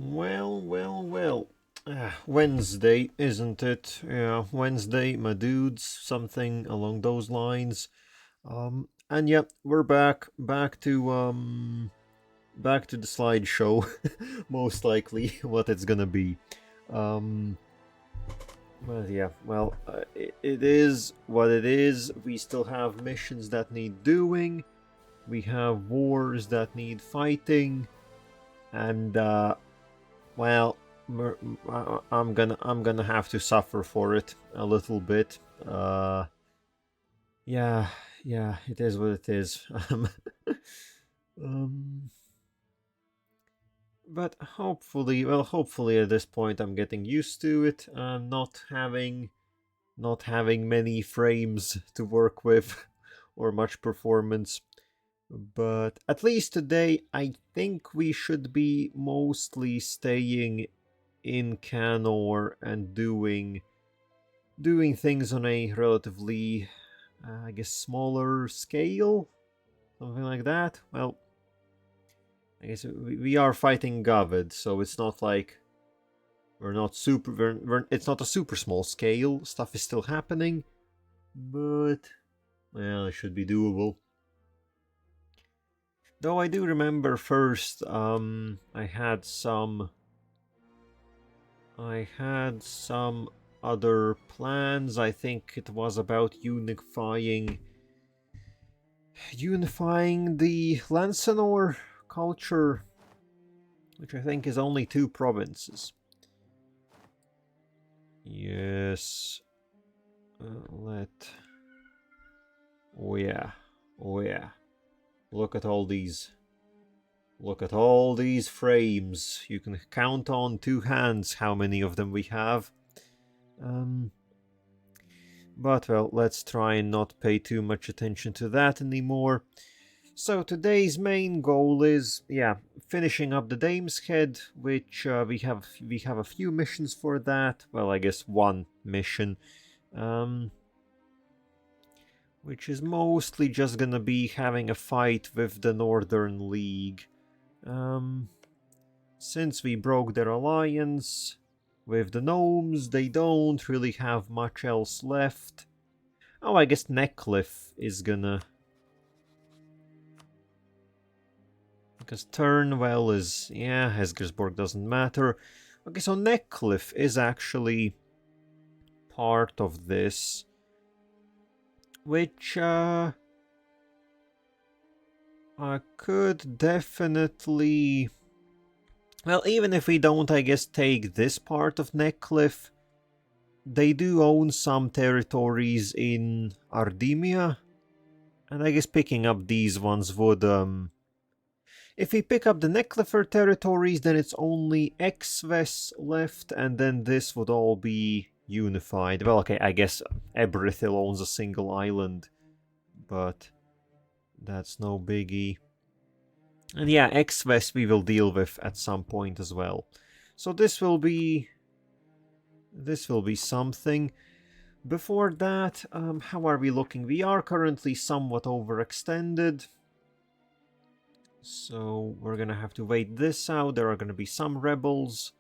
Well. Wednesday, isn't it? Yeah, Wednesday, my dudes, something along those lines. And yeah, we're back to the slideshow, most likely what it's gonna be. Um, it is what it is. We still have missions that need doing. We have wars that need fighting, and well, I'm gonna have to suffer for it a little bit. Yeah, it is what it is. um, but hopefully at this point I'm getting used to it. Not having many frames to work with, or much performance. But at least today, I think we should be mostly staying in Canor and doing things on a relatively, I guess, smaller scale, something like that. Well, I guess we are fighting Gawed, so it's not like we're not super. It's not a super small scale. Stuff is still happening, but well, it should be doable. Though I do remember first, I had some other plans. I think it was about unifying the Lancenor culture, which I think is only 2 provinces. Yes. Oh yeah. Look at all these frames. You can count on 2 hands how many of them we have. But well, let's try and not pay too much attention to that anymore. So today's main goal is, finishing up the Dameshead, which we have a few missions for that. Well, I guess 1 mission. Which is mostly just gonna be having a fight with the Northern League. Since we broke their alliance with the gnomes, they don't really have much else left. Oh, I guess Neckcliff is gonna... because Turnwell is... yeah, Hesgersborg doesn't matter. Okay, so Neckcliff is actually part of this, which I could definitely... well, even if we don't, I guess, take this part of Neckcliff, they do own some territories in Ardemia, and I guess picking up these ones would... if we pick up the Neckcliffer territories, then it's only Exves left, and then this would all be unified. Well, okay, I guess Eberithil owns a single island, but that's no biggie. And yeah, Exves we will deal with at some point as well. So this will be something. Before that, how are we looking? We are currently somewhat overextended. So we're gonna have to wait this out. There are gonna be some rebels,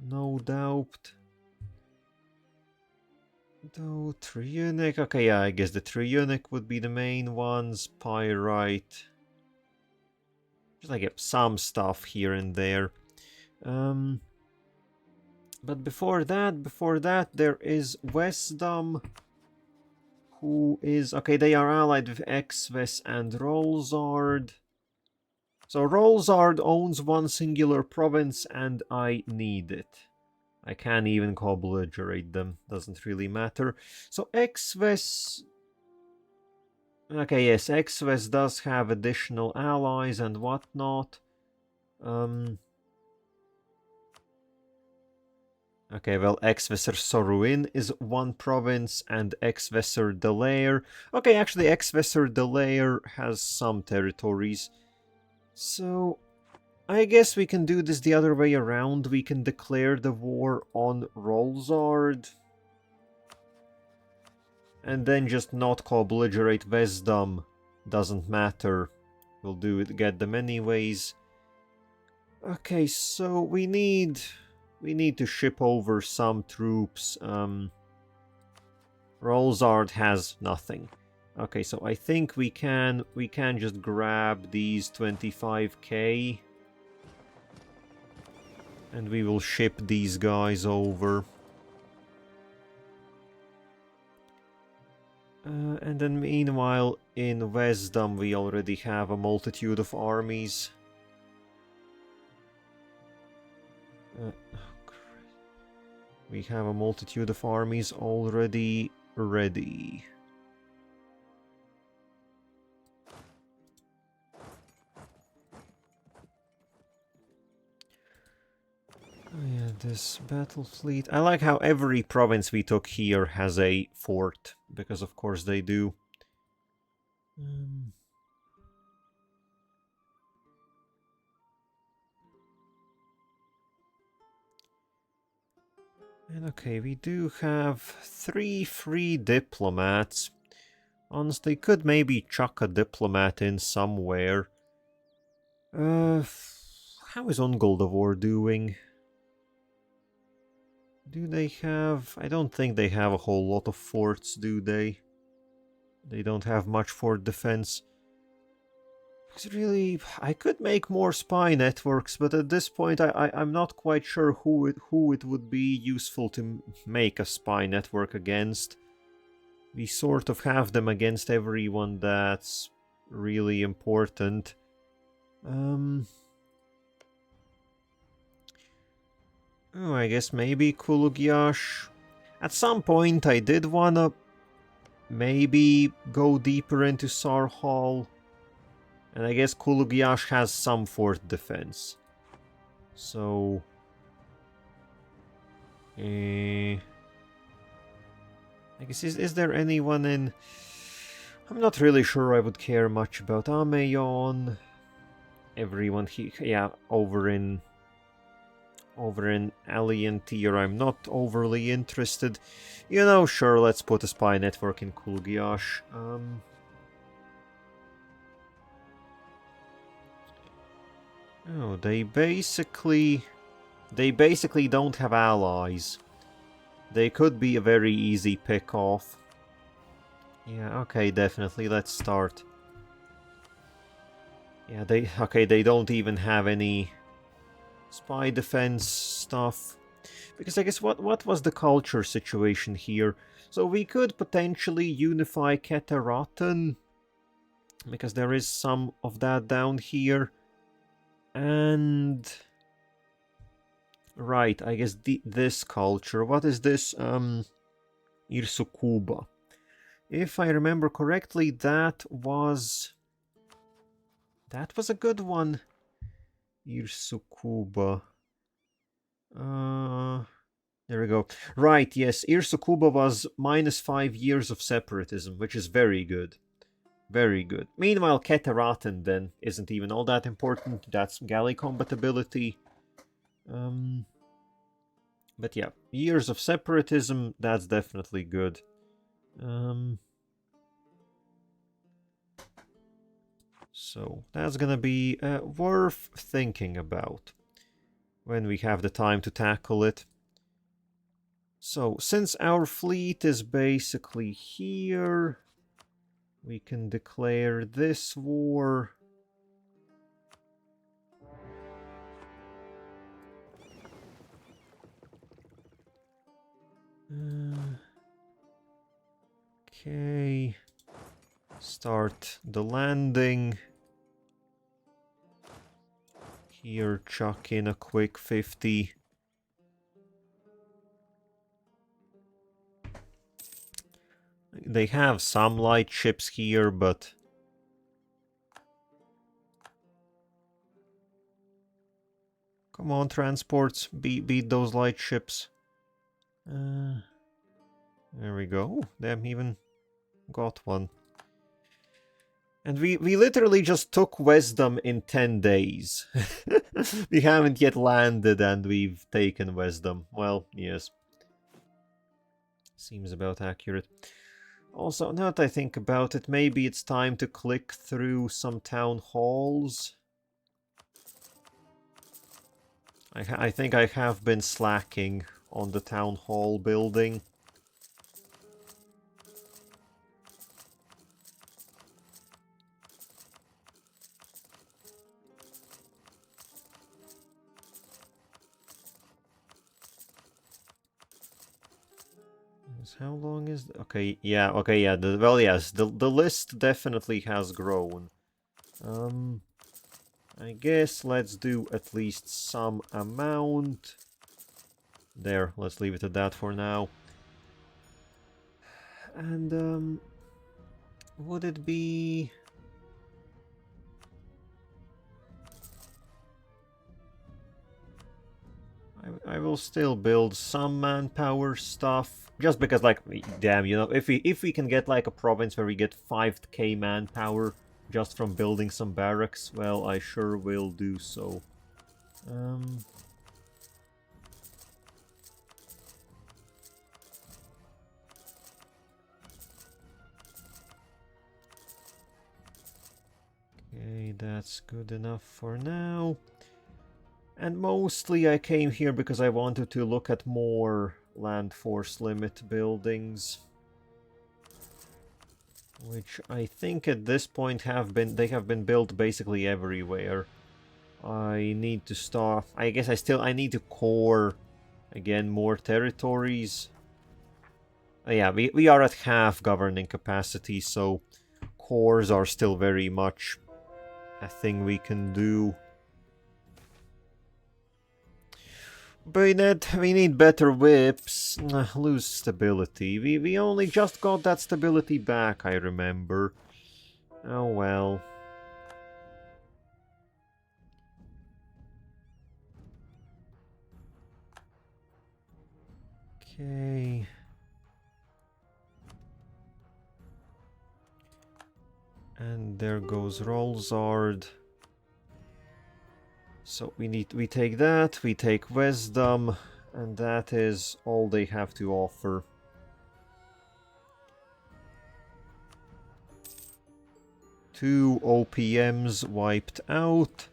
no doubt. Though Triunic, okay, yeah, I guess the Triunic would be the main ones. Pyrite. Just like some stuff here and there. But before that, there is Westdom, who is... okay, they are allied with Exves and Rolzard. So Rolzard owns 1 singular province, and I need it. I can't even co-belligerate them, doesn't really matter. So Exves... okay, yes, Exves does have additional allies and whatnot. Okay, well, Exvesser Soruin is 1 province, and Exvesser Delair... okay, actually, Exvesser Delair has some territories. So, I guess we can do this the other way around. We can declare the war on Rolzard, and then just not co-belligerate Westdom. Doesn't matter. We'll get them anyways. Okay, so we need to ship over some troops. Rolzard has nothing. Okay, so I think we can just grab these 25k and we will ship these guys over. And then meanwhile in Wisdom we already have a multitude of armies. We have a multitude of armies already ready. Oh yeah, this battle fleet. I like how every province we took here has a fort, because of course they do. And okay, we do have 3 free diplomats. Honestly, could maybe chuck a diplomat in somewhere. How is Ungoldovar doing? Do they have... I don't think they have a whole lot of forts, do they? They don't have much fort defense. Because really, I could make more spy networks, but at this point I'm not quite sure who it would be useful to make a spy network against. We sort of have them against everyone that's really important. Oh, I guess maybe Kulugyash. At some point I did wanna maybe go deeper into Sarhal. And I guess Kulugyash has some fort defense. So... I guess, is there anyone in... I'm not really sure I would care much about Ameyon. Everyone here... Yeah, over in Alien tier, I'm not overly interested. You know, sure, let's put a spy network in Kulugyash. Oh, they basically don't have allies. They could be a very easy pick-off. Yeah, okay, definitely, let's start. Yeah, they don't even have any spy defense stuff. Because I guess what was the culture situation here? So we could potentially unify Keteratan, because there is some of that down here. And... Right, I guess this culture. What is this? Irsukuba. If I remember correctly, that was a good one. Irsukuba. There we go. Right, yes, Irsukuba was -5 years of separatism, which is very good. Very good. Meanwhile, Keteratan then isn't even all that important. That's galley compatibility. But yeah, years of separatism, that's definitely good. So that's gonna be worth thinking about when we have the time to tackle it. So, since our fleet is basically here, we can declare this war. Okay. Start the landing. Here, chuck in a quick 50. They have some light ships here, but... Come on, transports, beat those light ships. There we go. Damn, even got one. And we literally just took Wisdom in 10 days. We haven't yet landed and we've taken Wisdom. Well, yes. Seems about accurate. Also, now that I think about it, maybe it's time to click through some town halls. I think I have been slacking on the town hall building. How long is... Okay, yeah, well, yes, the list definitely has grown. I guess let's do at least some amount. There, let's leave it at that for now. And, would it be... I will still build some manpower stuff, just because, like, damn, you know, if we can get like a province where we get 5k manpower just from building some barracks, well, I sure will do so. Okay, that's good enough for now. And mostly I came here because I wanted to look at more land force limit buildings, which I think at this point have been built basically everywhere. I need to start. I guess I need to core again more territories. Yeah, we are at half governing capacity, so cores are still very much a thing we can do. Bayonet, we need better whips. Lose stability. We only just got that stability back, I remember. Oh well. Okay. And there goes Rolzard. So we take that, we take Wisdom, and that is all they have to offer. Two OPMs wiped out.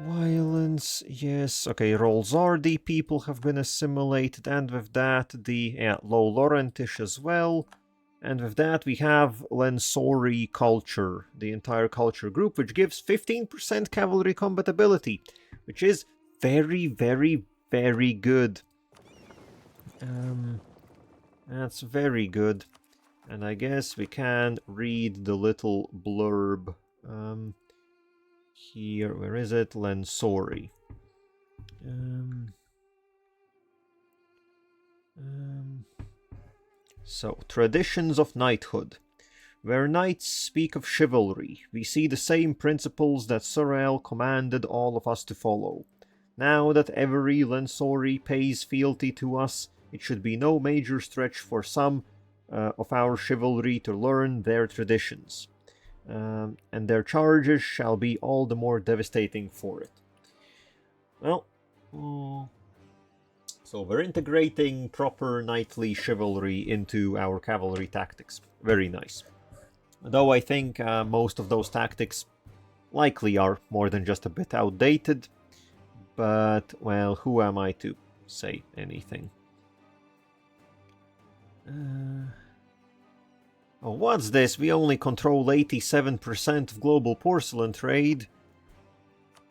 Violence, yes. Okay, Rolzardi people have been assimilated, and with that, the Low Laurentish as well. And with that, we have Lensori culture, the entire culture group, which gives 15% cavalry combat ability, which is very, very, very good. That's very good. And I guess we can read the little blurb. Here, where is it? Lensori. So, traditions of knighthood. Where knights speak of chivalry, we see the same principles that Sorel commanded all of us to follow. Now that every Lensori pays fealty to us, it should be no major stretch for some of our chivalry to learn their traditions. And their charges shall be all the more devastating for it. Well, so we're integrating proper knightly chivalry into our cavalry tactics. Very nice. Though I think most of those tactics likely are more than just a bit outdated. But, well, who am I to say anything? Oh, what's this? We only control 87% of global porcelain trade.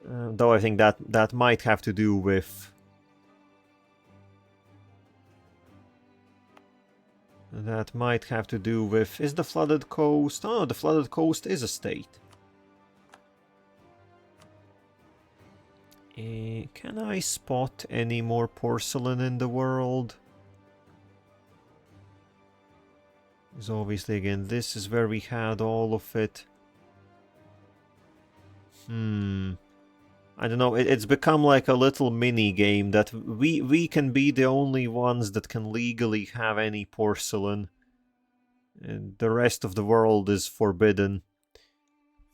Though I think that might have to do with... That might have to do with... Is the flooded coast... Oh, the flooded coast is a state. Can I spot any more porcelain in the world? Because obviously, again, this is where we had all of it. I don't know, it's become like a little mini game that we can be the only ones that can legally have any porcelain. And the rest of the world is forbidden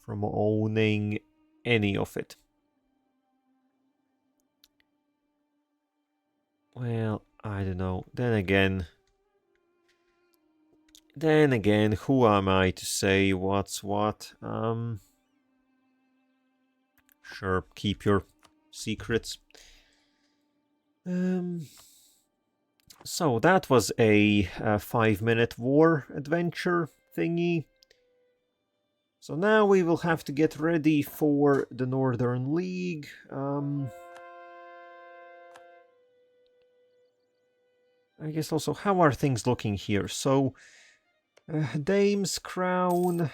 from owning any of it. Well, I don't know. Then again, who am I to say what's what? Sure, keep your secrets. So that was a 5-minute war adventure thingy. So now we will have to get ready for the Northern League. I guess also, how are things looking here? So, Dame's Crown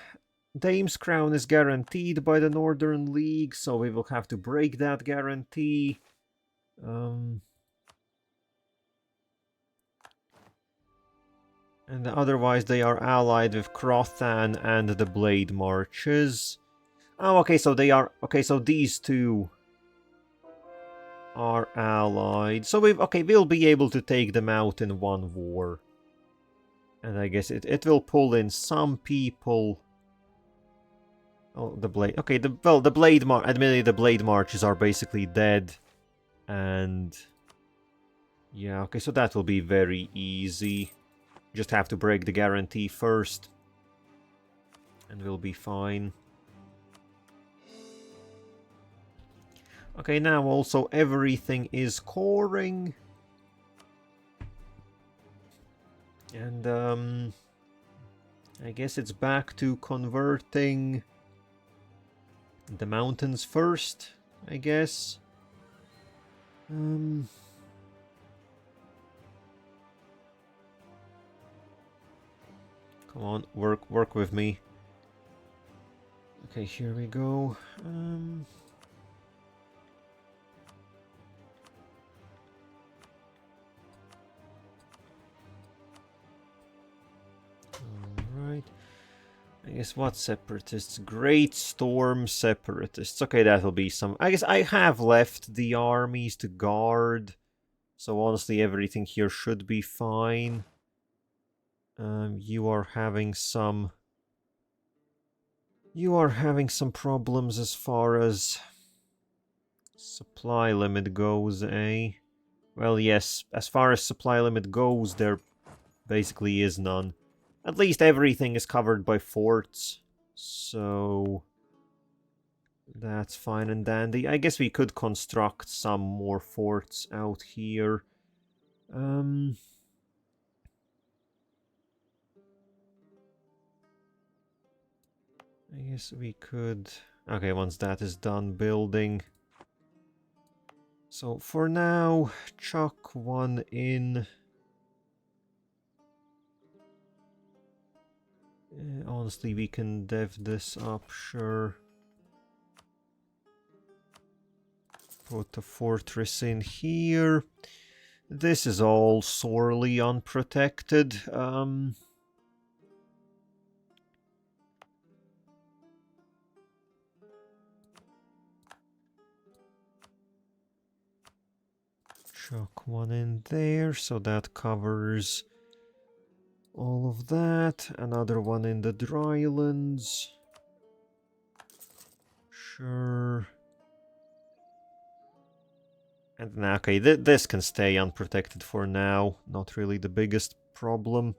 is guaranteed by the Northern League, so we will have to break that guarantee. And otherwise they are allied with Crothan and the Blade Marches. Oh, okay, so they are... Okay, so these two are allied. So we'll be able to take them out in one war. And I guess it will pull in some people. Oh, the Blade... Okay, the Blade March... Admittedly, the Blade Marches are basically dead. And... Yeah, okay, so that will be very easy. Just have to break the guarantee first. And we'll be fine. Okay, now also everything is coring. And, I guess it's back to converting the mountains first, I guess. Come on, work with me. Okay, here we go. Alright. I guess what separatists? Great Storm separatists. Okay, that'll be some... I guess I have left the armies to guard. So honestly, everything here should be fine. You are having some... You are having some problems as far as supply limit goes, eh? Well, yes, as far as supply limit goes, there basically is none. At least everything is covered by forts, so that's fine and dandy. I guess we could construct some more forts out here. I guess we could... Okay, once that is done building. So for now, chuck one in. Honestly, we can dev this up, sure. Put a fortress in here. This is all sorely unprotected. Chuck one in there, so that covers all of that. Another one in the drylands. Sure. And now, okay, this can stay unprotected for now. Not really the biggest problem.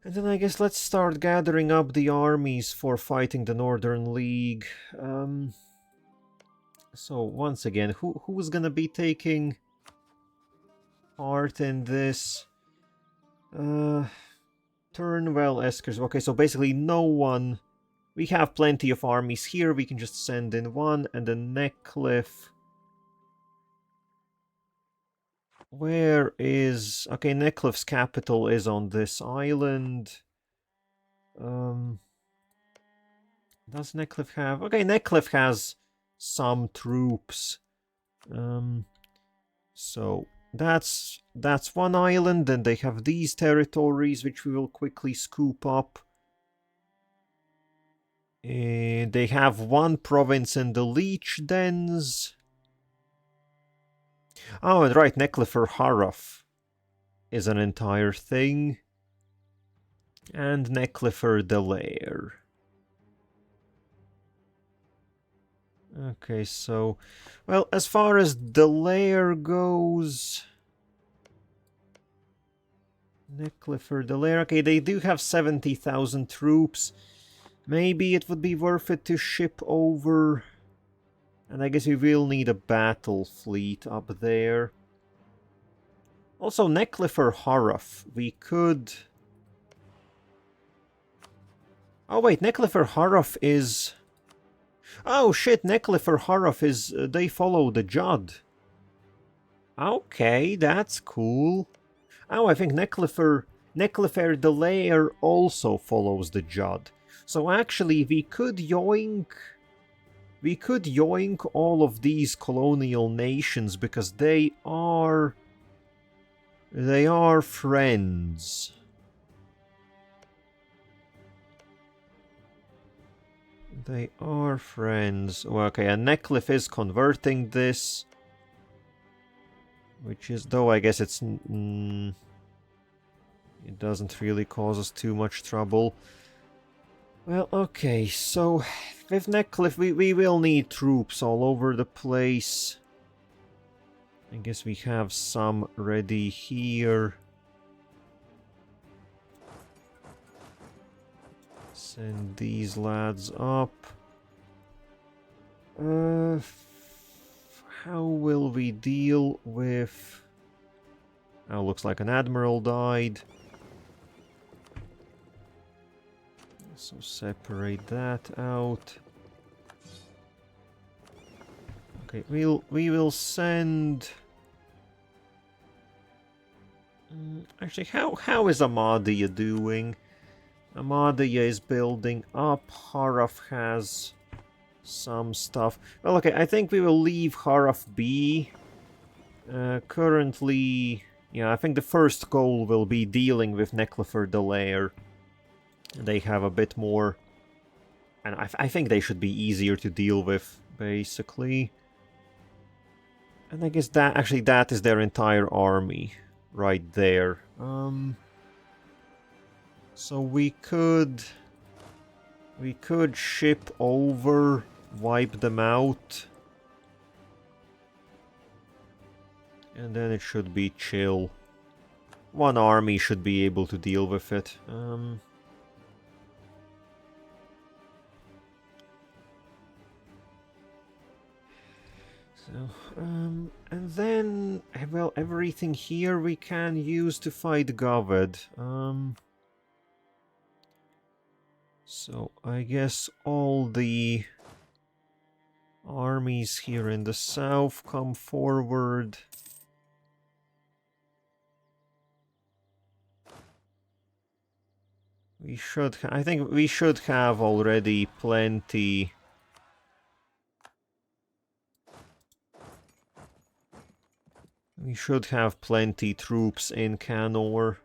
And then I guess let's start gathering up the armies for fighting the Northern League. So once again, who's gonna be taking part in this? Turnwell, Eskers. Okay, so basically no one. We have plenty of armies here. We can just send in one, and then Neckcliff. Where is... Okay, Neckcliff's capital is on this island. Does Neckcliff have... Okay, Neckcliff has some troops. So that's one island. Then they have these territories, which we will quickly scoop up. And they have one province in the Leech Dens. Oh, and right, Neckcliffer Haraf is an entire thing. And Neckcliffer the Lair. Okay, so... Well, as far as the lair goes... Neckliffer, the lair... Okay, they do have 70,000 troops. Maybe it would be worth it to ship over... And I guess we will need a battle fleet up there. Also, Neckliffer Haraf. We could... Oh wait, Neckliffer Haraf is... Oh shit, Neckliffer Haraf is... they follow the Jadd. Okay, that's cool. Oh, I think Neckliffer the Lair also follows the Jadd. So actually, we could yoink all of these colonial nations because they are friends. They are friends. Well, okay, and Necklif is converting this. Which is, though I guess it's... it doesn't really cause us too much trouble. Well, okay, so with Necklif we will need troops all over the place. I guess we have some ready here. Send these lads up. How will we deal with... Oh, looks like an admiral died. So separate that out. Okay, we will send... Actually, how is Amadia doing? Amadia is building up. Haraf has some stuff. Well, okay, I think we will leave Haraf be. Currently, yeah, I think the first goal will be dealing with Neckliffer the Lair. They have a bit more... And I think they should be easier to deal with, basically. And I guess that... Actually, that is their entire army. Right there. So we could ship over, wipe them out. And then it should be chill. One army should be able to deal with it. And then, well, everything here we can use to fight Gawed. So I guess all the armies here in the south come forward. We should, I think we should have already plenty. We should have plenty troops in Canor.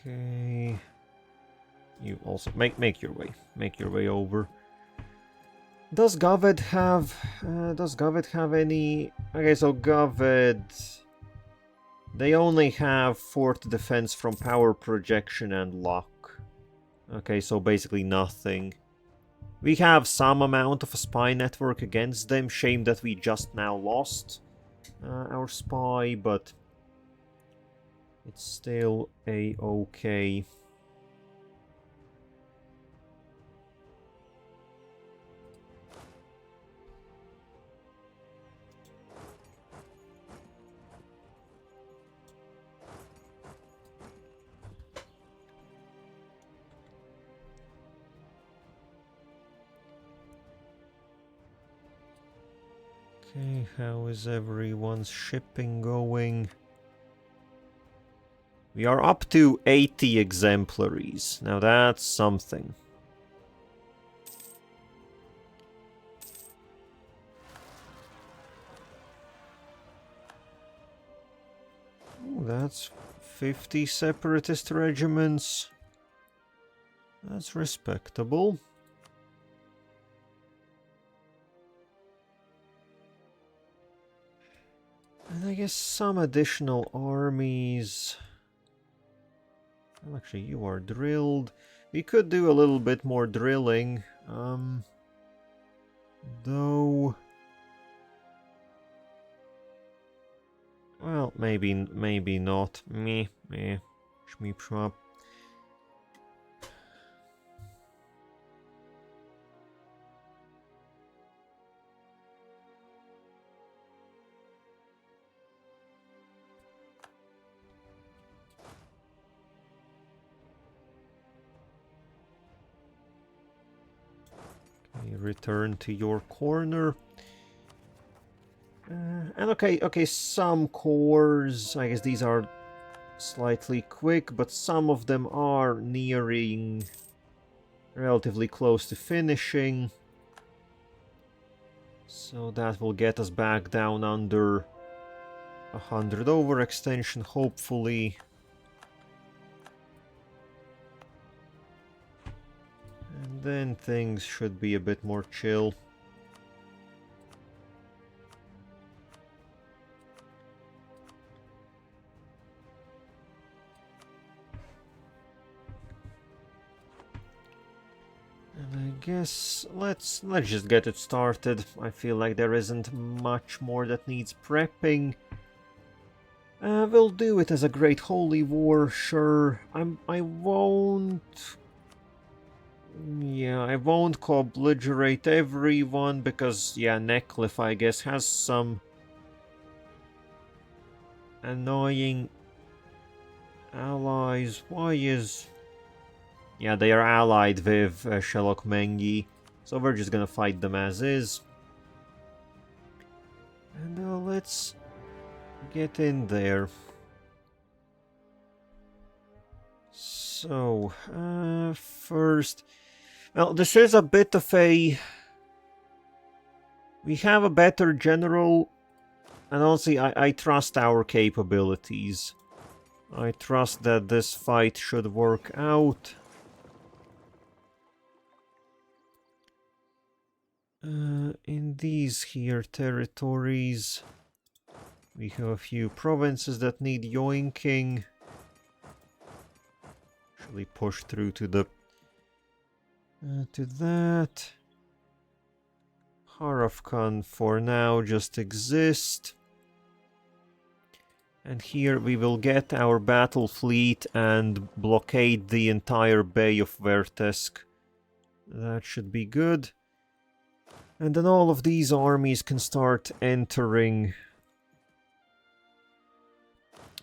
Okay. You also make your way. Make your way over. Does Gawed have any... Okay, so Gawed... They only have fort defense from power projection and lock. Okay, so basically nothing. We have some amount of a spy network against them. Shame that we just now lost our spy, but it's still a-okay. Okay, how is everyone's shipping going? We are up to 80 exemplaries. Now that's something. Ooh, that's 50 separatist regiments. That's respectable. And I guess some additional armies. Well, actually, you are drilled. We could do a little bit more drilling. Though... Well, maybe not. Meh. Shmeep shmop. Okay, return to your corner. And okay, some cores, I guess these are slightly quick, but some of them are nearing relatively close to finishing. So that will get us back down under 100 overextension, hopefully. And then things should be a bit more chill. And I guess let's just get it started. I feel like there isn't much more that needs prepping. We'll do it as a Great Holy War, sure. I won't... Yeah, I won't co-obliterate everyone because, yeah, Necklif, I guess, has some annoying allies. Why is... Yeah, they are allied with Sherlock Mengi, so we're just gonna fight them as is. And let's get in there. So, first... Well, this is a bit of a... We have a better general, and honestly, I trust our capabilities. I trust that this fight should work out. In these here territories, we have a few provinces that need yoinking. Actually push through to the... to that. Harafkan for now just exist. And here we will get our battle fleet and blockade the entire Bay of Vertesk. That should be good. And then all of these armies can start entering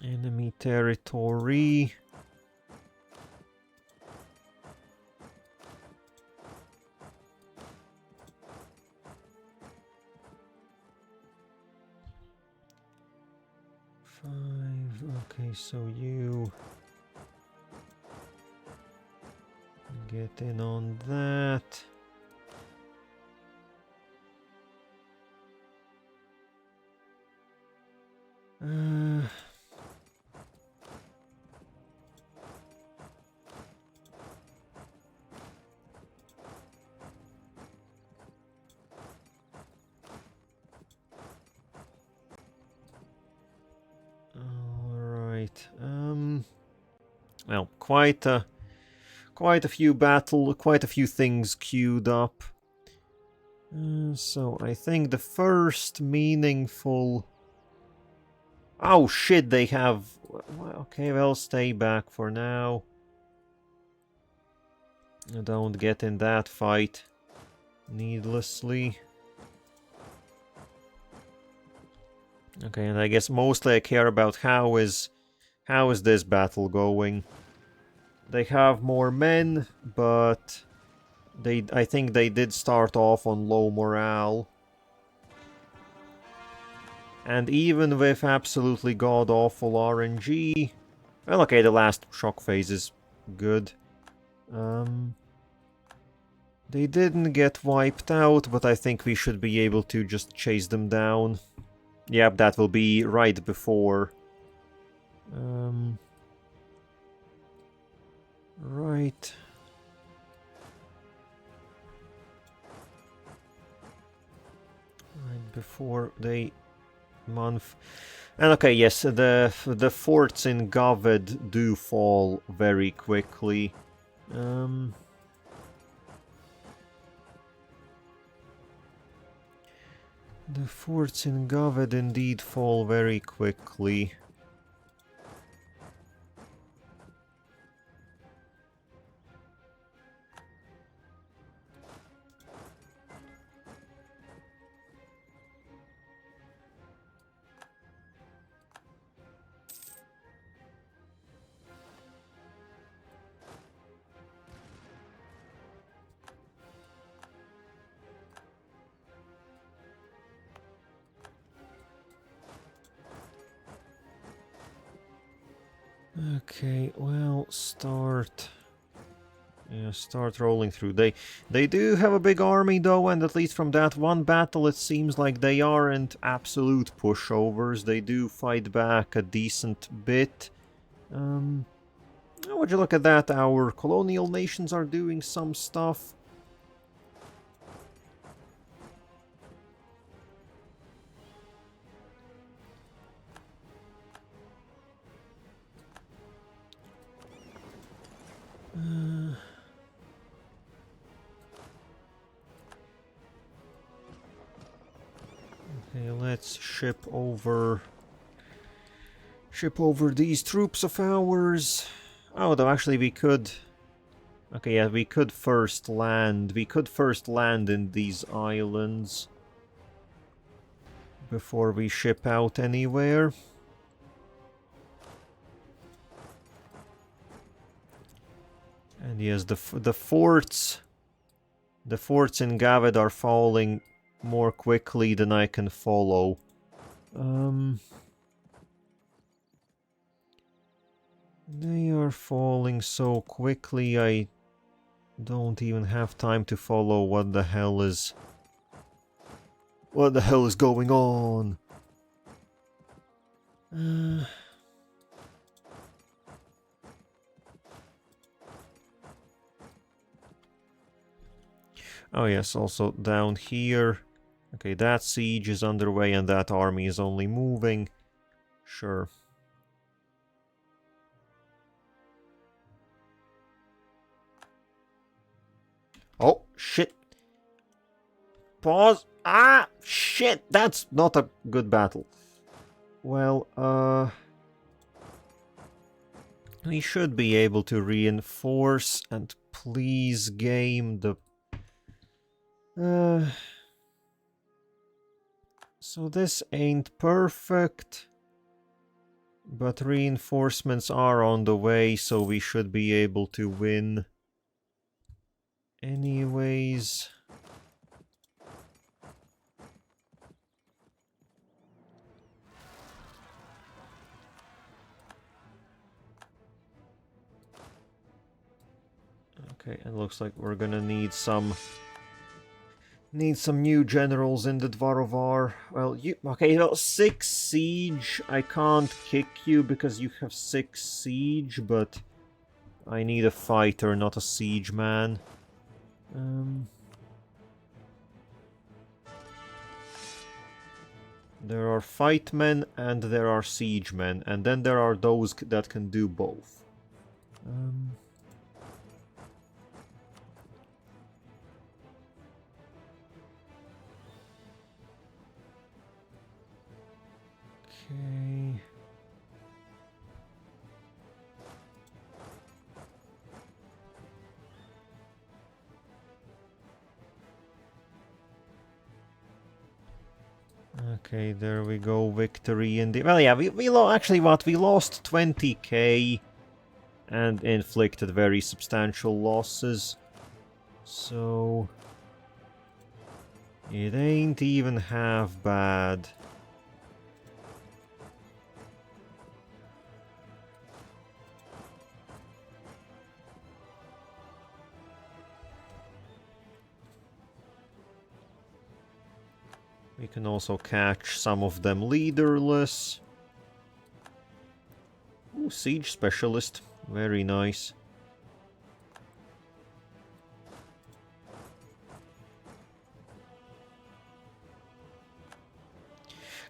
enemy territory. Okay, so you get in on that. Well, quite a few things queued up. So I think the first meaningful... Oh shit, they have... Okay, well, stay back for now. Don't get in that fight needlessly. Okay, and I guess mostly I care about how is this battle going. They have more men, but I think they did start off on low morale. And even with absolutely god-awful RNG, Well, okay, the last shock phase is good. They didn't get wiped out, but I think we should be able to just chase them down. Yep, that will be right before. Right. Right before they month. And okay, yes, the forts in Gawed do fall very quickly. The forts in Gawed indeed fall very quickly. Okay, well, start rolling through. They do have a big army though, and at least from that one battle it seems like they aren't absolute pushovers. They do fight back a decent bit. Would you look at that, our colonial nations are doing some stuff. Okay, let's ship over these troops of ours. Oh, though actually we could. Okay, yeah, we could first land. We could first land in these islands before we ship out anywhere. And yes, the forts in Gawed are falling more quickly than I can follow. They are falling so quickly, I don't even have time to follow what the hell is going on. Oh yes, also down here. Okay, that siege is underway and that army is only moving. Sure. Oh, shit. Pause. Ah, shit. That's not a good battle. Well, we should be able to reinforce and please game the... So this ain't perfect, but reinforcements are on the way, so we should be able to win. Anyways... Okay, it looks like we're gonna need some new generals in the Dvarovar. Well, okay, well, 6 siege. I can't kick you because you have 6 siege, but I need a fighter, not a siege man. There are fight men and there are siege men, and then there are those that can do both. Okay. Okay, there we go. Victory in the... Well, yeah, actually, what? We lost 20k and inflicted very substantial losses. So... it ain't even half bad. We can also catch some of them leaderless. Ooh, siege specialist. Very nice.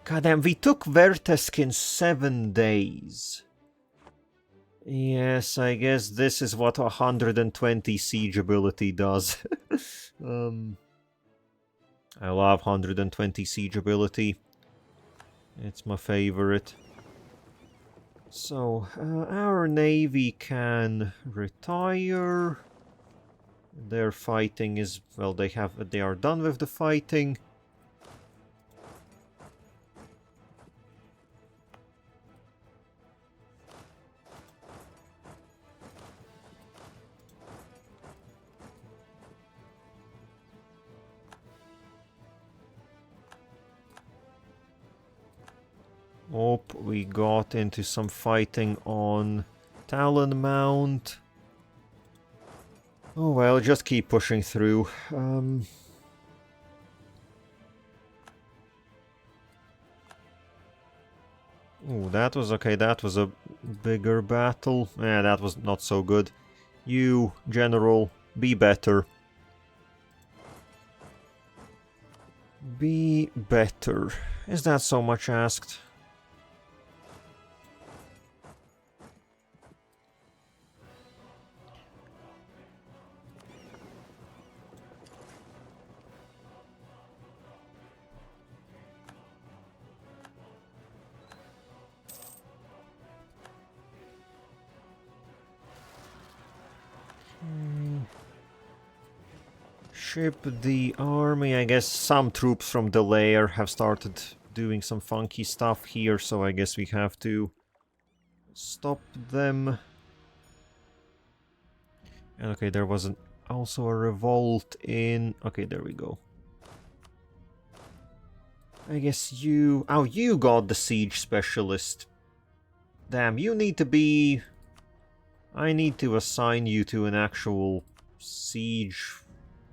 God damn, we took Vertesk in 7 days. Yes, I guess this is what 120 siege ability does. I love 120 siege ability. It's my favorite. So, our navy can retire. Their fighting is, well, they are done with the fighting. Oh, we got into some fighting on Talon Mount. Oh well, just keep pushing through. Oh, that was okay, that was a bigger battle. Yeah, that was not so good. You, General, be better. Be better. Is that so much asked? Ship the army. I guess some troops from the lair have started doing some funky stuff here, so I guess we have to stop them. And okay, there was also a revolt in... Okay, there we go. I guess you... Oh, you got the siege specialist. Damn, you need to be... I need to assign you to an actual siege...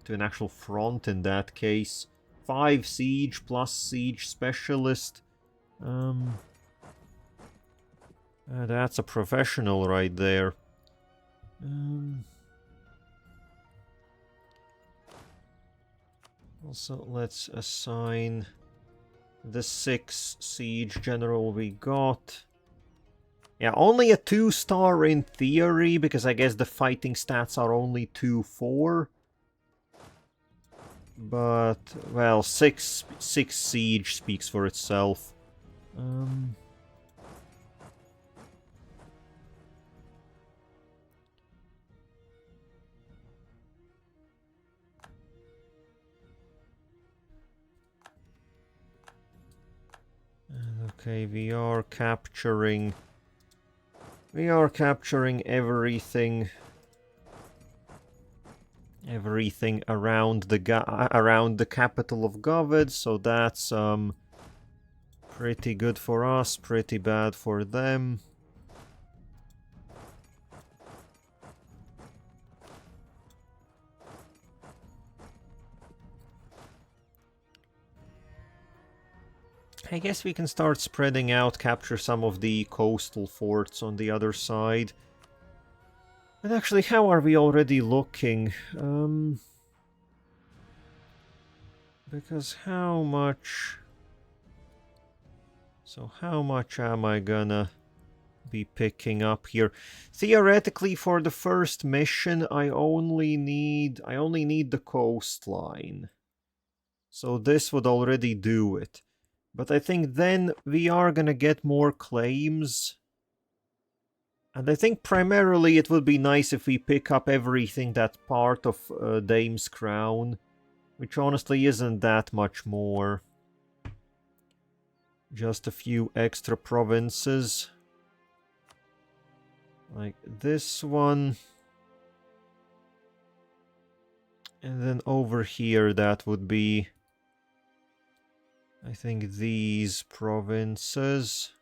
To an actual front in that case. 5 siege plus siege specialist. That's a professional right there. Also, let's assign the 6 siege general we got. Yeah, only a 2-star in theory, because I guess the fighting stats are only 2-4. But, well, 6 siege speaks for itself. Okay, we are capturing everything. Everything around the capital of Gawed, so that's pretty good for us, pretty bad for them. I guess we can start spreading out, capture some of the coastal forts on the other side. But actually, how are we already looking? Because how much... So how much am I gonna be picking up here? Theoretically, for the first mission, I only need the coastline. So this would already do it. But I think then we are gonna get more claims. And I think primarily it would be nice if we pick up everything that's part of Dame's Crown. Which honestly isn't that much more. Just a few extra provinces. Like this one. And then over here that would be... I think these provinces.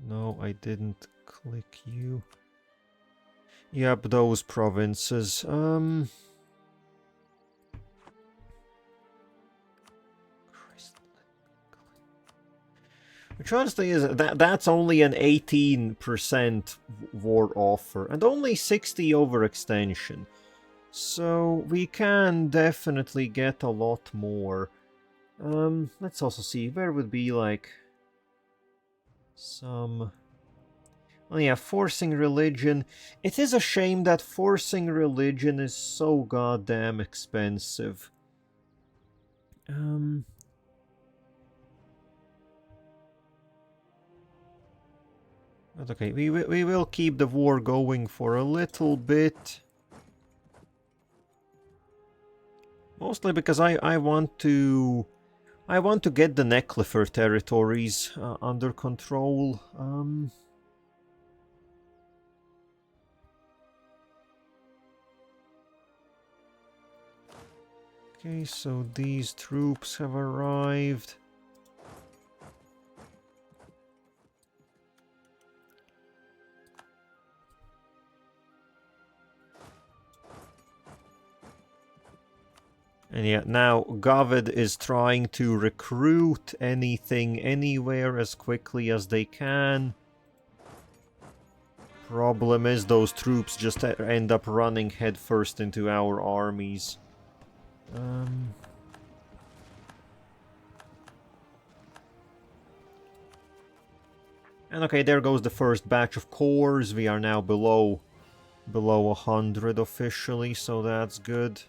No, I didn't click you. Yep, those provinces. Which honestly is, that's only an 18% war offer, and only 60 overextension. So we can definitely get a lot more. Let's also see, where would be like some... Oh yeah, forcing religion. It is a shame that forcing religion is so goddamn expensive. But okay, we will keep the war going for a little bit. Mostly because I want to get the Neckliffer territories under control. Okay, so these troops have arrived. And yeah, now Gawed is trying to recruit anything anywhere as quickly as they can. Problem is those troops just end up running headfirst into our armies. And okay, there goes the first batch of cores. We are now below 100 officially, so that's good.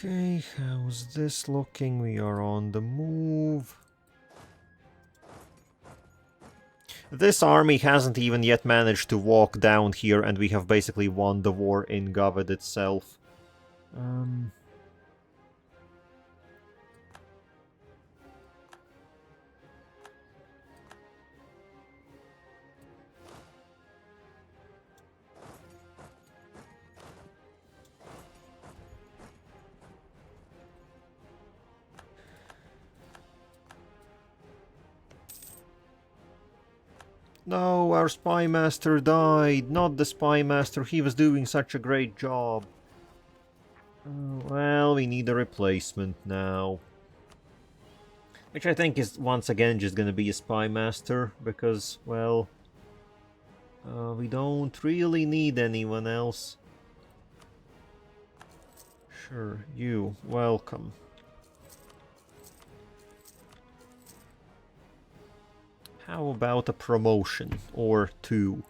Okay, how's this looking? We are on the move. This army hasn't even yet managed to walk down here, and we have basically won the war in Gawed itself. No, our spy master died. Not the spy master. He was doing such a great job. Well, we need a replacement now. Which I think is once again just gonna be a spy master, because, well, we don't really need anyone else. Sure, you, welcome. How about a promotion or two?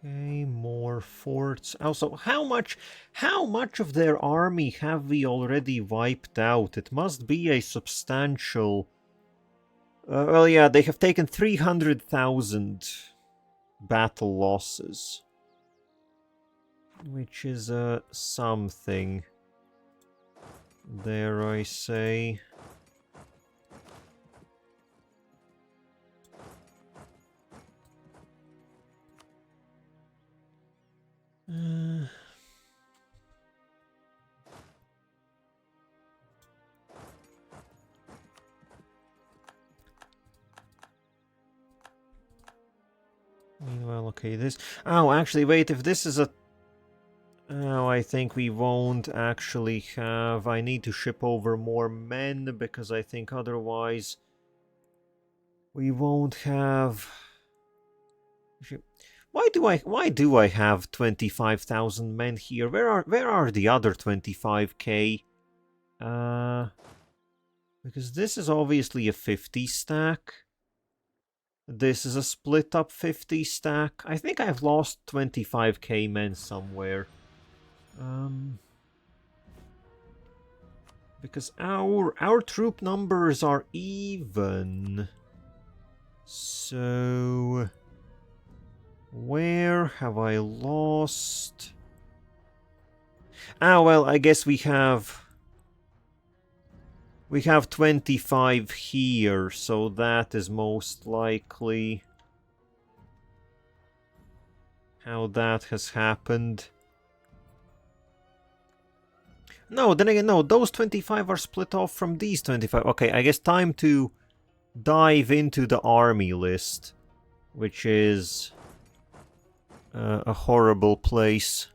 Okay, more forts. Also, how much of their army have we already wiped out? It must be a substantial... well, yeah, they have taken 300,000 battle losses. Which is something, dare I say. Meanwhile, okay, this... Oh, actually, wait, if this is a... Oh, I think we won't actually have... I need to ship over more men, because I think otherwise... we won't have... Why do I have 25,000 men here? Where are the other 25k? Because this is obviously a 50 stack. This is a split up 50 stack. I think I've lost 25k men somewhere. Because our troop numbers are even. So where have I lost? Ah, well, I guess we have 25 here, so that is most likely how that has happened. No, then again, no, those 25 are split off from these 25. Okay, I guess time to dive into the army list, which is a horrible place.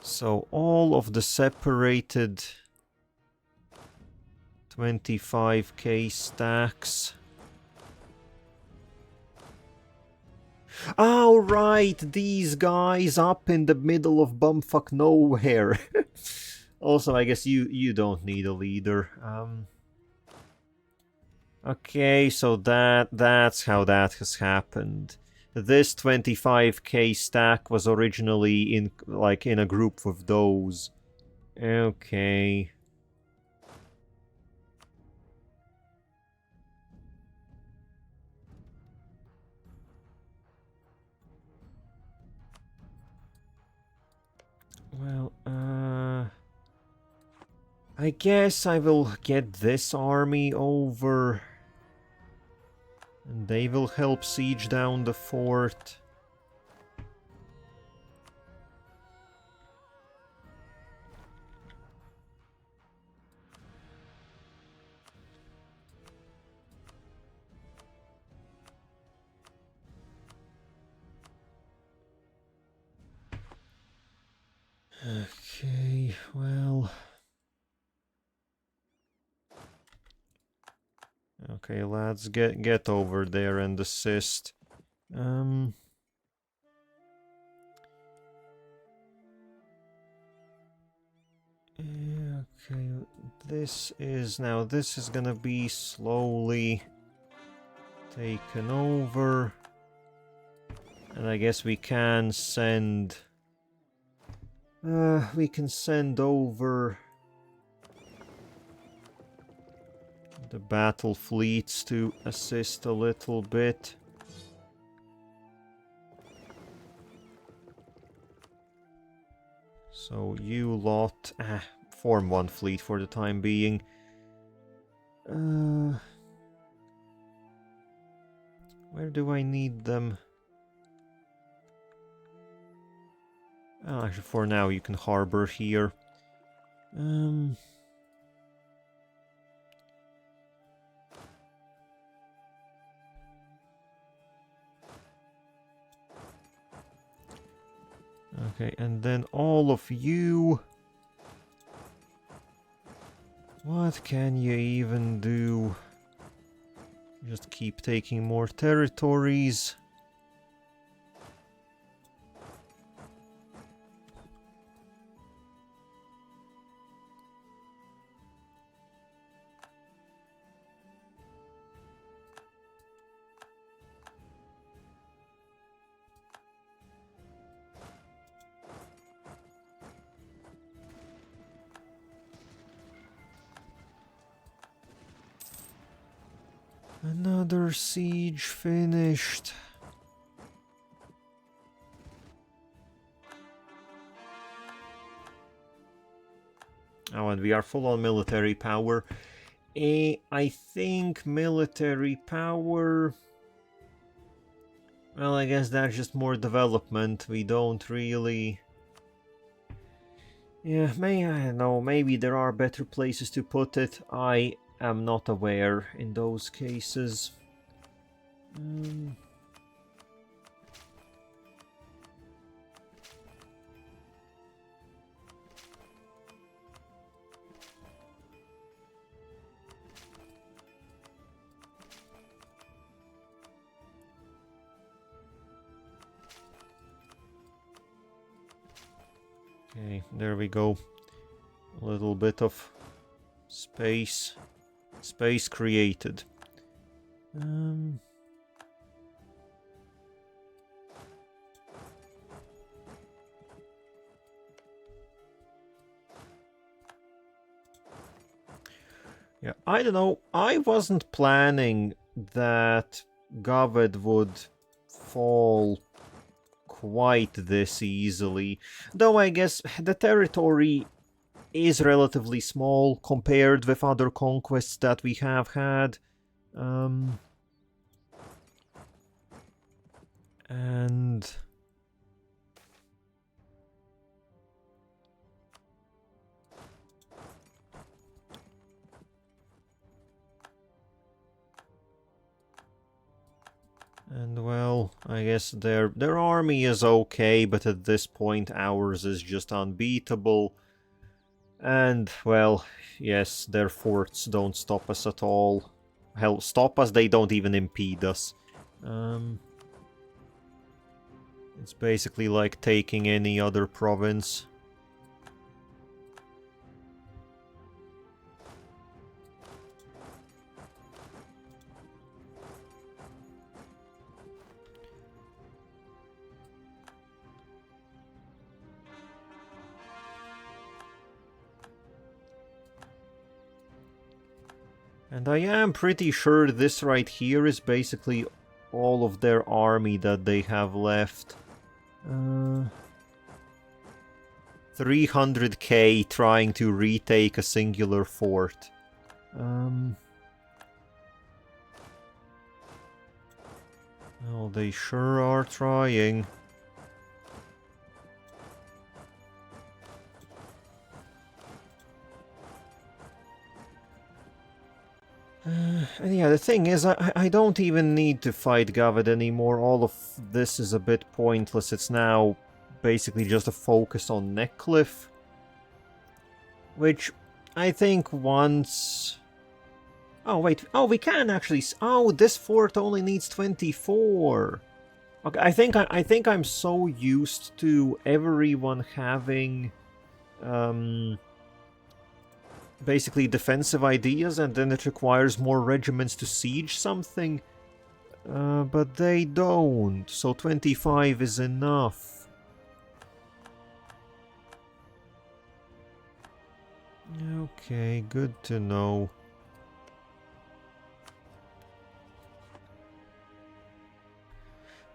So all of the separated 25k stacks. Oh, right, these guys up in the middle of bumfuck nowhere. Also, I guess you don't need a leader. Okay, so that's how that has happened. This 25k stack was originally in a group of those. Okay. Well, I guess I will get this army over. And they will help siege down the fort. Okay, well... Okay, lads, get over there and assist. Okay, this is gonna be slowly taken over. And I guess we can send... we can send over the battle fleets to assist a little bit. So you lot... form one fleet for the time being. Where do I need them? Oh, actually, for now you can harbor here. Okay, and then all of you... What can you even do? Just keep taking more territories. Another siege finished. Oh, and we are full on military power. I think military power... Well, I guess that's just more development. We don't really... Yeah, I don't know, maybe there are better places to put it. I am not aware in those cases. Okay, there we go. A little bit of space created. Yeah, I don't know. I wasn't planning that Gawed would fall quite this easily. Though I guess the territory is relatively small compared with other conquests that we have had. And... And well, I guess their army is okay, but at this point ours is just unbeatable. And, well, yes, their forts don't stop us at all. Hell, stop us, they don't even impede us. It's basically like taking any other province. And I am pretty sure this right here is basically all of their army that they have left. 300k trying to retake a singular fort. Well, they sure are trying. And yeah, the thing is, I don't even need to fight Gawed anymore. All of this is a bit pointless. It's now basically just a focus on Neckcliff. Which I think once... Oh, wait. Oh, we can actually... Oh, this fort only needs 24. Okay, I think I'm so used to everyone having... basically defensive ideas, and then it requires more regiments to siege something. But they don't, so 25 is enough. Okay, good to know.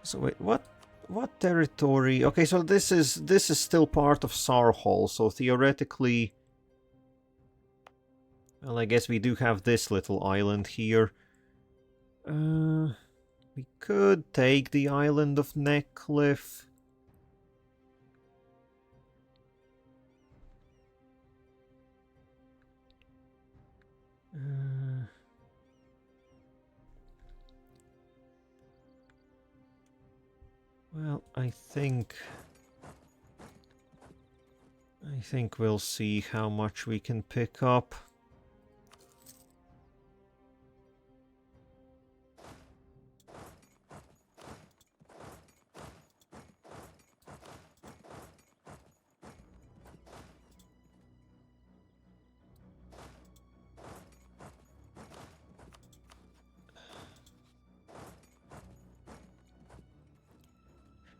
So wait, what territory? Okay, so this is still part of Sarhol, so theoretically... Well, I guess we do have this little island here. We could take the island of Neckcliff. Well, I think we'll see how much we can pick up.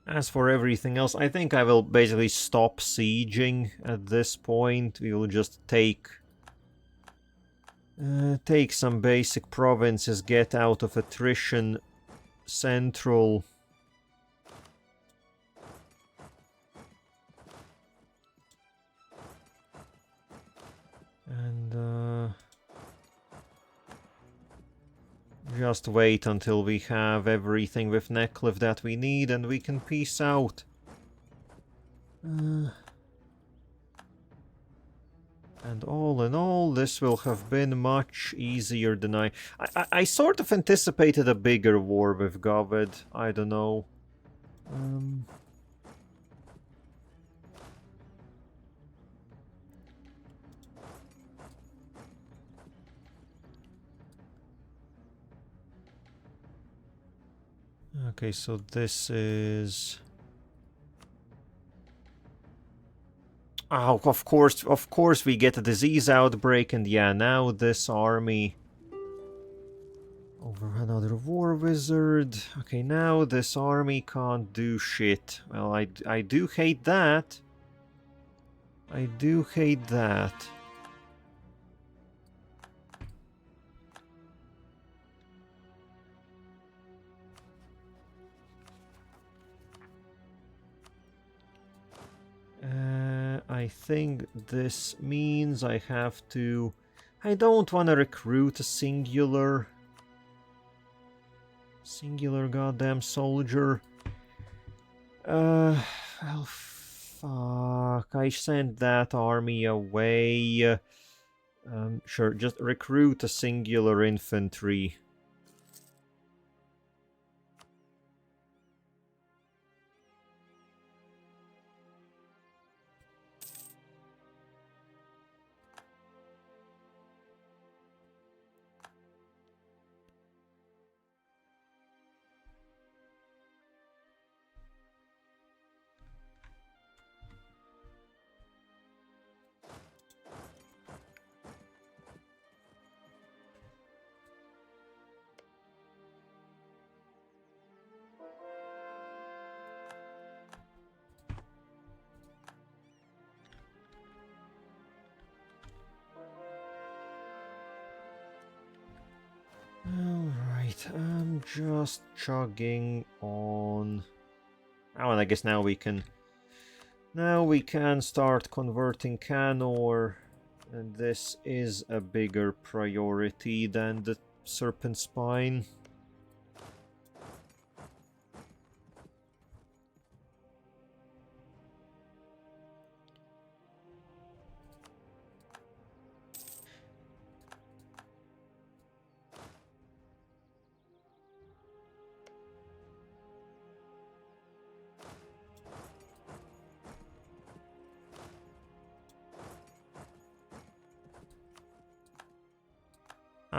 As for everything else, I think I will basically stop sieging at this point. We will just take some basic provinces, get out of attrition central. And just wait until we have everything with Neckcliff that we need, and we can peace out. And all in all, this will have been much easier than I sort of anticipated a bigger war with Gawed. I don't know. Okay, so this is... Oh, of course we get a disease outbreak, and yeah, now this army... Over another war wizard. Okay, now this army can't do shit. Well, I do hate that. I do hate that. I think this means I have to... I don't want to recruit a singular goddamn soldier. Well, fuck. I sent that army away. Sure, just recruit a singular infantry. Alright, I'm just chugging on... Oh, and I guess now we can... Now we can start converting Canor, and this is a bigger priority than the Serpent Spine.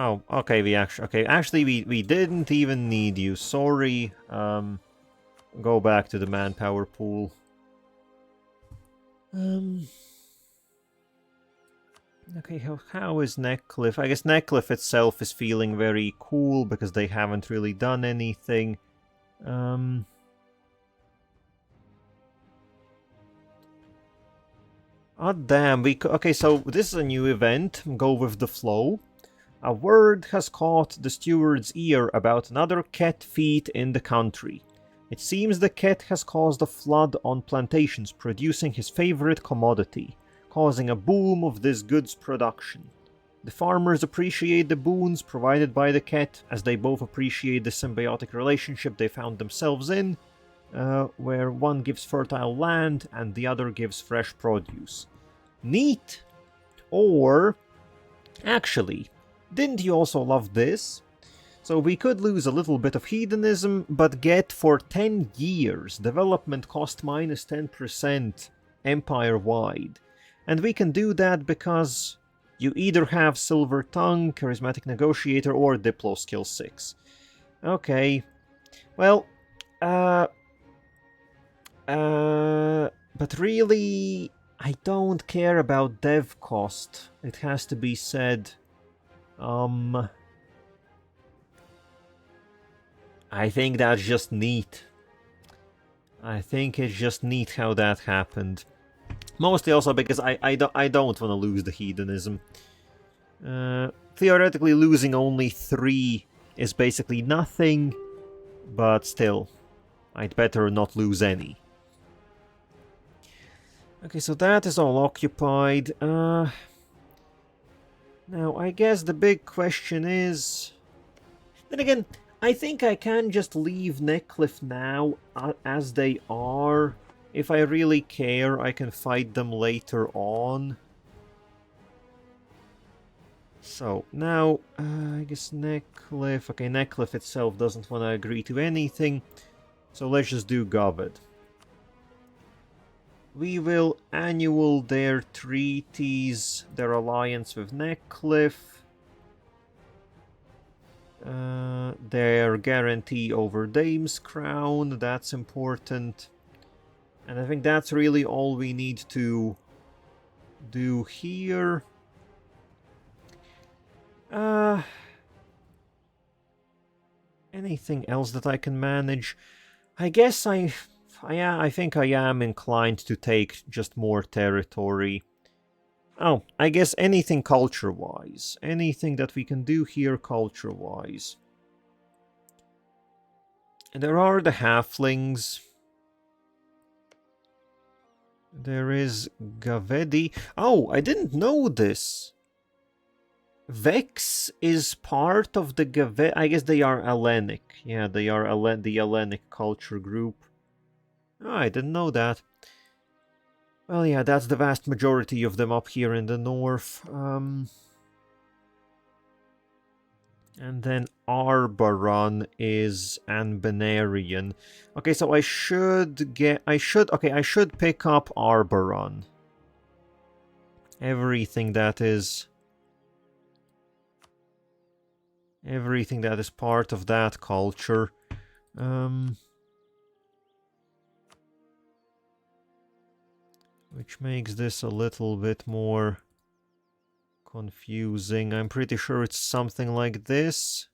Oh, okay, actually we didn't even need you. Sorry. Go back to the manpower pool. Okay, how is Neckcliff? I guess Neckcliff itself is feeling very cool because they haven't really done anything. Oh damn, okay, so this is a new event. Go with the flow. A word has caught the steward's ear about another cat feat in the country. It seems the cat has caused a flood on plantations producing his favorite commodity, causing a boom of this goods production. The farmers appreciate the boons provided by the cat, as they both appreciate the symbiotic relationship they found themselves in, where one gives fertile land and the other gives fresh produce. Neat! Or, actually, didn't you also love this? So we could lose a little bit of hedonism, but get for 10 years development cost minus 10% empire-wide. And we can do that because you either have Silver Tongue, Charismatic Negotiator, or Diplo skill 6. Okay. Well, but really, I don't care about dev cost. It has to be said. I think that's just neat. I think it's just neat how that happened. Mostly also because I don't want to lose the hedonism. Theoretically, losing only 3 is basically nothing, but still, I'd better not lose any. Okay, so that is all occupied. Now, I guess the big question is... Then again, I think I can just leave Neckcliff now as they are. If I really care, I can fight them later on. So, now, I guess Neckcliff... Okay, Neckcliff itself doesn't want to agree to anything. So let's just do Gawed. We will annul their treaties, their alliance with Neckcliff. Their guarantee over Dame's crown, that's important. And I think that's really all we need to do here. Anything else that I can manage? I guess I think I am inclined to take just more territory. Oh, I guess anything culture-wise. Anything that we can do here culture-wise. And there are the halflings. There is Gawed. Oh, I didn't know this. Vex is part of the Gawed. I guess they are Hellenic. Yeah, they are the Hellenic culture group. Oh, I didn't know that. Well, yeah, that's the vast majority of them up here in the north. And then Arboron is Anbenarian. Okay, so I should pick up Arboron. Everything that is part of that culture. Which makes this a little bit more confusing. I'm pretty sure it's something like this.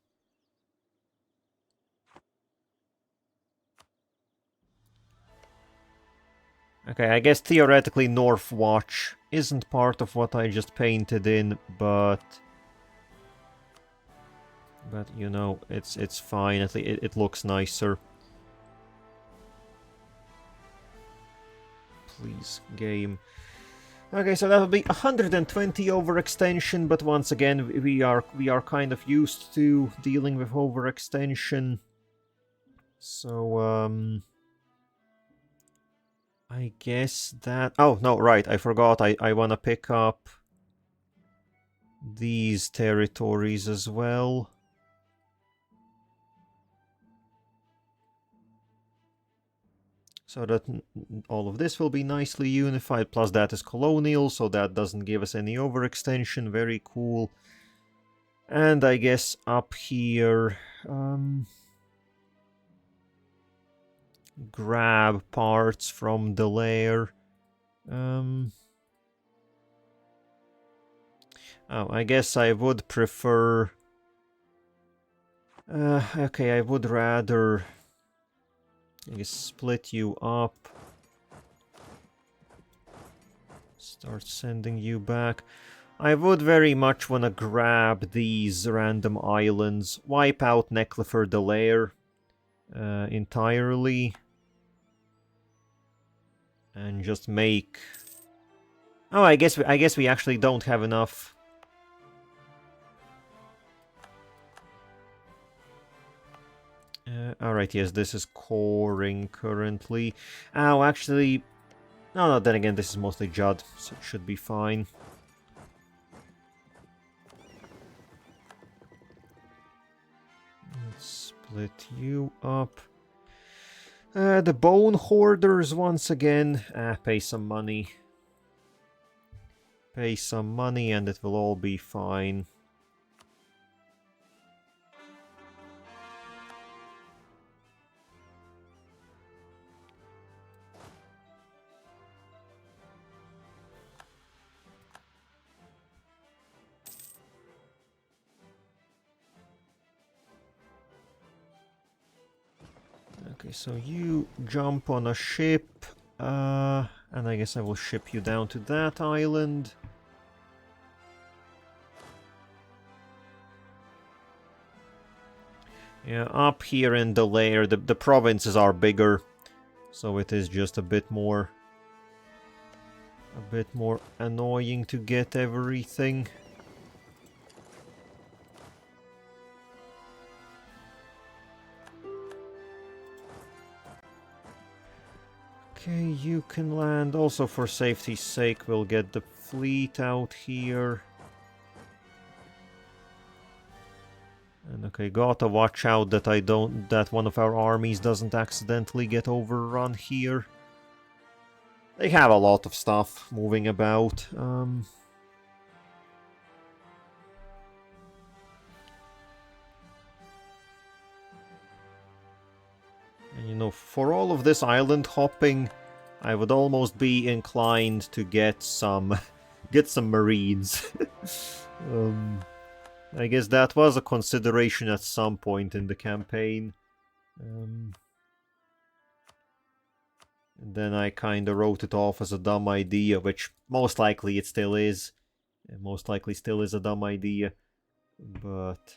Okay, I guess theoretically Northwatch isn't part of what I just painted in, but you know, it's fine. It looks nicer. Please, game. Okay, so that would be 120 overextension, but once again, we are kind of used to dealing with overextension. So, I guess that... Oh, no, right, I forgot. I want to pick up these territories as well. So that all of this will be nicely unified, plus that is colonial, so that doesn't give us any overextension. Very cool. And I guess up here... grab parts from the lair. Oh, I guess I would prefer... okay, I would rather... I guess split you up. Start sending you back. I would very much want to grab these random islands. Wipe out Neclifer the Lair entirely. And just make... Oh, I guess we actually don't have enough. Alright, yes, this is coring currently. Oh, actually... No, then again, this is mostly Jadd, so it should be fine. Let's split you up. The Bone Hoarders, once again. Pay some money. Pay some money and it will all be fine. Okay, so you jump on a ship, and I guess I will ship you down to that island. Yeah, up here in the lair, the provinces are bigger, so it is just a bit more annoying to get everything. Okay, you can land. Also, for safety's sake, we'll get the fleet out here. And okay, gotta watch out that that one of our armies doesn't accidentally get overrun here. They have a lot of stuff moving about. And you know, for all of this island hopping, I would almost be inclined to get some marines. I guess that was a consideration at some point in the campaign. And then I kinda wrote it off as a dumb idea, which most likely it still is. It most likely still is a dumb idea. But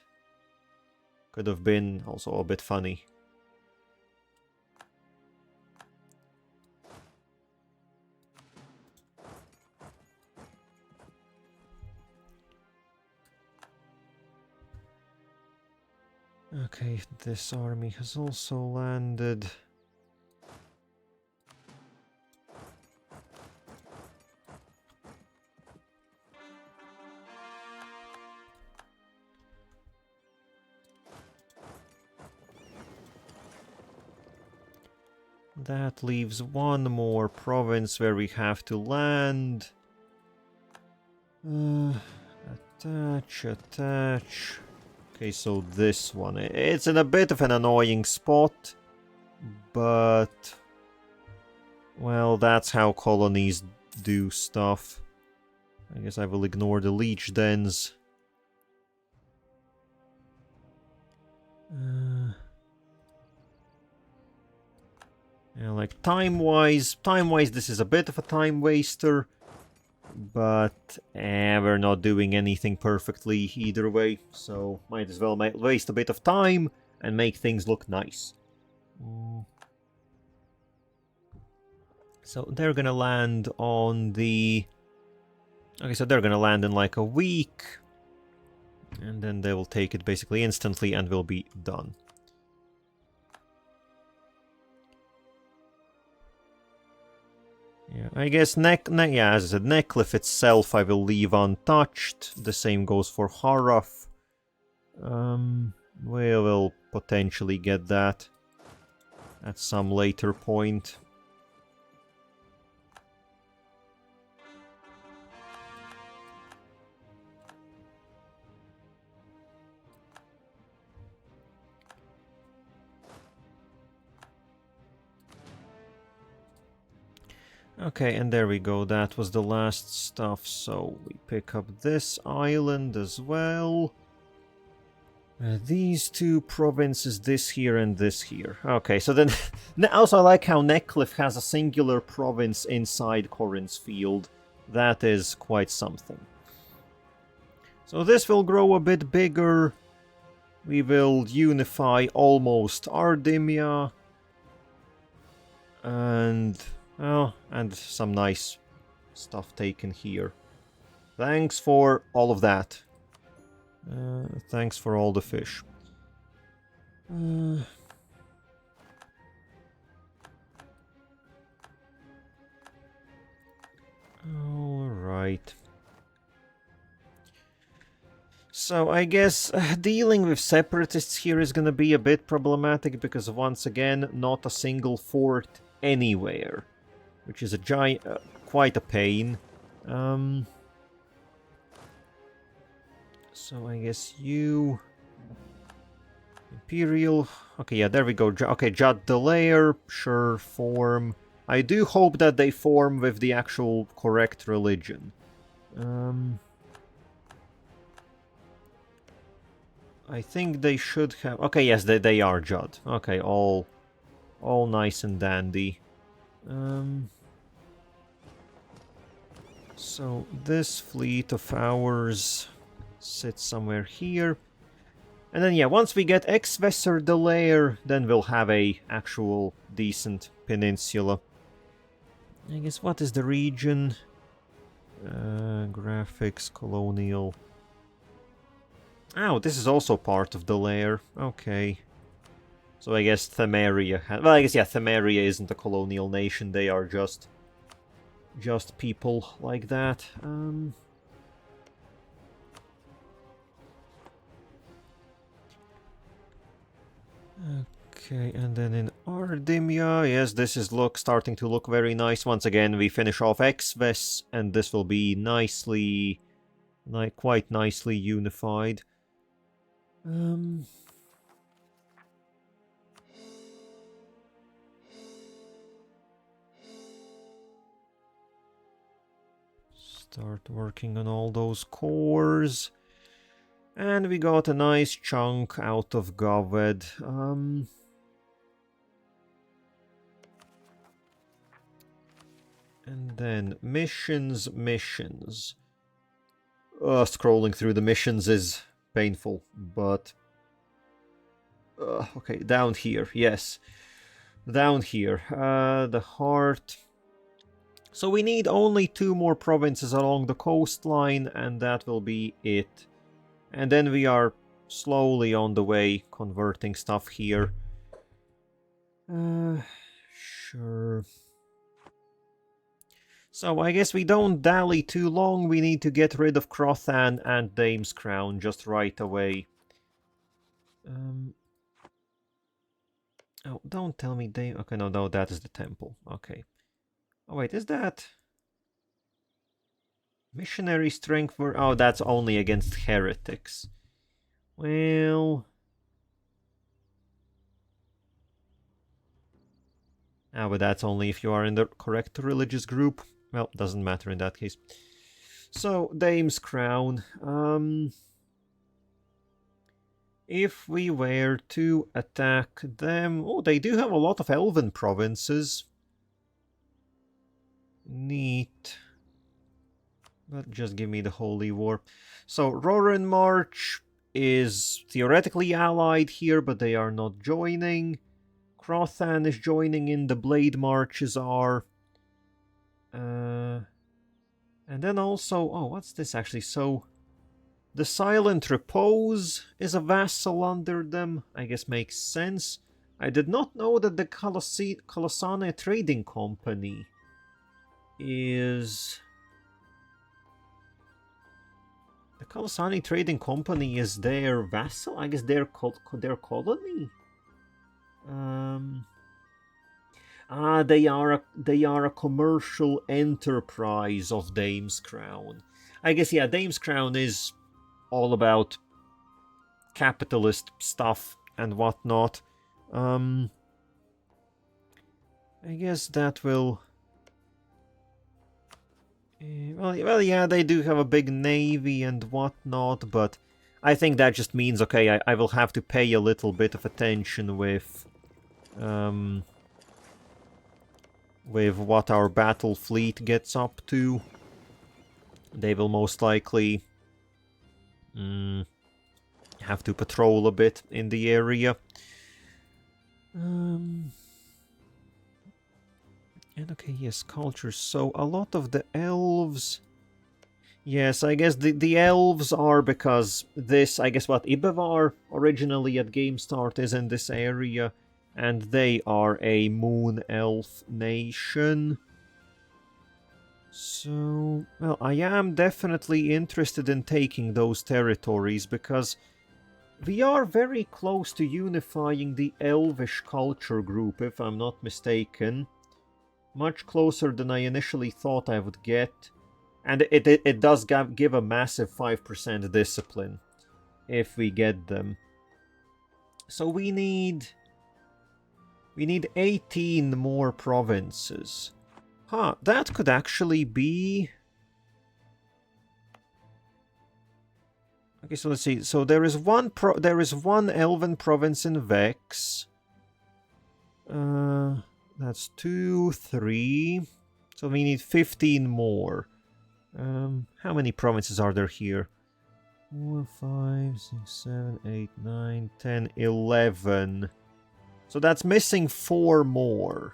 could have been also a bit funny. Okay, this army has also landed. That leaves one more province where we have to land. Attach, attach. Okay, so this one. It's in a bit of an annoying spot, but... well, that's how colonies do stuff. I guess I will ignore the leech dens. Yeah, like time-wise, this is a bit of a time waster, but we're not doing anything perfectly either way, so might as well waste a bit of time and make things look nice. So they're gonna land on the... okay, so they're gonna land in like a week, and then they will take it basically instantly and will be done. Yeah, I guess yeah, as I said, Neckcliff itself I will leave untouched. The same goes for Haraf. We will potentially get that at some later point. Okay, and there we go. That was the last stuff. So we pick up this island as well. These two provinces, this here and this here. Okay, so then... also I like how Neckcliff has a singular province inside Corinth's field. That is quite something. So this will grow a bit bigger. We will unify almost Ardymia. And... oh, and some nice stuff taken here. Thanks for all of that. Thanks for all the fish. Alright. So I guess dealing with separatists here is gonna be a bit problematic because once again, not a single fort anywhere. Which is a giant, quite a pain. So I guess you... Imperial... okay, yeah, there we go. Okay, Jadd the Lair, sure, form. I do hope that they form with the actual correct religion. I think they should have... okay, yes, they are Jadd. Okay, all nice and dandy. So this fleet of ours sits somewhere here. And then, yeah, once we get Exvessor the Lair, then we'll have a actual decent peninsula. I guess, what is the region? Graphics, colonial. Oh, this is also part of the Lair. Okay. So I guess Themaria... well, I guess, yeah, Themaria isn't a colonial nation. They are just people like that. Okay, and then in Ardymia, yes, this is starting to look very nice. Once again, we finish off Exves, and this will be nicely, quite nicely unified. Start working on all those cores. And we got a nice chunk out of Gawed. And then missions. Scrolling through the missions is painful, but... okay, down here, yes. Down here, the heart... so we need only 2 more provinces along the coastline, and that will be it. And then we are slowly on the way converting stuff here. Sure. So I guess we don't dally too long. We need to get rid of Crothan and Dame's Crown just right away. Oh, don't tell me Dame... Okay, no, that is the temple. Okay. Oh, wait, is that... Missionary strength for... Oh, that's only against heretics. Well... Ah, but that's only if you are in the correct religious group. Well, doesn't matter in that case. So, Dame's Crown. If we were to attack them... Oh, they do have a lot of elven provinces. Neat. But just give me the Holy War. So, Roran March is theoretically allied here, but they are not joining. Crothan is joining in, the Blade Marches are. And then also... Oh, what's this actually? So, the Silent Repose is a vassal under them. I guess makes sense. I did not know that the Colossane Trading Company is... The Colossane Trading Company is their vassal? I guess their colony? They are a commercial enterprise of Dame's Crown. I guess, yeah, Dame's Crown is all about capitalist stuff and whatnot. I guess that will... Well, yeah, they do have a big navy and whatnot, but I think that just means, okay, I will have to pay a little bit of attention with what our battle fleet gets up to. They will most likely have to patrol a bit in the area. And okay, yes, culture. So a lot of the elves... Yes, I guess the elves are because this... I guess what Ibevar originally at Game Start is in this area. And they are a moon elf nation. So... Well, I am definitely interested in taking those territories because... We are very close to unifying the elvish culture group, if I'm not mistaken. Much closer than I initially thought I would get. And it does give a massive 5% discipline if we get them. So we need 18 more provinces. Huh, that could actually be... Okay, so let's see. So there is one elven province in Vex. That's 2, 3. So we need 15 more. How many provinces are there here? 4, 5, 6, 7, 8, 9, 10, 11. So that's missing 4 more.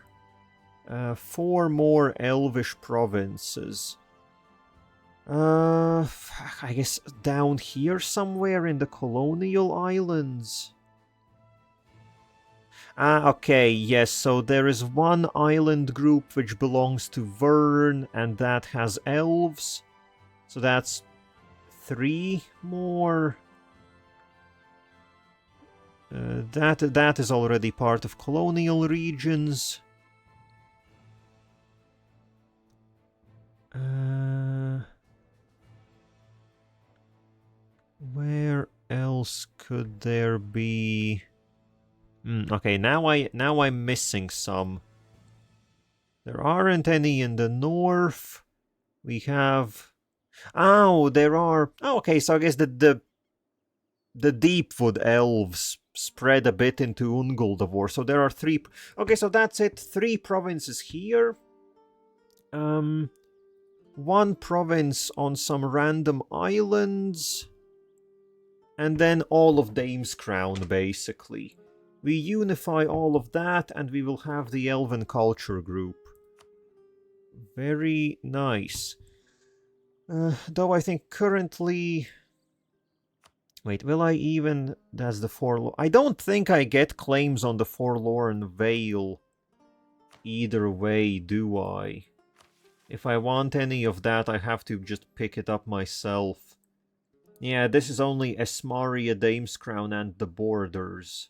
4 more elvish provinces. I guess down here somewhere in the colonial islands. Okay, yes, so there is one island group which belongs to Vern, and that has elves. So that's 3 more. That is already part of colonial regions. Where else could there be... okay, now I'm missing some. There aren't any in the north. We have... Oh, there are... Oh, okay, so I guess the Deepwood elves spread a bit into Unguldavar. So there are 3... Okay, so that's it. 3 provinces here. 1 province on some random islands. And then all of Dame's Crown, basically. We unify all of that, and we will have the Elven Culture Group. Very nice. Though I think currently... Wait, will I even... That's the Forlorn... I don't think I get claims on the Forlorn Vale either way, do I? If I want any of that, I have to just pick it up myself. Yeah, this is only Esmaria, Dame's Crown, and the borders.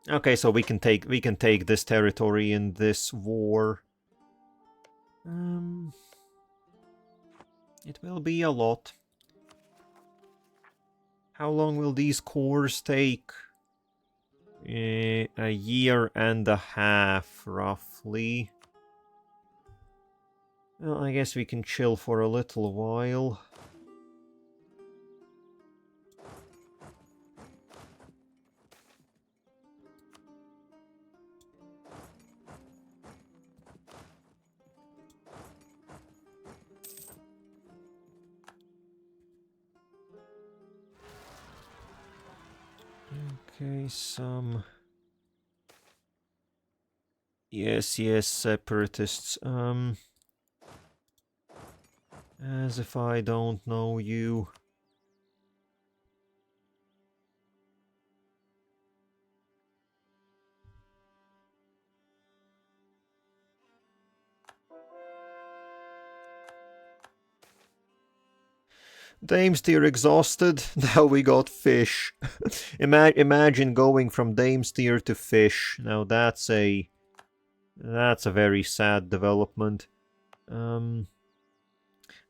Okay, so we can take this territory in this war. It will be a lot. How long will these cores take? A year and a half, roughly. Well, I guess we can chill for a little while. Okay, some... Yes, separatists. As if I don't know you. Damesteer exhausted, now we got fish. Imagine going from Damesteer to fish. Now that's a very sad development. Then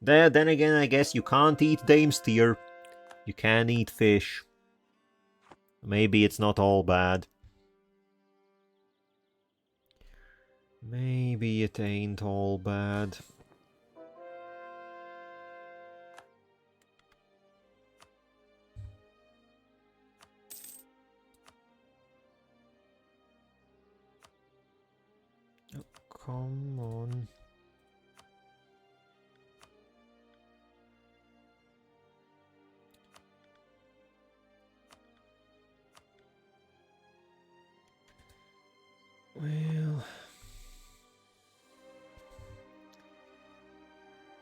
again, I guess you can't eat Damesteer. You can eat fish. Maybe it's not all bad. Maybe it ain't all bad. Oh, come on. Well...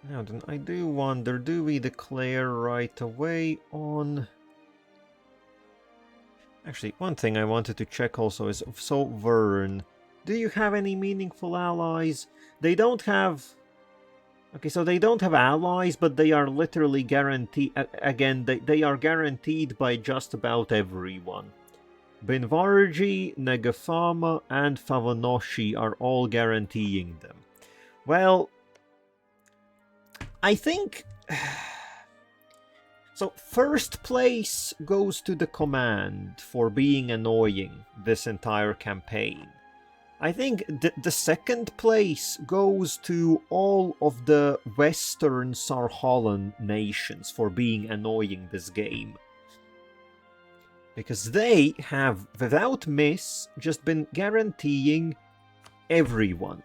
Now then, I do wonder, do we declare right away on... Actually, one thing I wanted to check also is, so Vern, do you have any meaningful allies? They don't have... Okay, so they don't have allies, but they are literally guaranteed... Again, they are guaranteed by just about everyone. Binvarji, Negafama, and Favanoshi are all guaranteeing them. Well... I think... So, first place goes to the command for being annoying this entire campaign. I think the second place goes to all of the Western Sarhollan nations for being annoying this game. Because they have, without miss, just been guaranteeing everyone.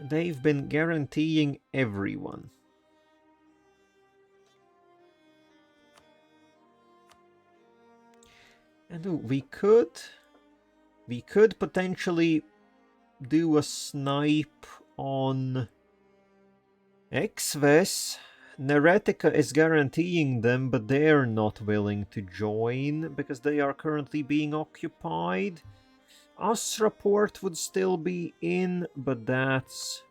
They've been guaranteeing everyone. And we could potentially do a snipe on Exves. Neretica is guaranteeing them, but they're not willing to join because they are currently being occupied. Asraport would still be in, but that's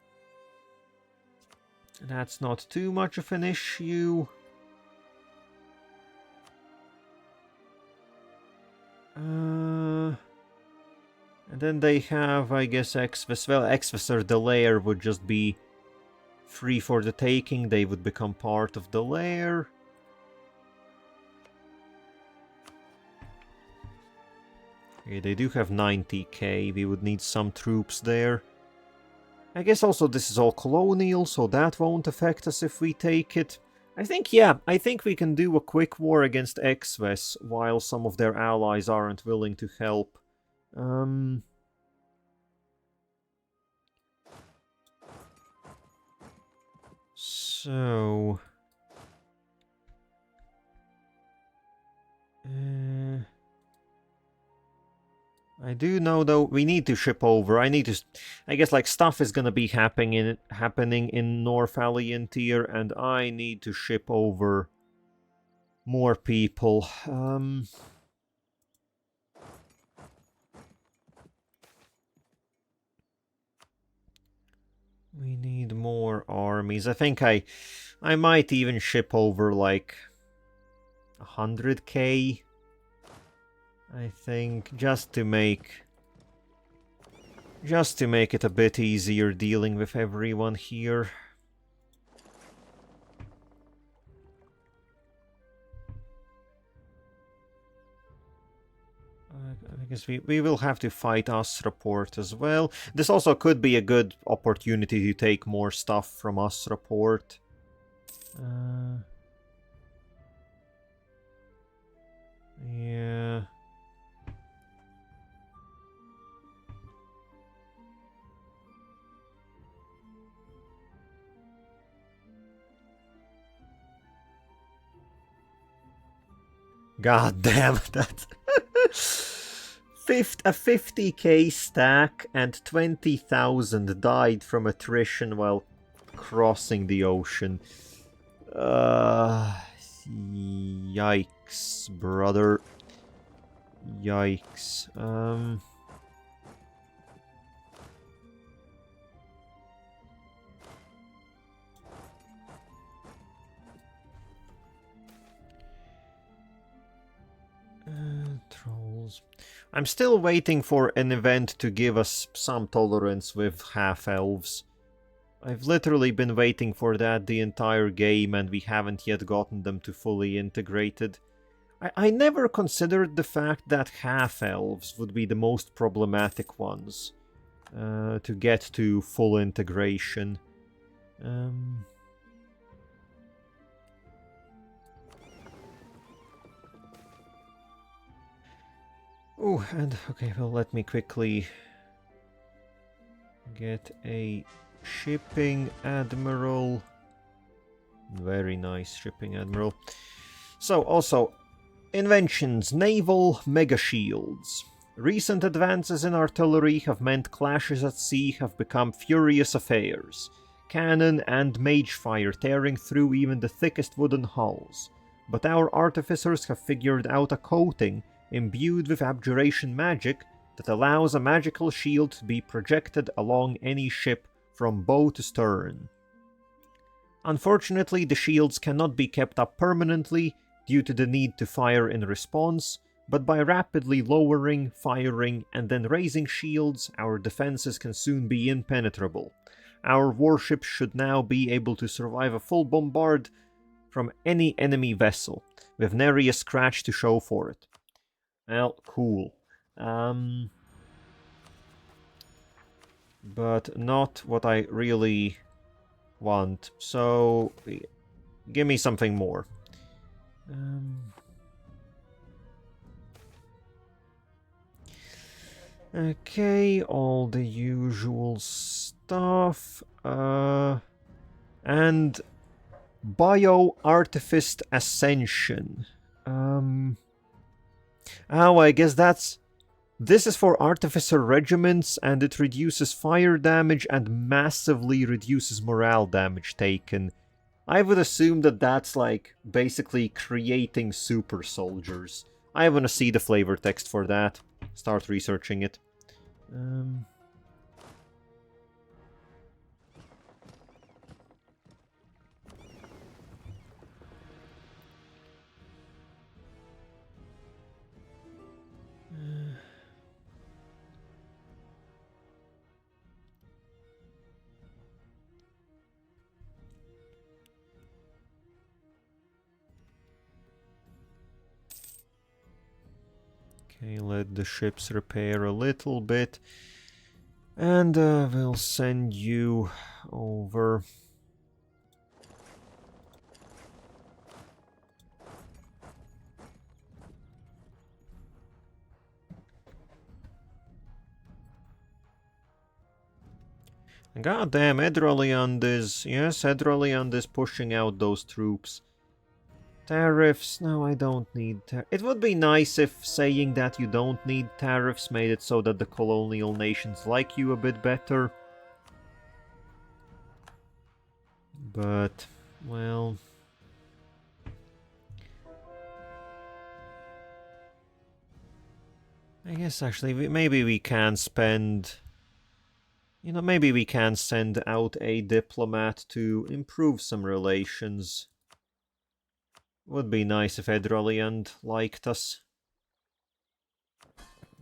not too much of an issue. And then they have, I guess, Exvis. Well, Exvis or the lair would just be free for the taking. They would become part of the lair. Okay, they do have 90k. We would need some troops there. I guess also this is all colonial, so that won't affect us if we take it. I think we can do a quick war against Exves while some of their allies aren't willing to help. So... I do know, though, we need to ship over. I need to... I guess, like, stuff is gonna be happening in North Alliantier, and I need to ship over more people. We need more armies. I think I might even ship over, like, 100k. I think, just to make it a bit easier dealing with everyone here. Because we will have to fight Asraport as well. This also could be a good opportunity to take more stuff from Asraport. Yeah. God damn that. A 50k stack and 20,000 died from attrition while crossing the ocean. Yikes, brother. Yikes. Trolls. I'm still waiting for an event to give us some tolerance with half-elves. I've literally been waiting for that the entire game, and we haven't yet gotten them to fully integrated. I never considered the fact that half-elves would be the most problematic ones to get to full integration. Oh, and okay, well, let me quickly get a shipping admiral. Very nice shipping admiral. So, also, inventions: naval mega shields. Recent advances in artillery have meant clashes at sea have become furious affairs. Cannon and mage fire tearing through even the thickest wooden hulls. But our artificers have figured out a coating imbued with abjuration magic that allows a magical shield to be projected along any ship from bow to stern. Unfortunately, the shields cannot be kept up permanently due to the need to fire in response, but by rapidly lowering, firing, and then raising shields, our defenses can soon be impenetrable. Our warships should now be able to survive a full bombard from any enemy vessel, with nary a scratch to show for it. Well, cool. But not what I really want. So, give me something more. Okay, all the usual stuff. And Bio-Artifice Ascension. Oh, I guess this is for Artificer regiments, and it reduces fire damage and massively reduces morale damage taken. I would assume that that's like basically creating super soldiers. I want to see the flavor text for that. Start researching it. Okay, let the ships repair a little bit. And we'll send you over. God damn, Edraliand is... Yes, Edraliand is pushing out those troops. Tariffs? No, I don't need it would be nice if saying that you don't need tariffs made it so that the colonial nations like you a bit better. But, well... I guess actually maybe we can spend... You know, maybe we can send out a diplomat to improve some relations. Would be nice if Edraliand liked us.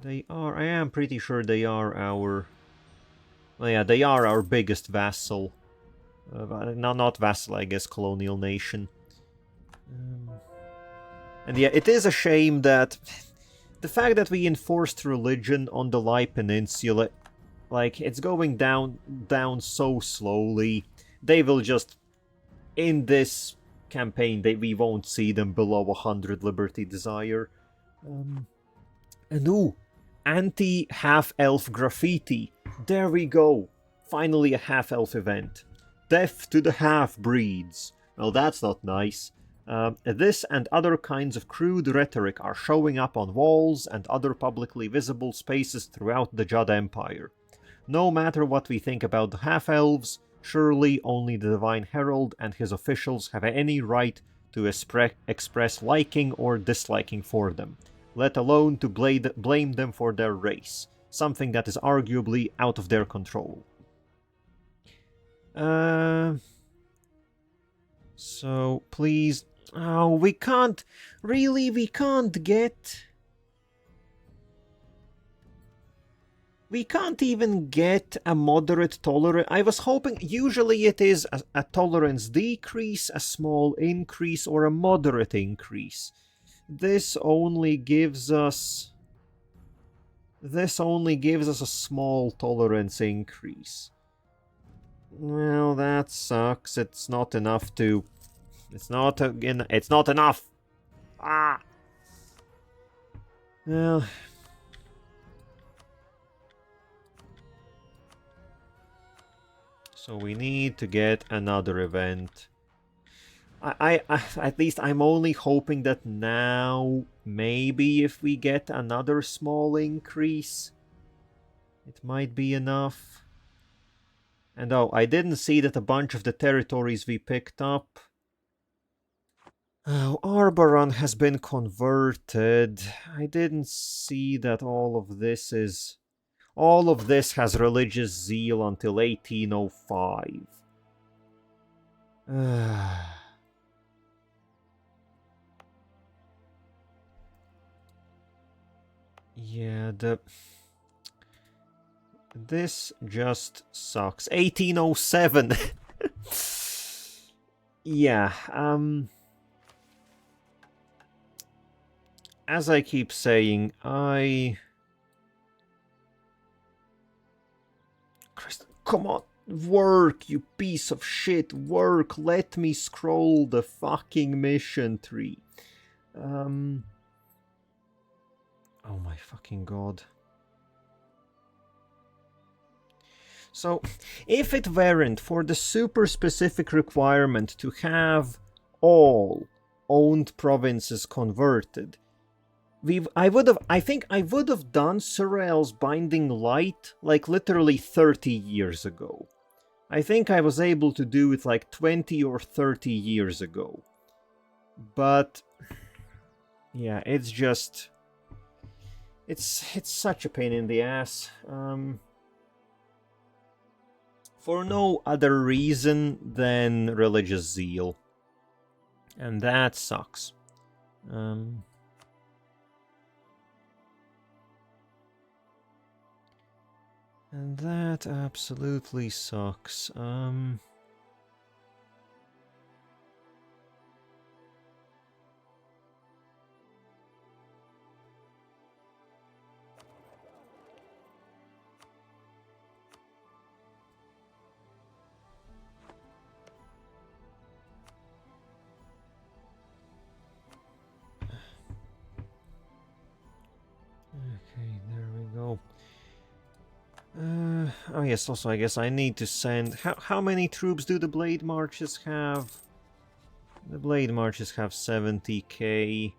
They are... I am pretty sure they are our... Well, yeah, they are our biggest vassal. No, not vassal, I guess, colonial nation. And yeah, it is a shame that... The fact that we enforced religion on the Lai Peninsula, like, it's going down so slowly. They will just... In this campaign, we won't see them below 100 Liberty Desire. And ooh, anti-half-elf graffiti. There we go. Finally a half-elf event. Death to the half-breeds. Well, that's not nice. This and other kinds of crude rhetoric are showing up on walls and other publicly visible spaces throughout the Jadd Empire. No matter what we think about the half-elves, surely only the Divine Herald and his officials have any right to express liking or disliking for them, let alone to blame them for their race, something that is arguably out of their control. So, please... Oh, we can't... Really, we can't get... We can't even get a moderate tolerance. I was hoping... Usually it is a tolerance decrease, a small increase, or a moderate increase. This only gives us... This only gives us a small tolerance increase. Well, that sucks. It's not enough to... It's not enough! Ah! Well... So we need to get another event. I at least I'm only hoping that now, maybe if we get another small increase, it might be enough. And oh, I didn't see that a bunch of the territories we picked up... Oh, Arboron has been converted. I didn't see that all of this is... All of this has religious zeal until 1805. Yeah, this just sucks. 1807! Yeah, as I keep saying, Christ, come on, work, you piece of shit, work, let me scroll the fucking mission tree. Oh my fucking god. So, if it weren't for the super specific requirement to have all owned provinces converted, I think I would have done Surreal's Binding Light like literally 30 years ago. I think I was able to do it like 20 or 30 years ago. But yeah, it's just... It's such a pain in the ass. For no other reason than religious zeal. And that sucks. And that absolutely sucks. Okay, there we go. Oh yes, also I guess I need to send... How many troops do the Blade Marches have? The Blade Marches have 70k.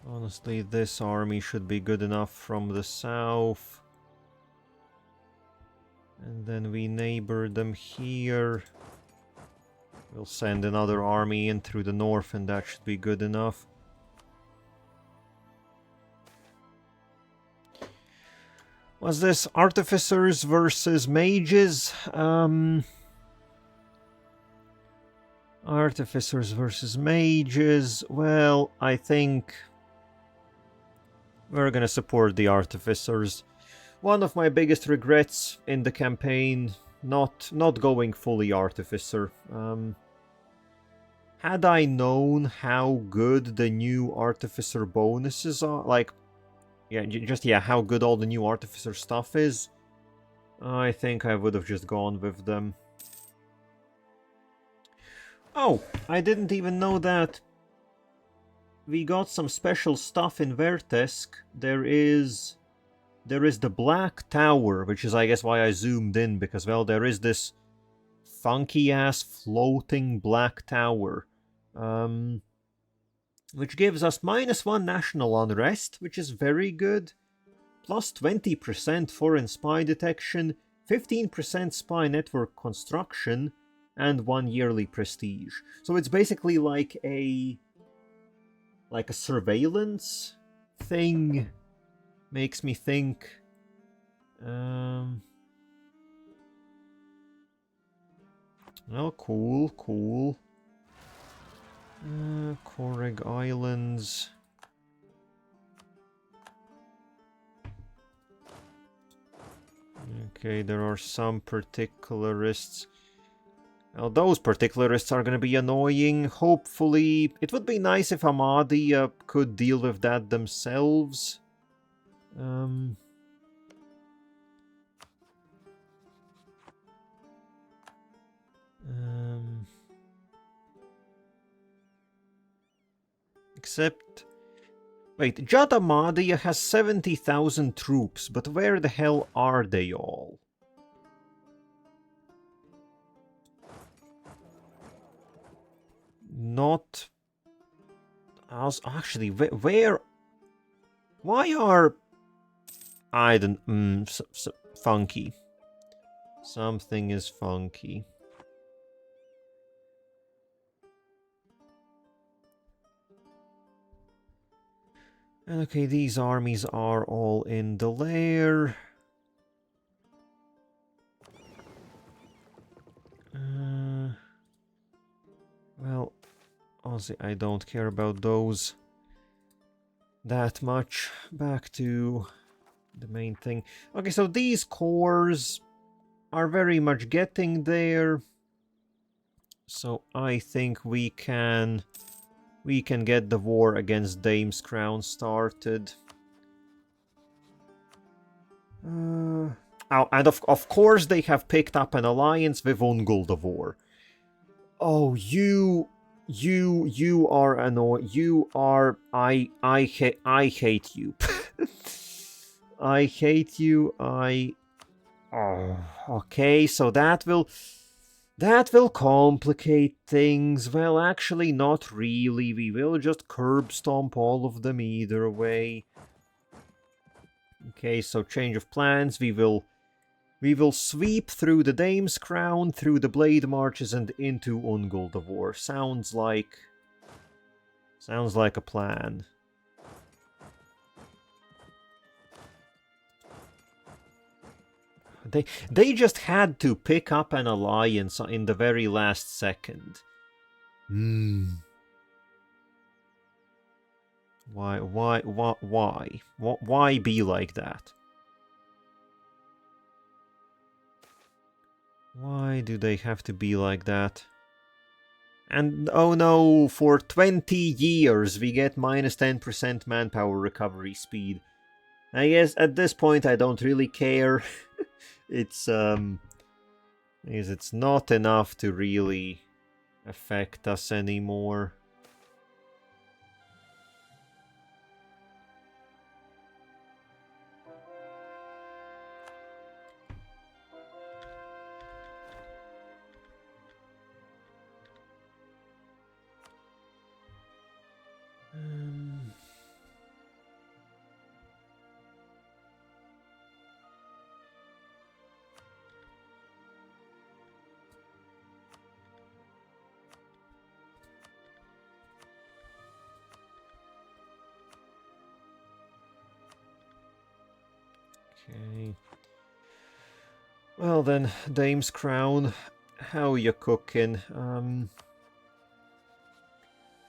Honestly, this army should be good enough from the south. And then we neighbor them here. We'll send another army in through the north and that should be good enough. Was this artificers versus mages? Artificers versus mages. Well, I think we're gonna support the artificers. One of my biggest regrets in the campaign, not going fully artificer. Had I known how good the new artificer bonuses are, like, yeah, how good all the new artificer stuff is, I think I would have just gone with them. Oh, I didn't even know that we got some special stuff in Vertesk. There is the Black Tower, which is, I guess, why I zoomed in, because, well, there is this funky-ass floating Black Tower, which gives us -1 national unrest, which is very good, plus 20% foreign spy detection, 15% spy network construction, and 1 yearly prestige. So it's basically like a surveillance thing. Makes me think. Well, cool. Koreg Islands. Okay, there are some particularists. Well, those particularists are gonna be annoying. Hopefully, it would be nice if Amadi could deal with that themselves. Except... Wait, Jadd Amadi has 70,000 troops, but where the hell are they all? Not... Actually, where... Why are... I don't... funky. Something is funky. Okay, these armies are all in the lair. Well, honestly, I don't care about those that much. Back to the main thing. Okay, so these cores are very much getting there. So I think we can get the war against Dame's Crown started. Oh, and of course they have picked up an alliance with Ungul'davor. Oh, you are annoying. You are... I hate you. I hate you. Oh, okay, so that will complicate things. Well, actually, not really. We will just curb stomp all of them either way. Okay, so change of plans. We will sweep through the Dame's Crown, through the Blade Marches, and into Ungul'davor. Sounds like a plan. They just had to pick up an alliance in the very last second. Why be like that? Why do they have to be like that? And oh no, for 20 years we get -10% manpower recovery speed. I guess at this point I don't really care. It's not enough to really affect us anymore. Okay. Well then, Dame's Crown, how you cooking?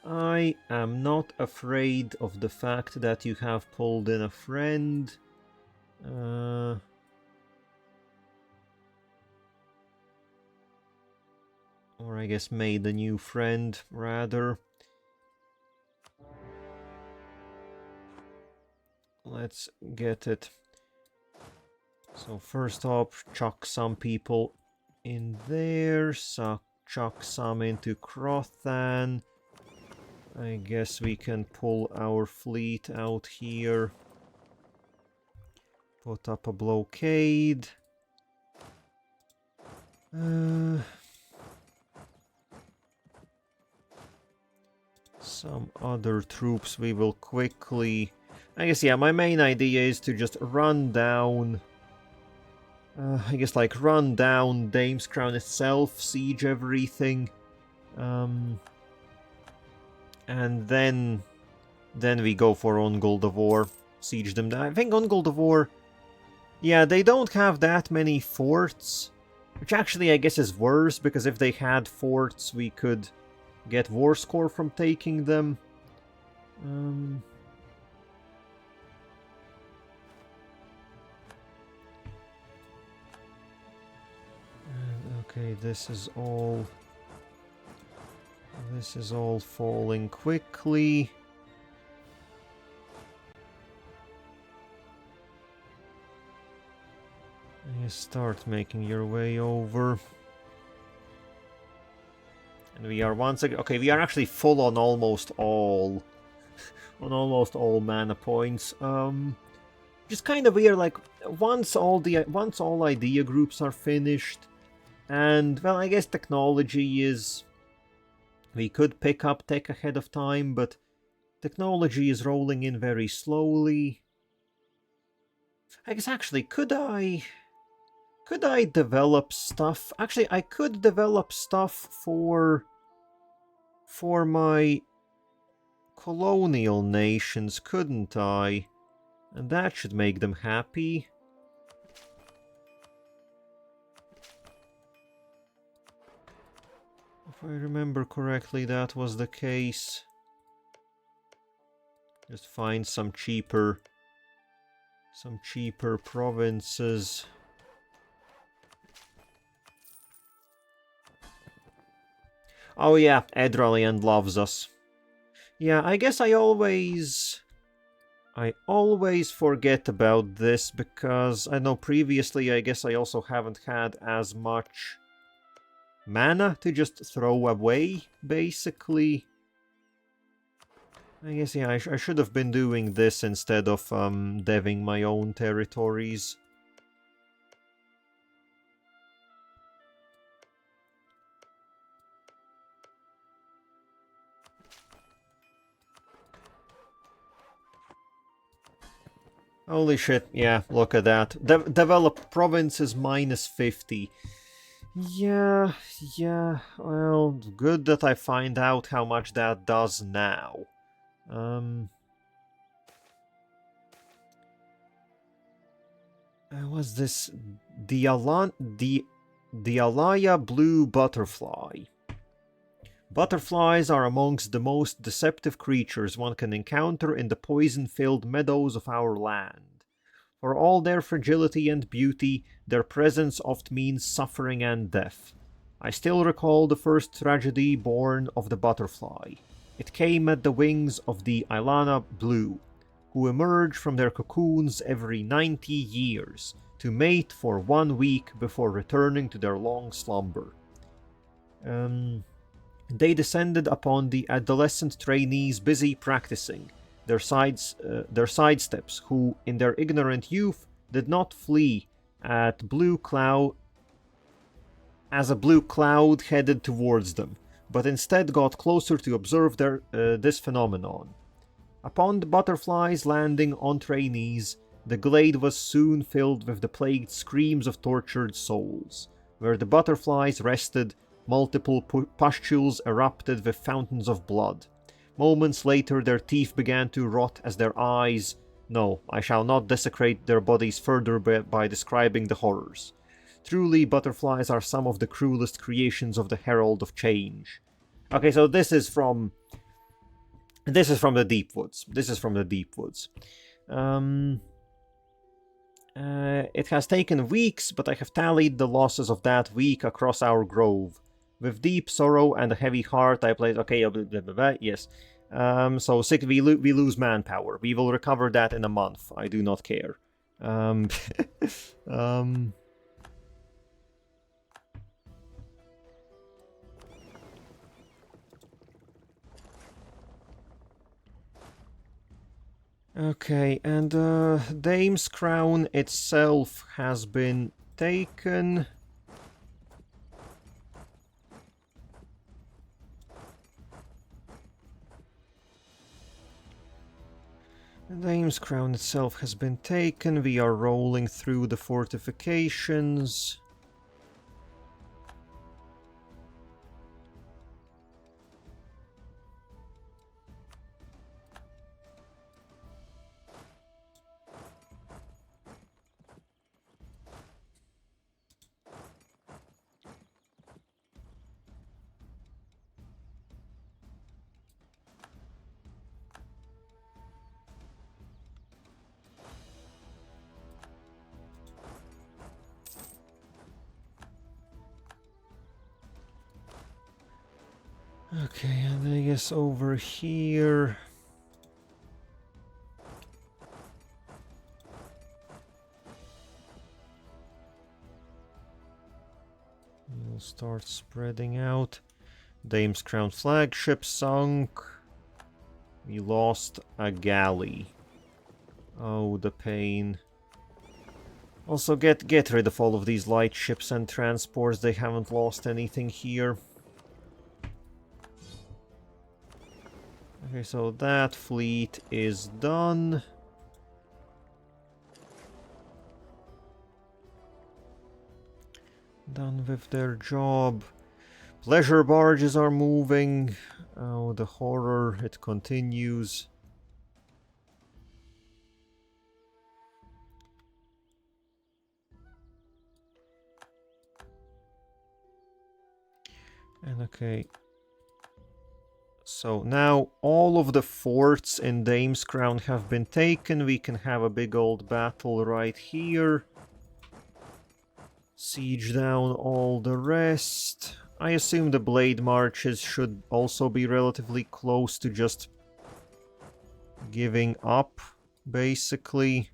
I am not afraid of the fact that you have pulled in a friend. Or I guess made a new friend, rather. Let's get it. So first up, chuck some people in there, so chuck some into Crothan. I guess we can pull our fleet out here. Put up a blockade. Some other troops we will quickly... I guess, yeah, my main idea is to just run down... I guess, like, run down Dame's Crown itself, siege everything. And then we go for Ungol of War, siege them down. I think Ungol of War... Yeah, they don't have that many forts. Which actually, I guess, is worse, because if they had forts, we could get war score from taking them. Okay, this is all falling quickly. You start making your way over. And we are once again... Okay, we are actually full on almost all... on almost all mana points. Just kind of weird, like, once all idea groups are finished, and, well, I guess technology is... We could pick up tech ahead of time, but technology is rolling in very slowly. I guess, actually, could I develop stuff? Actually, I could develop stuff for my colonial nations, couldn't I? And that should make them happy. If I remember correctly, that was the case. Just find some cheaper provinces. Oh yeah, Edralian loves us. Yeah, I guess I always forget about this because I know previously I guess I also haven't had as much mana to just throw away, basically. I guess, yeah, I should have been doing this instead of deving my own territories. Holy shit, yeah, look at that. Develop provinces minus 50. Yeah, well, good that I find out how much that does now. What's this? The Alaya blue butterfly. Butterflies are amongst the most deceptive creatures one can encounter in the poison-filled meadows of our land. For all their fragility and beauty, their presence oft means suffering and death. I still recall the first tragedy born of the butterfly. It came at the wings of the Ilana Blue, who emerge from their cocoons every 90 years, to mate for 1 week before returning to their long slumber. They descended upon the adolescent trainees busy practicing, their sidesteps, who, in their ignorant youth, did not flee as a blue cloud headed towards them, but instead got closer to observe this phenomenon. Upon the butterflies landing on trainees, the glade was soon filled with the plagued screams of tortured souls. Where the butterflies rested, multiple pustules erupted with fountains of blood. Moments later, their teeth began to rot as their eyes No, I shall not desecrate their bodies further by describing the horrors. Truly, butterflies are some of the cruelest creations of the Herald of Change. Okay, so this is from the Deep Woods. This is from the Deep Woods. It has taken weeks, but I have tallied the losses of that week across our grove. With deep sorrow and a heavy heart, I played. Okay, blah, blah, blah, blah, yes. So sick. We lose manpower. We will recover that in a month. I do not care. Okay, and Dame's crown itself has been taken. The Dame's crown itself has been taken. We are rolling through the fortifications. Okay, and I guess over here... we'll start spreading out. Dame's Crown flagship sunk. We lost a galley. Oh, the pain. Also, get rid of all of these light ships and transports. They haven't lost anything here. Okay, so that fleet is done. Done with their job. Pleasure barges are moving. Oh, the horror, it continues. And okay. So now all of the forts in Dame's Crown have been taken. We can have a big old battle right here. Siege down all the rest. I assume the blade marches should also be relatively close to just giving up, basically.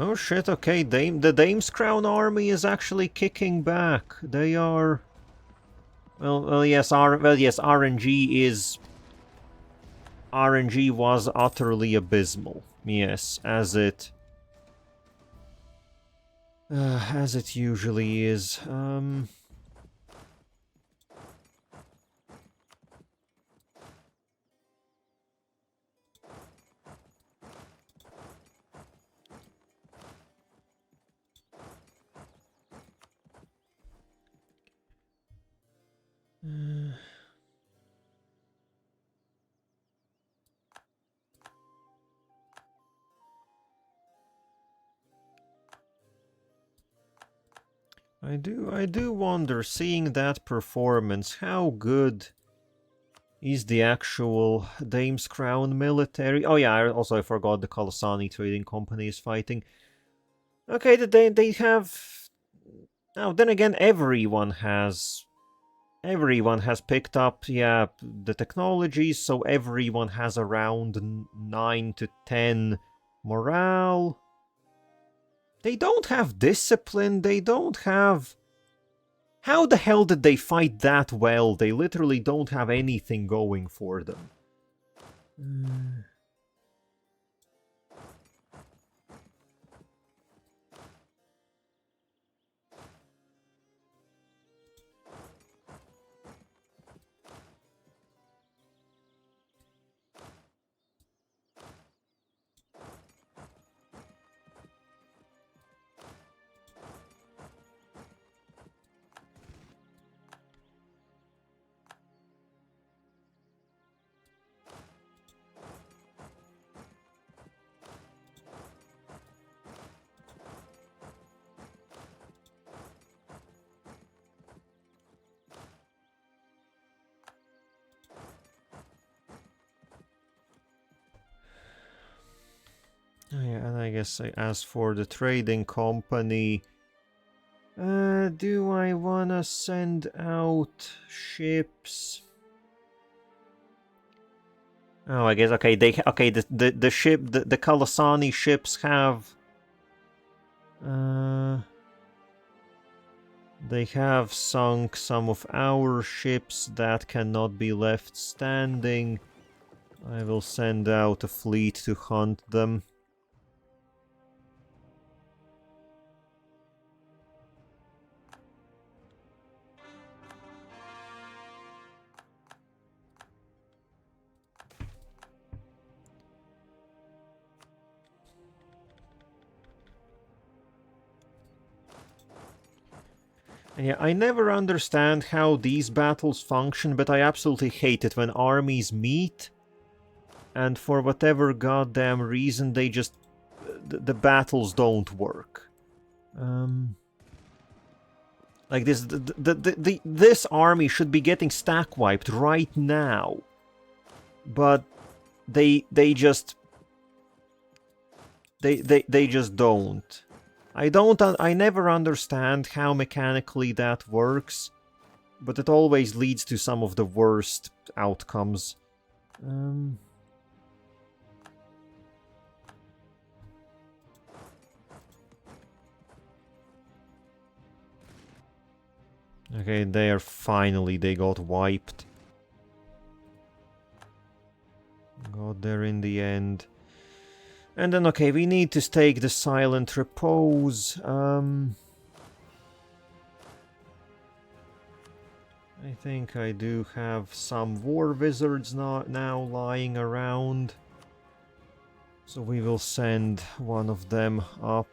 Oh shit, okay, the Dame's Crown army is actually kicking back. They are... Well, yes, RNG is... RNG was utterly abysmal. Yes, as it usually is. I do wonder, seeing that performance, how good is the actual Dame's Crown military? Oh yeah, I forgot the Colosani Trading Company is fighting. Okay, they have... Now, then again, everyone has picked up, yeah, the technologies, so everyone has around 9 to 10 morale. They don't have discipline, they don't have... How the hell did they fight that well? They literally don't have anything going for them. Oh, yeah, and I guess as for the trading company, do I wanna send out ships? Oh, I guess okay. The ship the Kalasani ships have. They have sunk some of our ships that cannot be left standing. I will send out a fleet to hunt them. Yeah, I never understand how these battles function, but I absolutely hate it when armies meet, and for whatever goddamn reason, they just... the battles don't work. Like this, this army should be getting stack wiped right now, but they just don't. I never understand how mechanically that works, but it always leads to some of the worst outcomes. Okay, they got wiped. Got there in the end. And then, okay, we need to stake the Silent Repose. I think I do have some War Wizards now lying around. So we will send one of them up.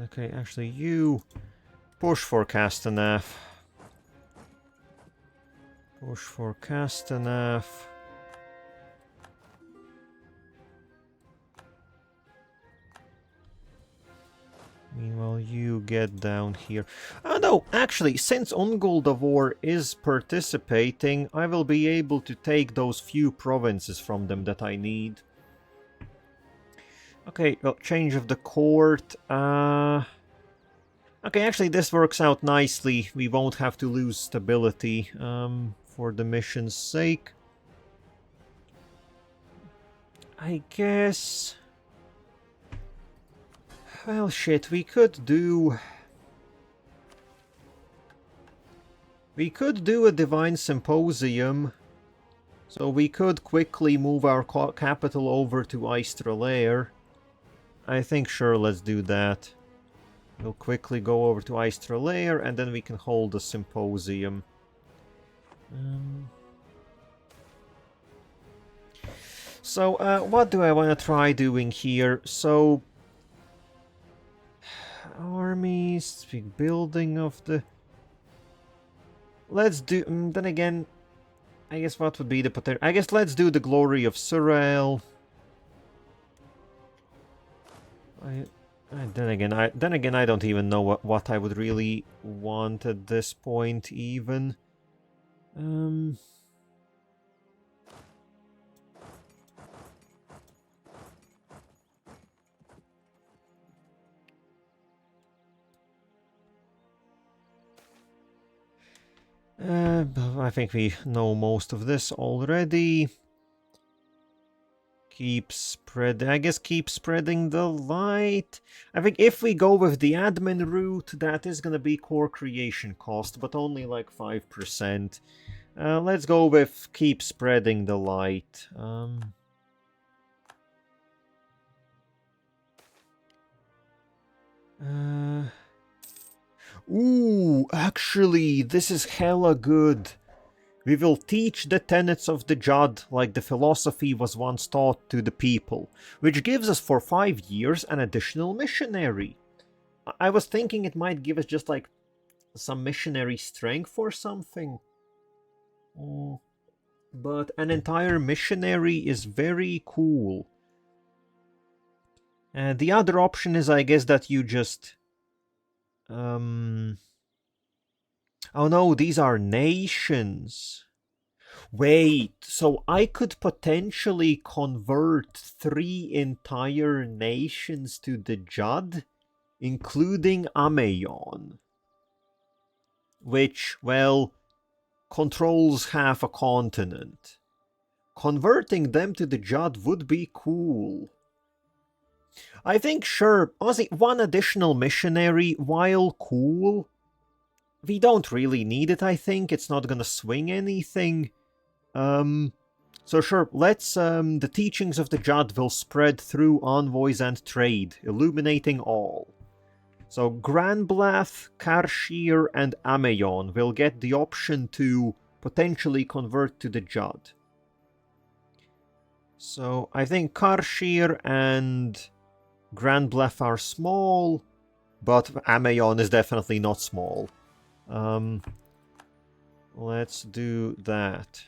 Okay, actually you push for Castanaf. Push for Castanaf. Meanwhile, you get down here. Oh no, actually, since Ungoldavar is participating, I will be able to take those few provinces from them that I need. Okay, well, change of the court. Okay, actually, this works out nicely. We won't have to lose stability for the mission's sake. I guess... well, shit, we could do a Divine Symposium. So we could quickly move our capital over to Aistralair. I think, sure, let's do that. We'll quickly go over to Aistralair, and then we can hold a symposium. So, what do I want to try doing here? So, armies, big building of the... let's do... then again, I guess what would be the potential... I guess let's do the Glory of Surreal. Then again, I don't even know what I would really want at this point, even. I think we know most of this already. Keep spreading the light. I think if we go with the admin route, that is gonna be core creation cost, but only like 5%. Let's go with keep spreading the light. Ooh, actually, this is hella good. We will teach the tenets of the Jadd like the philosophy was once taught to the people, which gives us for 5 years an additional missionary. I was thinking it might give us just like some missionary strength or something. But an entire missionary is very cool. The other option is, I guess, that you just... Oh no, these are nations. Wait, so I could potentially convert 3 entire nations to the Jadd, including Ameyon, which, well, controls half a continent. Converting them to the Jadd would be cool. I think, sure, honestly, 1 additional missionary, while cool, we don't really need it, I think. It's not gonna swing anything. So sure, let's, the teachings of the Jadd will spread through envoys and trade, illuminating all. So Granblath, Karshir, and Ameyon will get the option to potentially convert to the Jadd. So I think Karshir and Granblath are small, but Ameyon is definitely not small. Let's do that.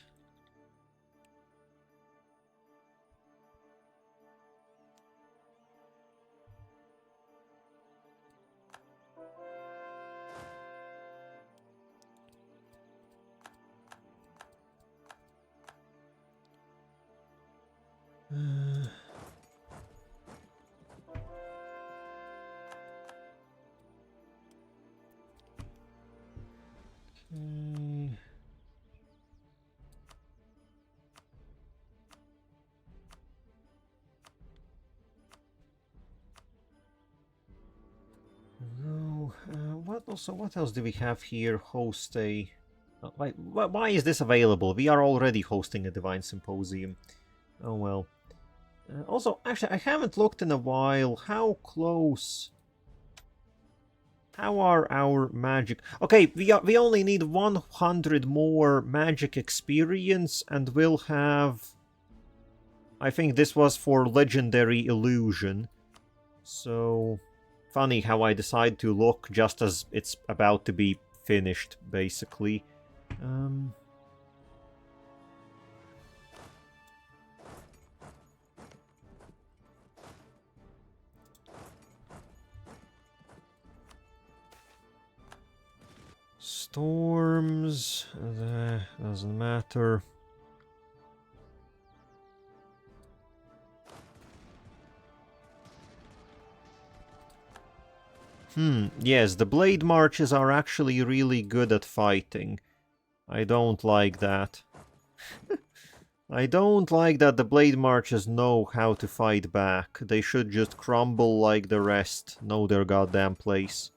Okay. No, what else do we have here? Host a... why is this available? We are already hosting a Divine Symposium. Oh well. Also, actually, I haven't looked in a while. How close... How are our magic... Okay, we only need 100 more magic experience, and we'll have... I think this was for Legendary Illusion. So... Funny how I decide to look just as it's about to be finished, basically. Storms... doesn't matter. Yes, the Blade Marches are actually really good at fighting. I don't like that. I don't like that the Blade Marches know how to fight back. They should just crumble like the rest, know their goddamn place.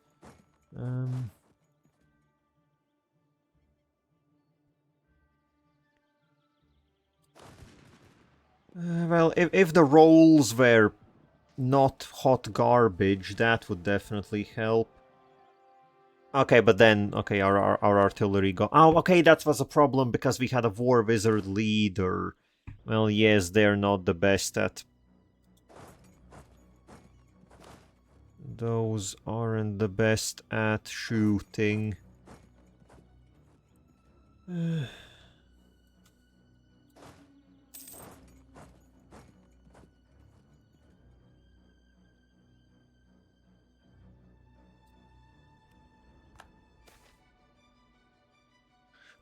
Well, if the rolls were not hot garbage, that would definitely help. Okay, but then, okay, our artillery go... Oh, okay, that was a problem because we had a War Wizard leader. Well, yes, they're not the best at... Those aren't the best at shooting.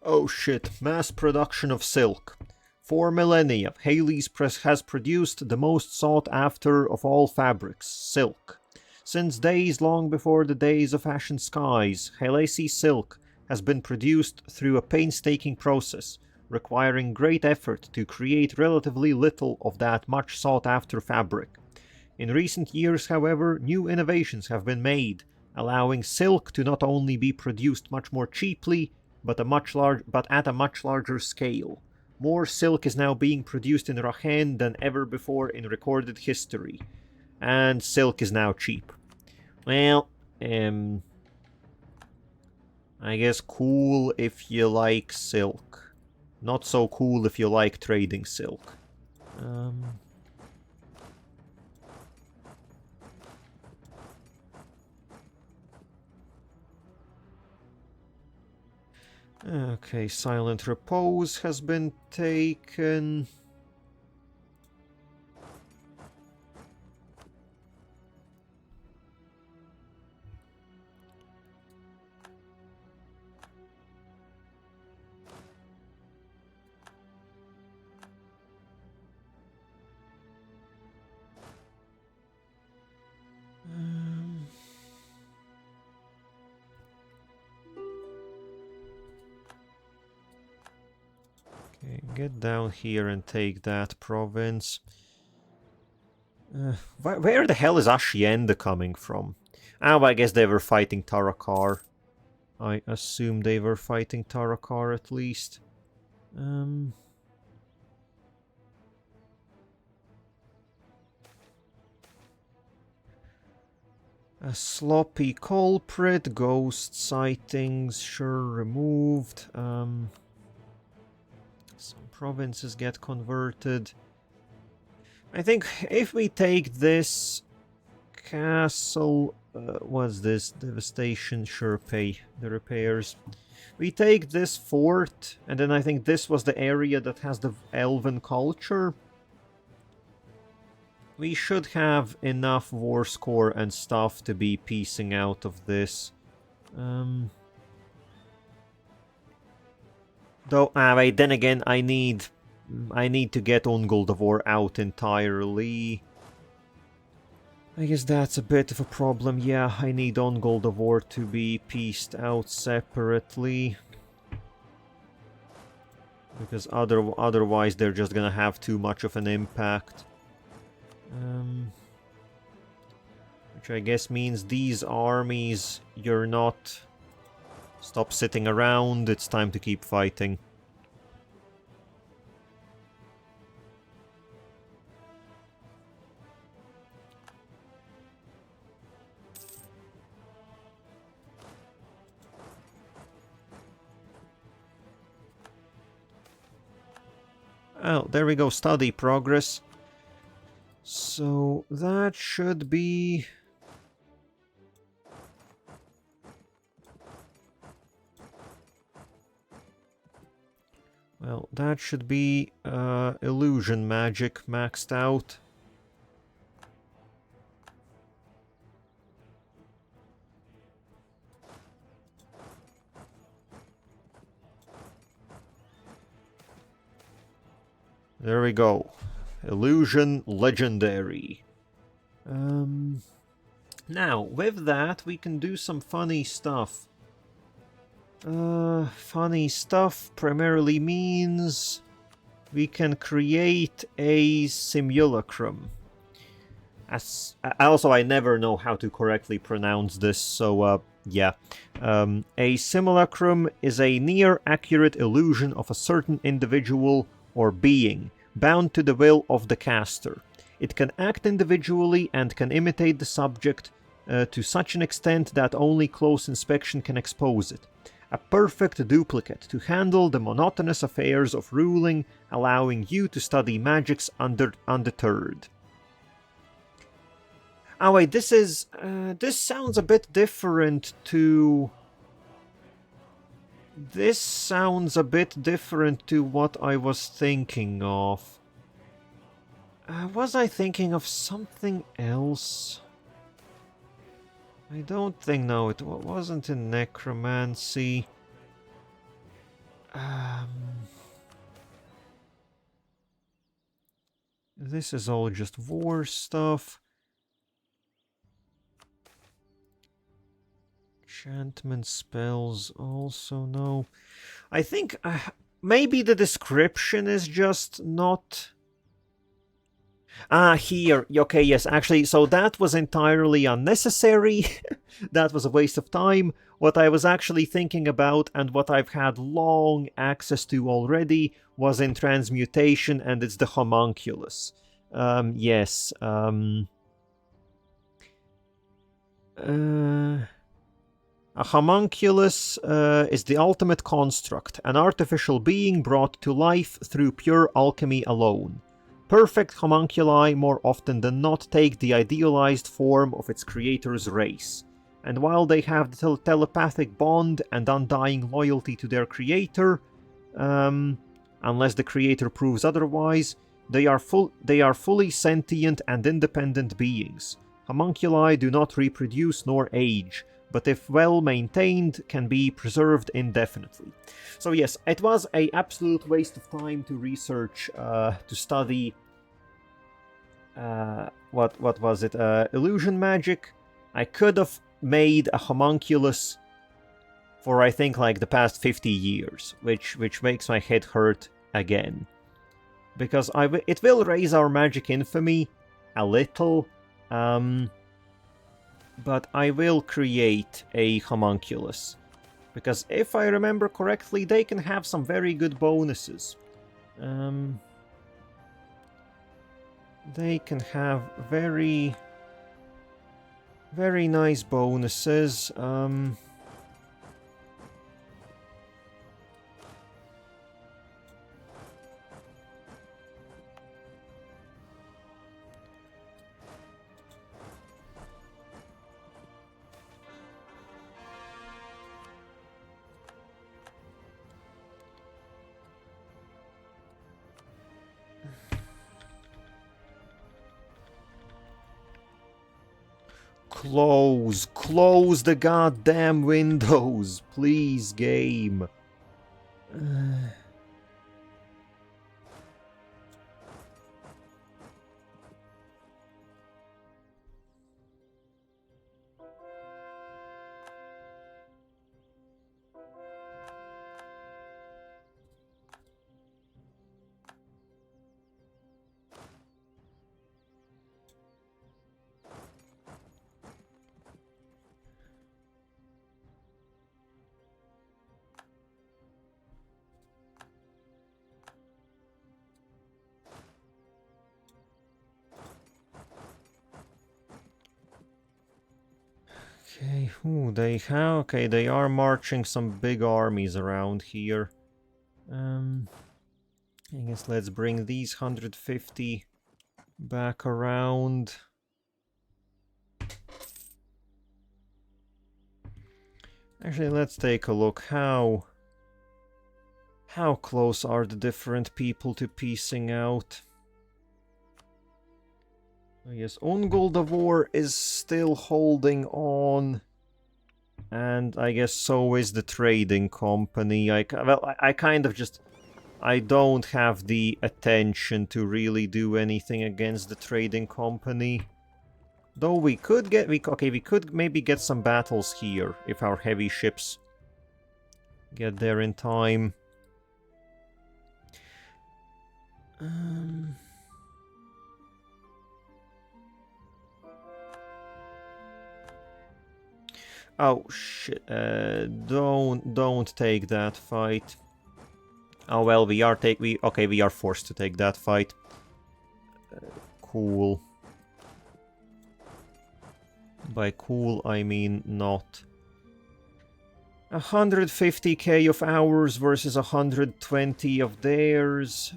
Oh shit, mass production of silk. For millennia, Haley's Press has produced the most sought after of all fabrics, silk. Since days long before the days of ashen skies, Halesi silk has been produced through a painstaking process, requiring great effort to create relatively little of that much sought after fabric. In recent years, however, new innovations have been made, allowing silk to not only be produced much more cheaply, but at a much larger scale. More silk is now being produced in Rahen than ever before in recorded history. And silk is now cheap. Well, I guess cool if you like silk. Not so cool if you like trading silk. Okay, Silent Repose has been taken. Okay, get down here and take that province. Where the hell is Ashienda coming from? Oh, I guess they were fighting Tarakar. I assume they were fighting Tarakar at least. A sloppy culprit, ghost sightings, sure removed. Some provinces get converted. I think if we take this castle, what's this? Devastation, sure pay the repairs. We take this fort, and then I think this was the area that has the elven culture. We should have enough war score and stuff to be piecing out of this. Though, wait, then again, I need to get Ungol of War out entirely. I guess that's a bit of a problem. Yeah, I need Ungol of War to be pieced out separately. Because otherwise they're just gonna have too much of an impact. Which I guess means these armies, you're not... Stop sitting around, it's time to keep fighting. Oh, there we go, study progress. So that should be... Well, that should be illusion magic maxed out. There we go. Illusion legendary. Now, with that, we can do some funny stuff. Funny stuff primarily means we can create a simulacrum. I never know how to correctly pronounce this, so yeah. A simulacrum is a near-accurate illusion of a certain individual or being, bound to the will of the caster. It can act individually and can imitate the subject to such an extent that only close inspection can expose it. A perfect duplicate to handle the monotonous affairs of ruling, allowing you to study magics undeterred. Oh wait, this sounds a bit different to... This sounds a bit different to what I was thinking of. Was I thinking of something else? I don't think, no, it wasn't in necromancy. This is all just war stuff. Enchantment spells also, no. I think maybe the description is just not... Here. Okay, yes, actually, so that was entirely unnecessary. That was a waste of time. What I was actually thinking about, and what I've had long access to already, was in transmutation, and it's the homunculus. Yes. A homunculus is the ultimate construct, an artificial being brought to life through pure alchemy alone. Perfect homunculi more often than not take the idealized form of its creator's race, and while they have the telepathic bond and undying loyalty to their creator, unless the creator proves otherwise, they are fully sentient and independent beings. Homunculi do not reproduce nor age, but if well maintained, can be preserved indefinitely. So yes, it was an absolute waste of time to research, to study, what was it, illusion magic. I could have made a homunculus for, I think, like the past 50 years, which makes my head hurt again. Because it will raise our magic infamy a little, but I will create a homunculus. Because if I remember correctly, they can have some very good bonuses. They can have very, very nice bonuses. Close the goddamn windows, please, game. Okay, okay, they are marching some big armies around here. I guess let's bring these 150 back around. Actually, let's take a look. How close are the different people to piecing out? Yes, Ungoldavor is still holding on, and I guess so is the trading company. I kind of just... I don't have the attention to really do anything against the trading company. Though we could get... we could maybe get some battles here, if our heavy ships get there in time. Oh shit! Don't take that fight. Oh well, we are forced to take that fight. Cool. By cool, I mean not. 150k of ours versus 120 of theirs.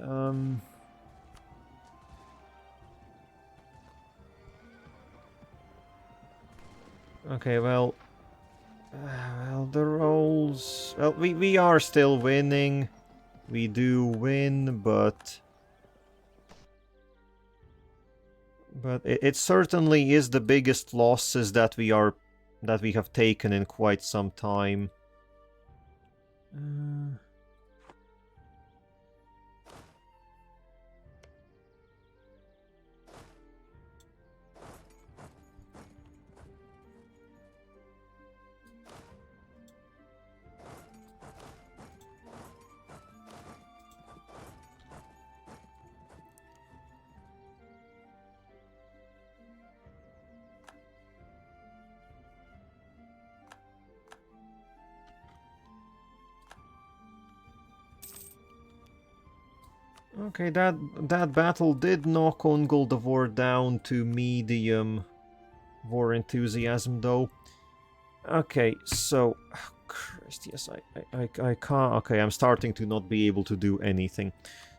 Okay, well... well, the rolls... well, we are still winning. We do win, but it certainly is the biggest losses that we have taken in quite some time. Okay, that battle did knock Ungoldavor down to medium war enthusiasm, though. Okay, so... oh, Christ, yes, I can't... okay, I'm starting to not be able to do anything.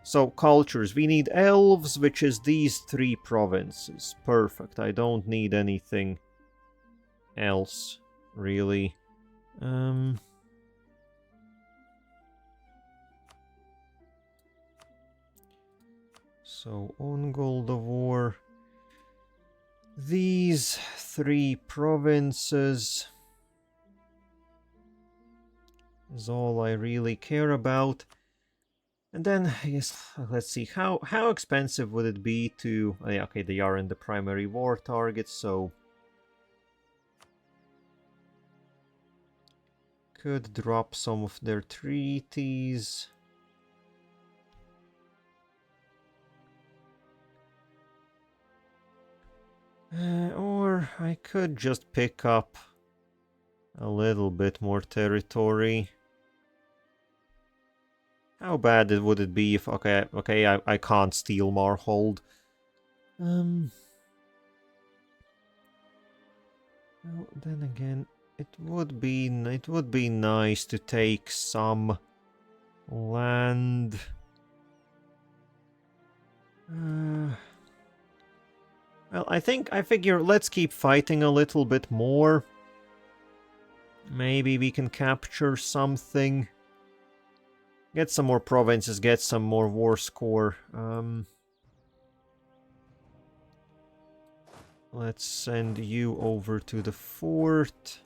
So, cultures. We need elves, which is these 3 provinces. Perfect. I don't need anything else, really. So, Ungoldavor. These 3 provinces is all I really care about. And then, I guess, let's see, how expensive would it be to... oh, yeah, okay, they are in the primary war target, so... could drop some of their treaties. Or I could just pick up a little bit more territory. How bad would it be if... Okay, I can't steal Marhold. Well, then again, it would be nice to take some land. Well, I figure let's keep fighting a little bit more. Maybe we can capture something. Get some more provinces, get some more war score. Let's send you over to the fort.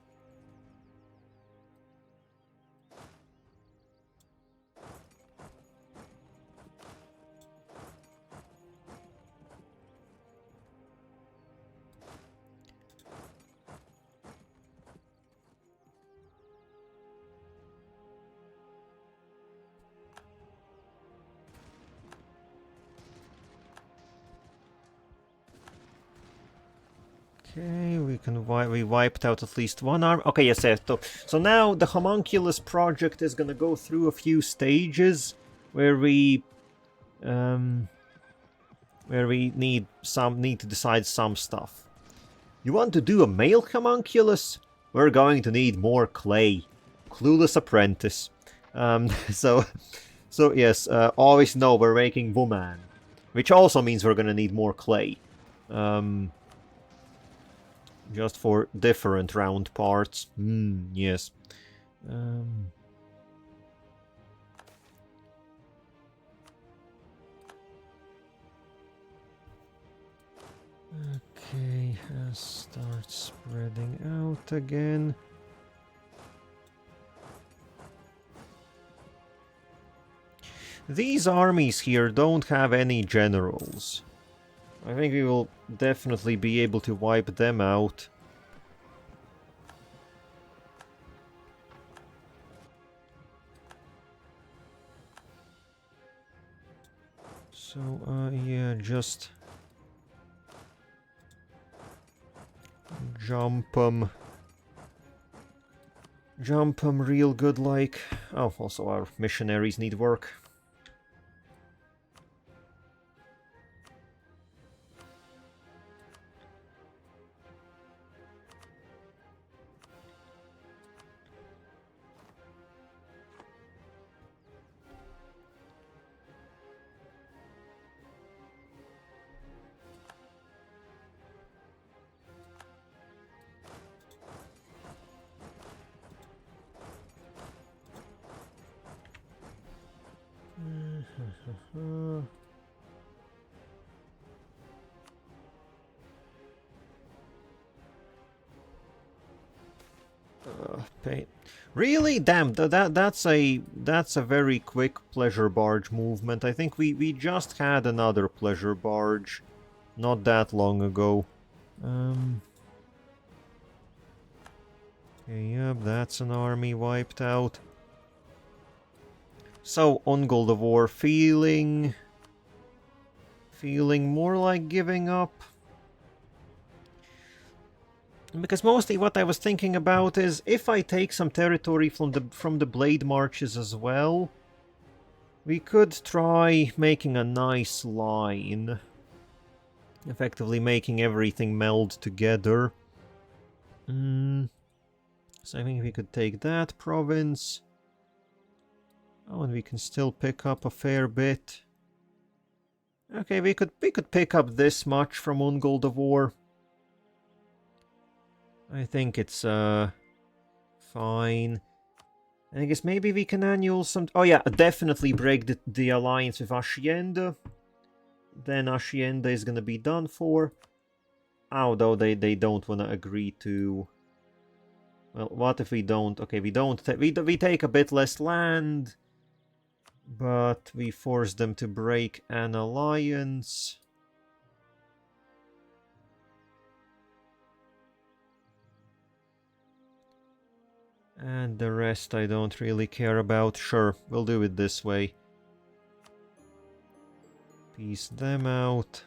Okay, we wiped out at least one arm. Okay, yes, so now the homunculus project is gonna go through a few stages where we need to decide some stuff. You want to do a male homunculus? We're going to need more clay. Clueless apprentice. So yes, always know we're making woman, which also means we're gonna need more clay. Just for different round parts. Yes. Okay, start spreading out again. These armies here don't have any generals. I think we will definitely be able to wipe them out. So, yeah, just jump them. Jump them real good like. Oh, also our missionaries need work. Pain. Really? Damn, that's a very quick pleasure barge movement. I think we just had another pleasure barge not that long ago. Okay, yep, that's an army wiped out. So, Ungol the War, feeling more like giving up. Because mostly what I was thinking about is if I take some territory from the Blade Marches as well, we could try making a nice line. Effectively making everything meld together. So I think we could take that province. Oh, and we can still pick up a fair bit. Okay, we could pick up this much from Ungol the War. I think it's fine. And I guess maybe we can annul some... Oh yeah, definitely break the alliance with Hacienda. Then Hacienda is gonna be done for. Although they don't wanna agree to... Well, what if we don't? Okay, we don't... We take a bit less land. But we force them to break an alliance. And the rest I don't really care about. Sure, we'll do it this way. Peace them out.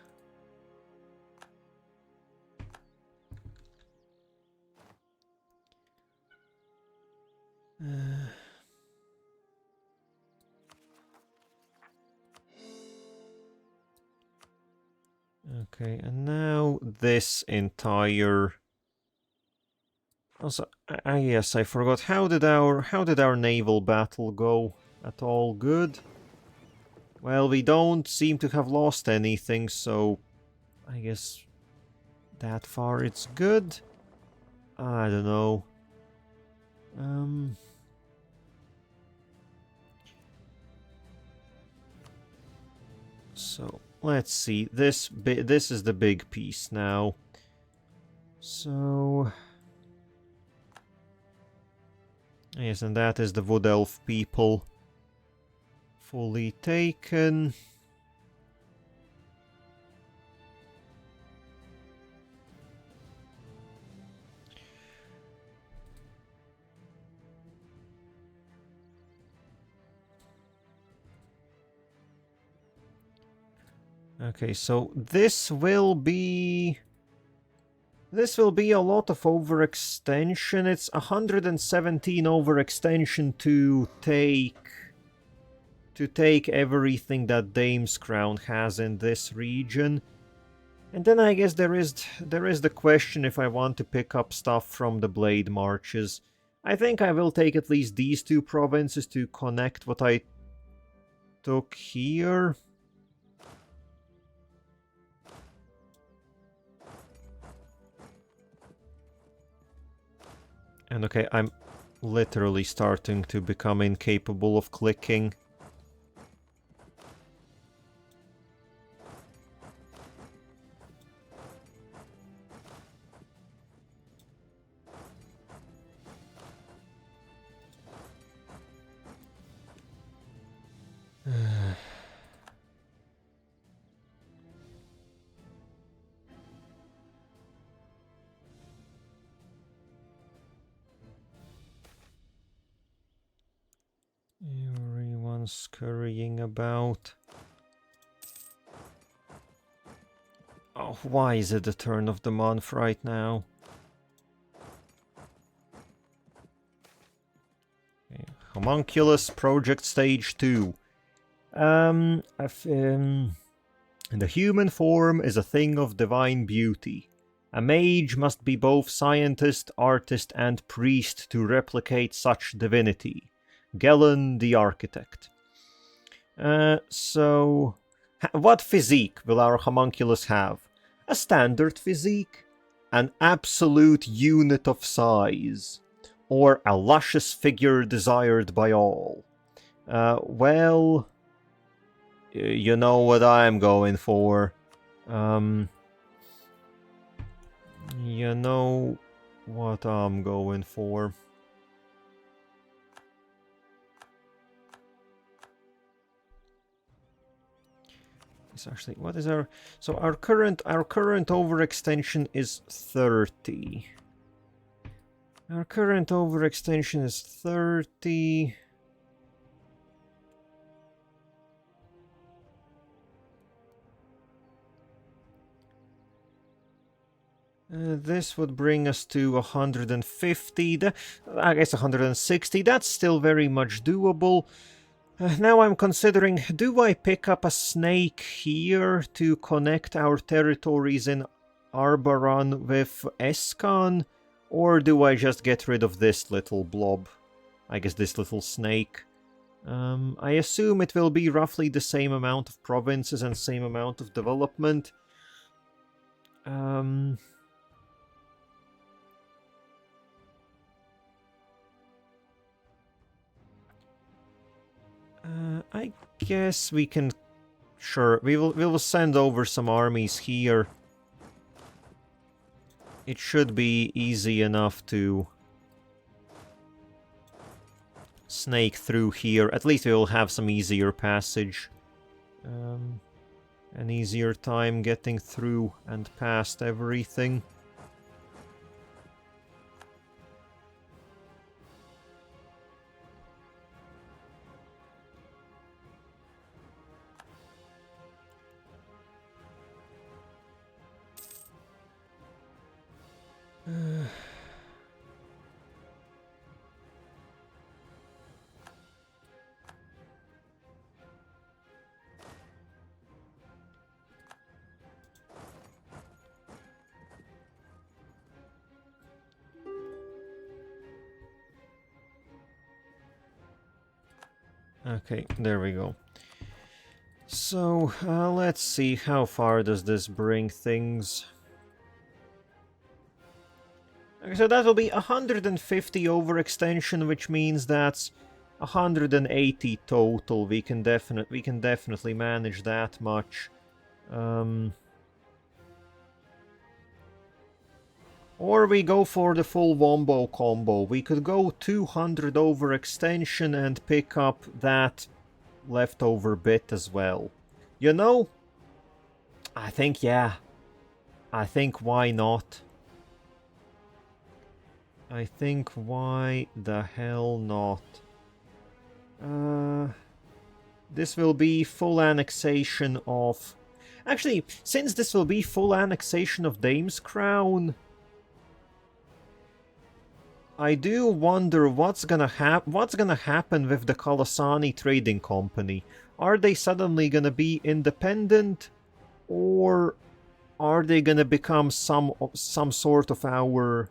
Okay, and now this entire... Also, yes, I forgot. How did our naval battle go? At all good? Well, we don't seem to have lost anything, so I guess that far it's good. I don't know. So let's see. This is the big piece now. So yes, and that is the Wood Elf people fully taken. Okay, so this will be a lot of overextension. It's 117 overextension to take everything that Dame's Crown has in this region. And then I guess there is the question if I want to pick up stuff from the Blade Marches. I think I will take at least these two provinces to connect what I took here. And okay, I'm literally starting to become incapable of clicking. Everyone's scurrying about. Oh, why is it the turn of the month right now? Okay. Homunculus Project Stage 2. The human form is a thing of divine beauty. A mage must be both scientist, artist, and priest to replicate such divinity. Gelen the Architect. So, what physique will our homunculus have? A standard physique? An absolute unit of size? Or a luscious figure desired by all? Well, you know what I'm going for. You know what I'm going for. Actually, what is our... So our current overextension is 30. Our current overextension is 30. This would bring us to 150. I guess 160. That's still very much doable. Now I'm considering, do I pick up a snake here to connect our territories in Arbaran with Eskan? Or do I just get rid of this little blob? I guess this little snake. I assume it will be roughly the same amount of provinces and same amount of development. I guess we can... Sure, we will send over some armies here. It should be easy enough to snake through here. At least we will have some easier passage. An easier time getting through and past everything. Okay, there we go. So, let's see, how far does this bring things? Okay, so that will be 150 overextension, which means that's 180 total. We can definitely manage that much. Or we go for the full wombo combo. We could go 200 overextension and pick up that leftover bit as well. You know, I think, yeah. I think why not? I think why the hell not? This will be full annexation of... Actually, since this will be full annexation of Dame's Crown, I do wonder what's gonna happen with the Kalasani Trading Company. Are they suddenly gonna be independent, or are they gonna become some sort of our...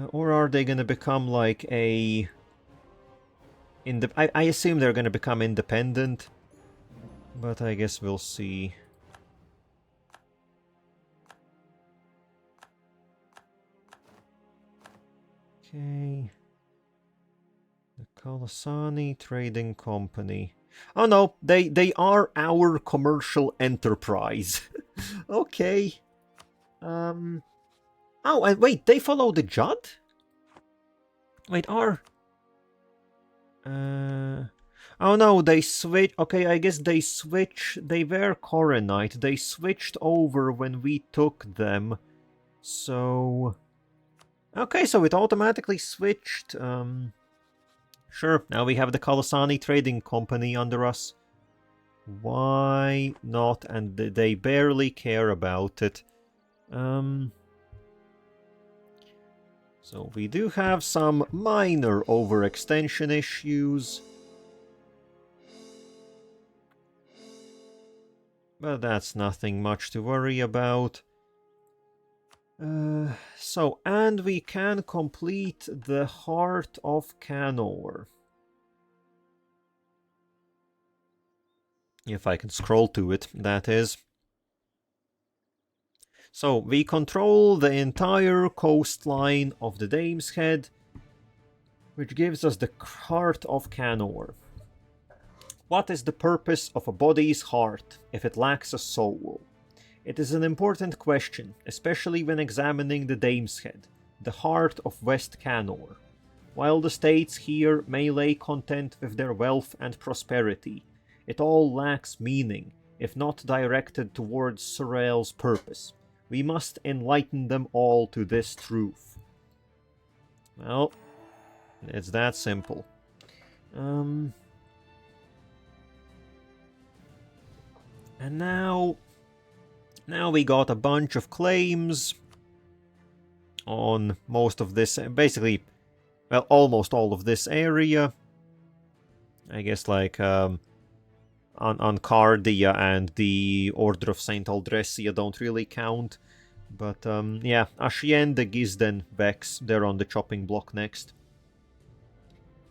or are they gonna become like a... I assume they're gonna become independent, but I guess we'll see. Okay. The Kalasani Trading Company. Oh no, they are our commercial enterprise. Okay. Oh, and wait, they follow the Jadd? Wait, are... Oh no, they switch... Okay, I guess they switch... They were Coronite. They switched over when we took them. So... Okay, so it automatically switched. Sure, now we have the Kalasani Trading Company under us. Why not? And they barely care about it. So we do have some minor overextension issues. But that's nothing much to worry about. And we can complete the Heart of Canor. If I can scroll to it, that is. So, we control the entire coastline of the Dameshead, which gives us the Heart of Canor. What is the purpose of a body's heart if it lacks a soul? It is an important question, especially when examining the Dameshead, the heart of West Canor. While the states here may lay content with their wealth and prosperity, it all lacks meaning, if not directed towards Sorrel's purpose. We must enlighten them all to this truth. Well, it's that simple. And now we got a bunch of claims on most of this, basically, well, almost all of this area. I guess like on Cardia and the Order of Saint Aldressia don't really count. But yeah, Ashiende, Gisden, Vex, they're on the chopping block next.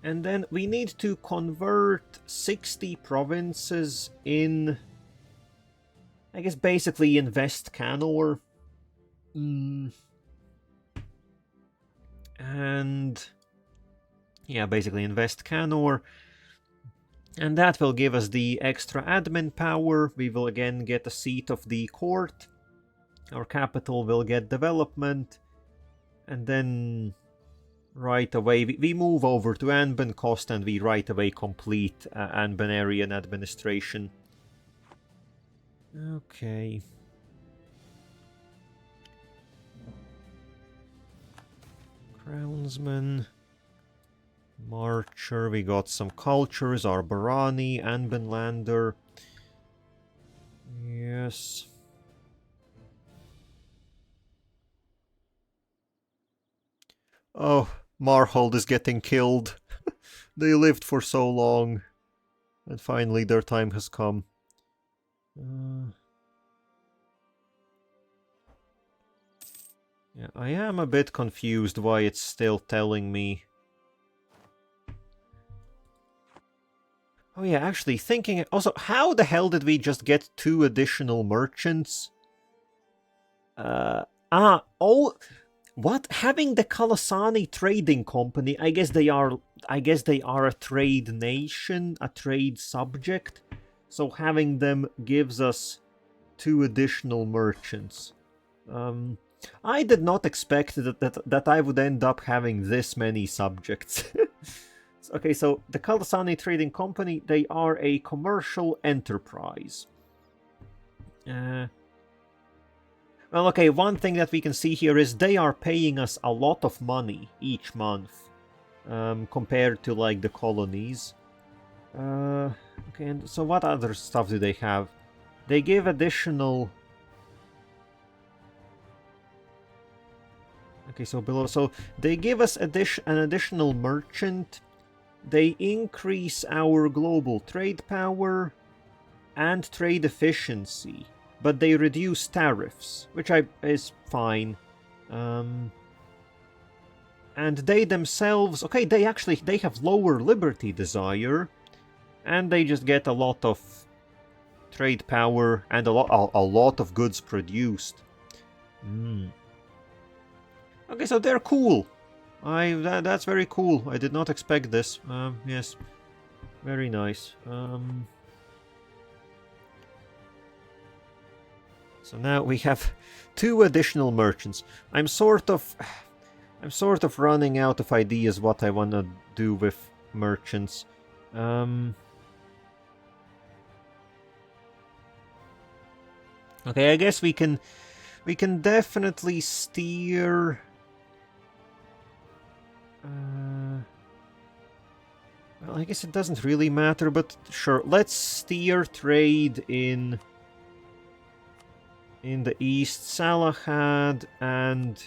And then we need to convert 60 provinces in, I guess basically in West Canor. And yeah, basically in West Canor. And that will give us the extra admin power. We will again get a seat of the court. Our capital will get development. And then right away we move over to Anban Cost and we right away complete Anbanarian administration. Okay. Crownsman. Marcher, we got some cultures, Arborani, Anbenlander. Yes. Oh, Marhold is getting killed. They lived for so long. And finally their time has come. Yeah, I am a bit confused why it's still telling me Oh yeah, actually thinking... Also, how the hell did we just get 2 additional merchants? Oh... What? Having the Kalasani Trading Company, I guess they are a trade nation, a trade subject. So having them gives us 2 additional merchants. I did not expect that I would end up having this many subjects. Okay, so the Kalasani Trading Company, they are a commercial enterprise. Well, okay, one thing that we can see here is they are paying us a lot of money each month, compared to, like, the colonies. Okay, and so what other stuff do they have? They give additional... Okay, so below... So they give us an additional merchant. They increase our global trade power and trade efficiency. But they reduce tariffs, which is fine. And they themselves... Okay, they have lower liberty desire. And they just get a lot of trade power and a lot of goods produced. Okay, so they're cool. That's very cool. I did not expect this. Yes. Very nice. So now we have 2 additional merchants. I'm sort of running out of ideas what I want to do with merchants. Okay, I guess we can definitely steer... well, I guess it doesn't really matter, but sure, let's steer trade in the east, Salahad, and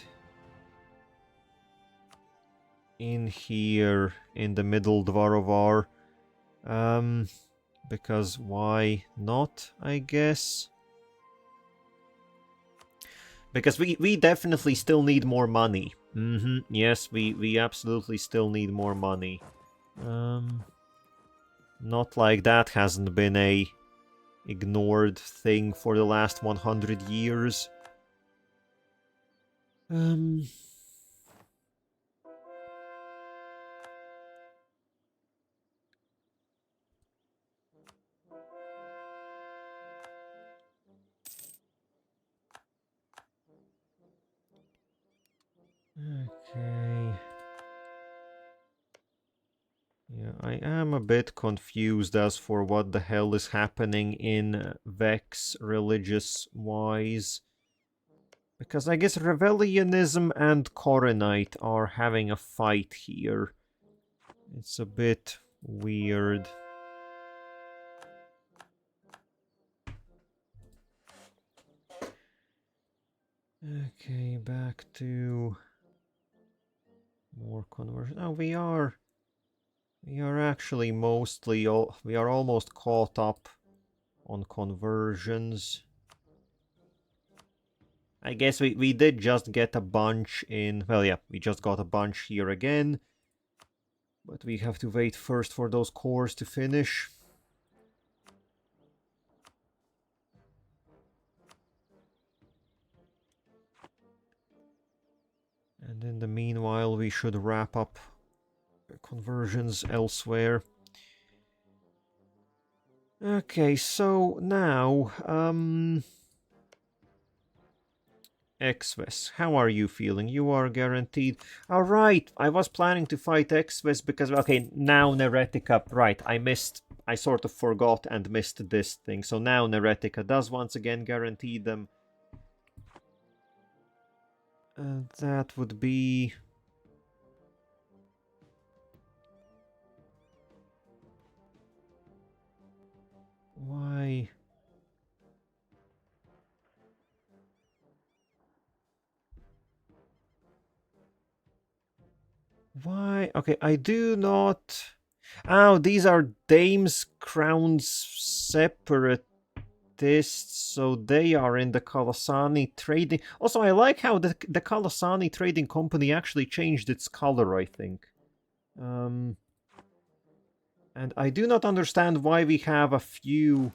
in here, in the middle, Dvarovar. Because why not, I guess? Because we definitely still need more money. Yes, we absolutely still need more money. Not like that hasn't been a ignored thing for the last 100 years. Okay. Yeah, I am a bit confused as for what the hell is happening in Vex religious-wise. Because I guess Rebellionism and Coronite are having a fight here. It's a bit weird. Okay, back to more conversion. Oh, we are actually mostly we are almost caught up on conversions. I guess we did just get a bunch in... Well, yeah, we just got a bunch here again. But we have to wait first for those cores to finish. And in the meanwhile, we should wrap up conversions elsewhere. Okay, so now... Exves, how are you feeling? You are guaranteed... Alright, I was planning to fight Exves because... Okay, now Neretica... Right, I sort of forgot and missed this thing. So now Neretica does once again guarantee them. That would be... Why... Why? Okay, I do not... Oh, these are Dame's Crown's separatists, so they are in the Kalasani Trading... Also, I like how the Kalasani Trading Company actually changed its color, I think. And I do not understand why we have a few...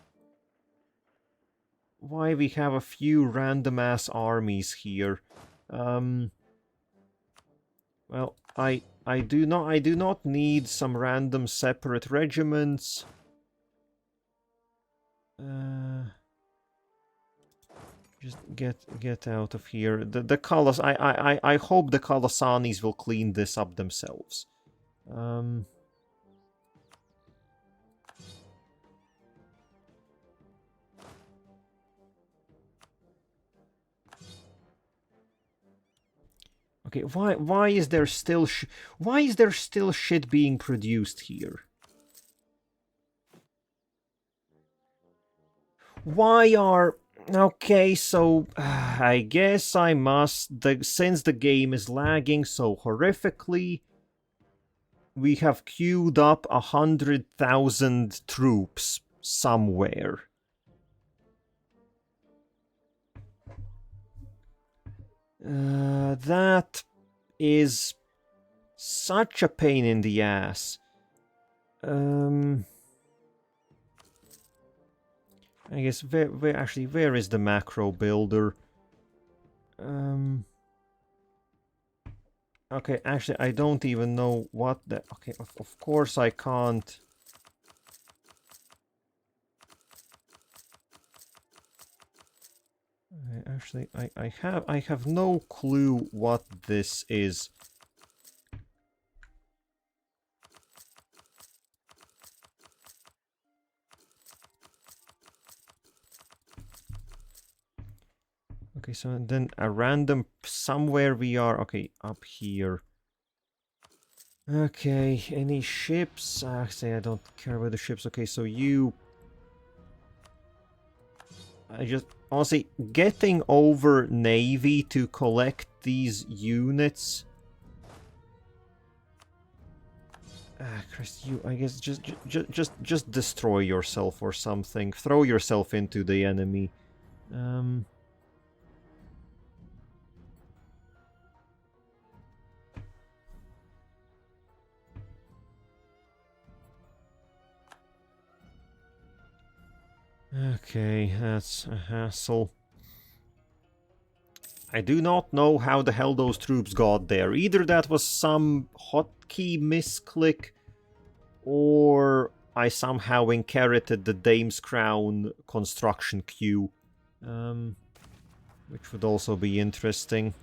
Why we have a few random-ass armies here. Well, I do not need some random separate regiments. Just get out of here. The Kalas, I hope the Kalasanis will clean this up themselves. Okay, why is there still shit being produced here? Why are... Okay, so I guess I must... Since the game is lagging so horrifically, we have queued up 100,000 troops somewhere. That is such a pain in the ass. I guess where is the macro builder? Okay, actually I don't even know what the... Okay, of course I can't... Actually, I have no clue what this is. Okay, so then a random somewhere we are. Okay, up here. Okay, any ships? Actually, I don't care about the ships. Okay, so you... I just... Honestly, getting over Navy to collect these units... Chris, you... I guess just destroy yourself or something. Throw yourself into the enemy. Okay, that's a hassle. I do not know how the hell those troops got there. Either that was some hotkey misclick, or I somehow inherited the Dame's Crown construction queue. Which would also be interesting.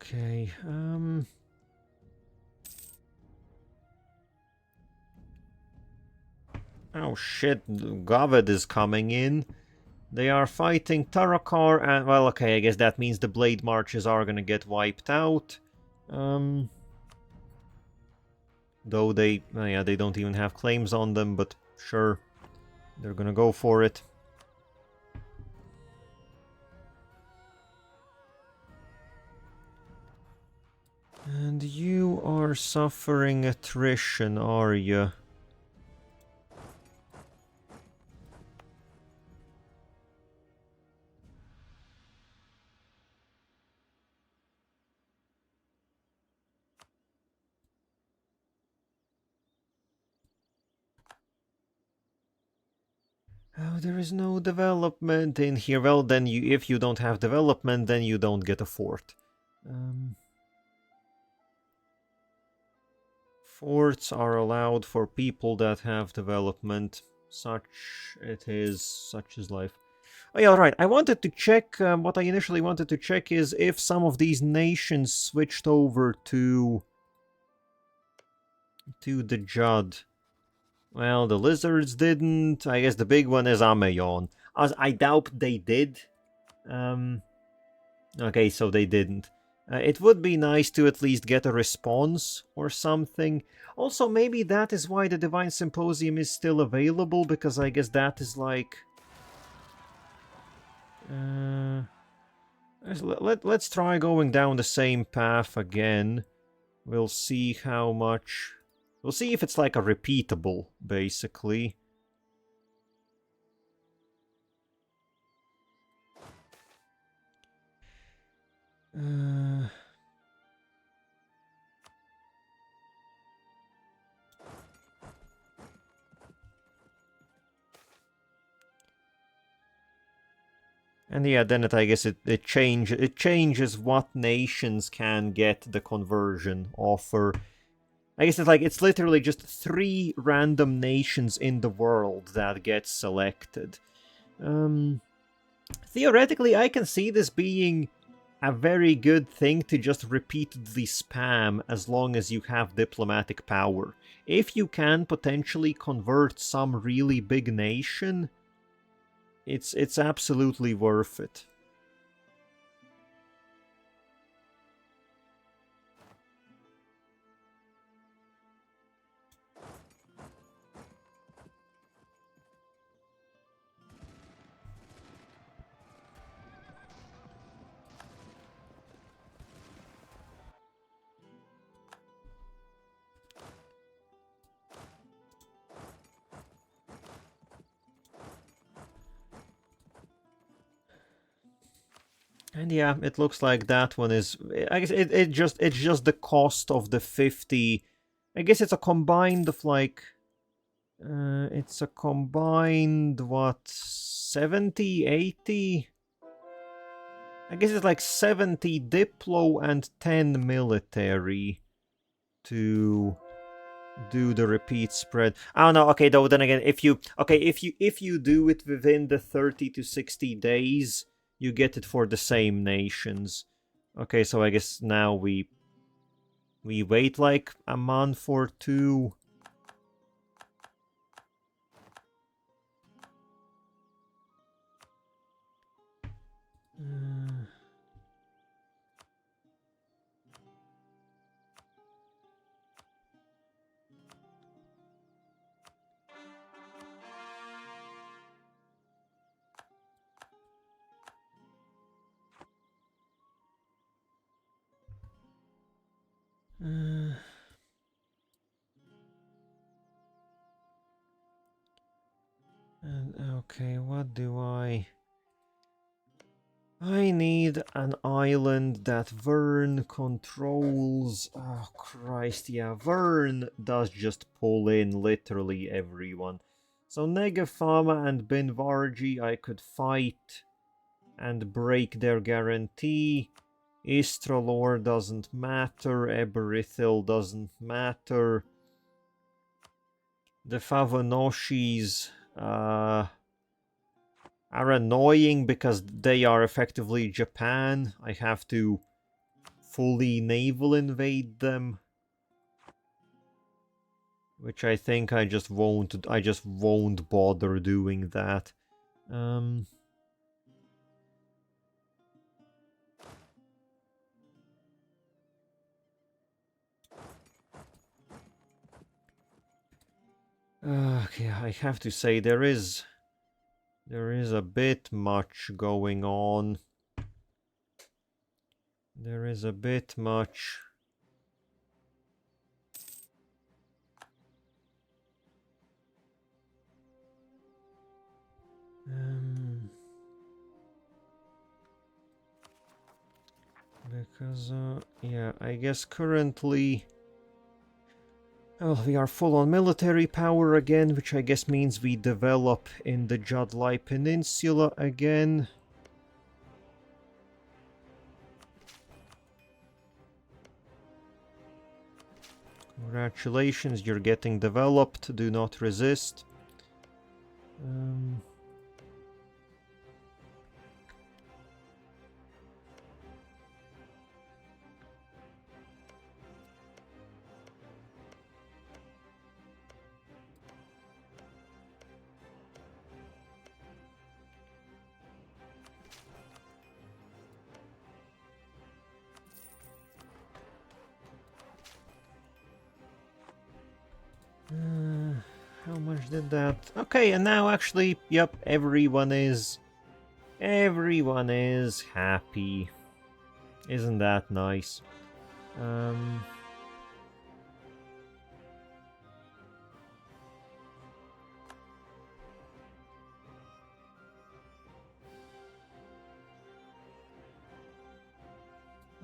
Okay, oh shit, Gawed is coming in. They are fighting Tarakar, and well, okay, I guess that means the Blade Marches are gonna get wiped out. Though they, yeah, they don't even have claims on them, but sure, they're gonna go for it. And you are suffering attrition, are you? Oh, there is no development in here. Well, then if you don't have development, then you don't get a fort. Forts are allowed for people that have development. Such it is. Such is life. Oh yeah, right. I wanted to check, what I initially wanted to check is if some of these nations switched over to the Jadd. Well, the lizards didn't. I guess the big one is Ameyon. As I doubt they did. Okay, so they didn't. It would be nice to at least get a response or something. Also, maybe that is why the Divine Symposium is still available, because I guess that is like... Let's try going down the same path again. We'll see how much... We'll see if it's like a repeatable, basically. And yeah, then I guess it changes what nations can get the conversion offer. I guess it's literally just 3 random nations in the world that get selected. Theoretically, I can see this being a very good thing to just repeatedly spam as long as you have diplomatic power. If you can potentially convert some really big nation, it's absolutely worth it. And yeah, it looks like that one is... I guess it's just the cost of the 50... I guess it's a combined of like... it's a combined, what, 70, 80? I guess it's like 70 Diplo and 10 military to do the repeat spread. I don't know, okay, though, then again, if you do it within the 30 to 60 days, you get it for the same nations. Okay, so I guess now we wait like a month or two. And okay, what do I need an island that Vern controls. Oh Christ, yeah, Vern does just pull in literally everyone. So Negafama and Binvarji I could fight and break their guarantee. Istralor doesn't matter, Eberithil doesn't matter. The Favanoshis are annoying because they are effectively Japan. I have to fully naval invade them. Which I think I just won't bother doing that. Okay, I have to say there is a bit much going on. There is a bit much. Because, yeah, I guess currently... Well, we are full on military power again, which I guess means we develop in the Jadlai Peninsula again. Congratulations, you're getting developed. Do not resist. How much did that... Okay, and now actually, yep, everyone is Everyone is happy. Isn't that nice?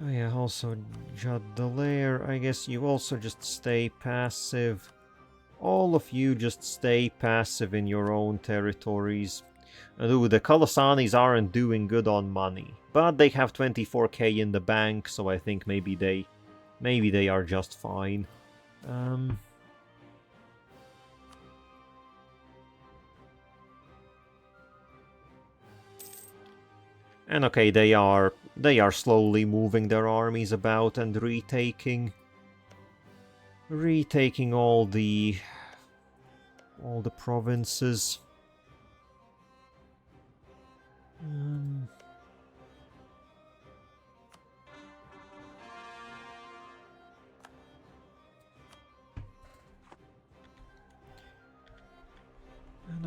Oh yeah, also Jadd VOD, I guess you also just stay passive. All of you just stay passive in your own territories. Ooh, the Colosanis aren't doing good on money, but they have 24k in the bank, so I think maybe they are just fine. And okay, they are slowly moving their armies about and retaking all the provinces. And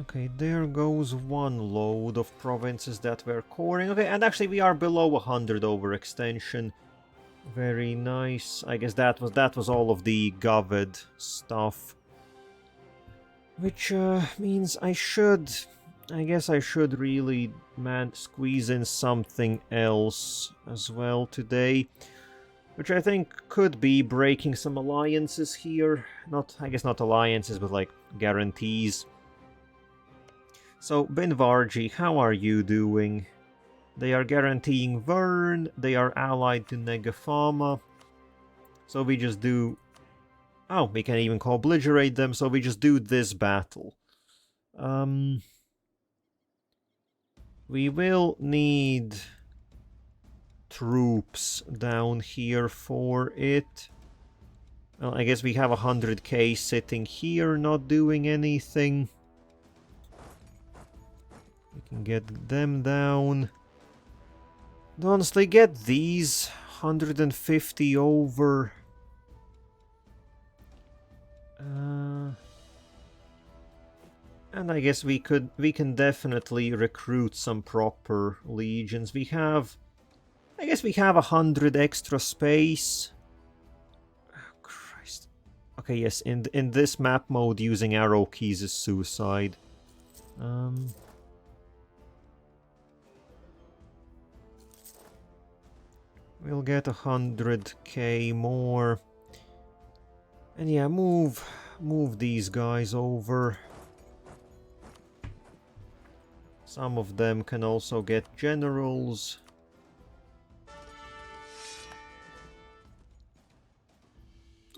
okay, there goes one load of provinces that were coring. Okay, and actually we are below 100 overextension. Very nice. I guess that was all of the Gawed stuff. Which means I guess I should really squeeze in something else as well today. Which I think could be breaking some alliances here. I guess not alliances, but like guarantees. So, Binvarji, how are you doing? They are guaranteeing Vern, they are allied to Negafama. So we just do... Oh, we can even co-obliterate them, so we just do this battle. We will need troops down here for it. Well, I guess we have 100k sitting here, not doing anything. We can get them down. Honestly, get these 150 over. And I guess we can definitely recruit some proper legions. I guess we have 100 extra space. Oh, Christ. Okay, yes, in this map mode, using arrow keys is suicide. We'll get 100k more. And yeah, move these guys over. Some of them can also get generals.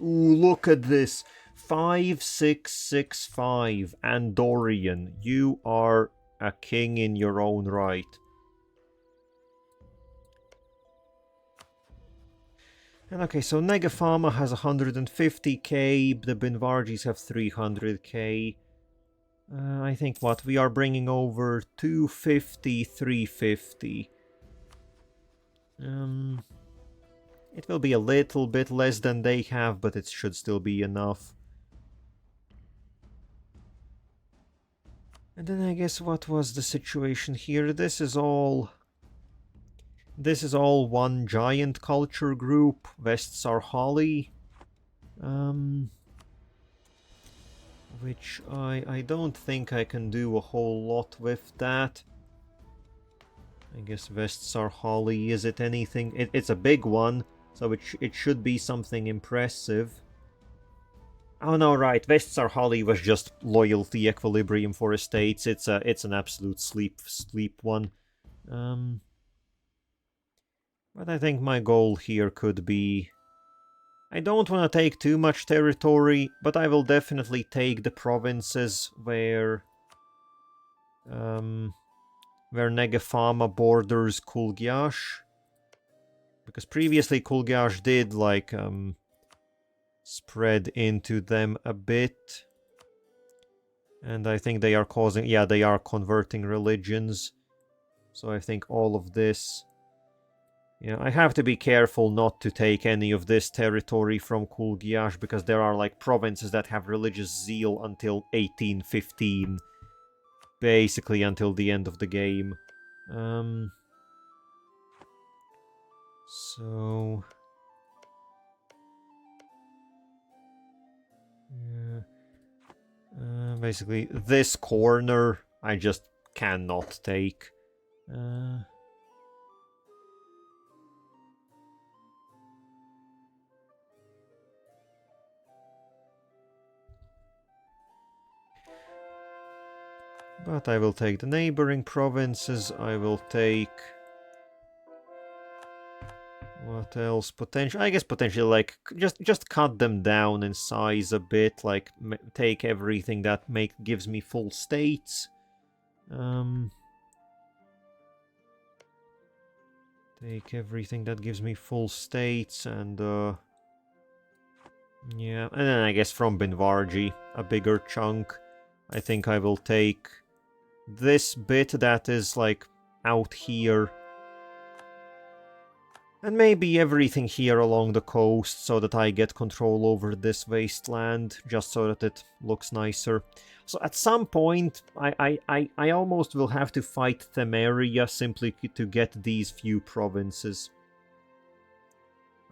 Ooh, look at this. 5665 Andorian. You are a king in your own right. And okay, so Negafama has 150k, the Binvarjis have 300k. I think what, we are bringing over 250, 350. It will be a little bit less than they have, but it should still be enough. And then I guess what was the situation here? This is all one giant culture group, West Sarhali. Which I don't think I can do a whole lot with that. I guess West Sarhali, is it anything? It's a big one, so it should be something impressive. Oh no, right, West Sarhali was just loyalty equilibrium for estates. It's an absolute sleep one. But I think my goal here could be... I don't want to take too much territory, but I will definitely take the provinces where Negafama borders Kulgyash. Because previously Kulgyash did, like, spread into them a bit. And I think they are causing... Yeah, they are converting religions. So I think all of this... Yeah, I have to be careful not to take any of this territory from Kulgyash, because there are, like, provinces that have religious zeal until 1815. Basically until the end of the game. So yeah. Basically, this corner I just cannot take. But I will take the neighboring provinces. I will take... What else? Potential? I guess potentially, like, just cut them down in size a bit. Like, take everything that gives me full states. Take everything that gives me full states and yeah, and then I guess from Binvarji, a bigger chunk. I think I will take this bit that is like out here. And maybe everything here along the coast so that I get control over this wasteland, just so that it looks nicer. So at some point, I almost will have to fight Temeria simply to get these few provinces.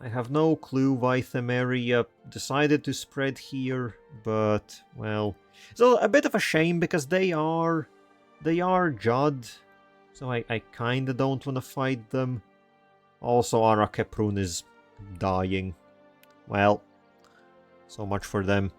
I have no clue why Temeria decided to spread here, but, well... So a bit of a shame, because they are Jadd, so I kinda don't wanna fight them. Also, Arakeprun is dying. Well, so much for them.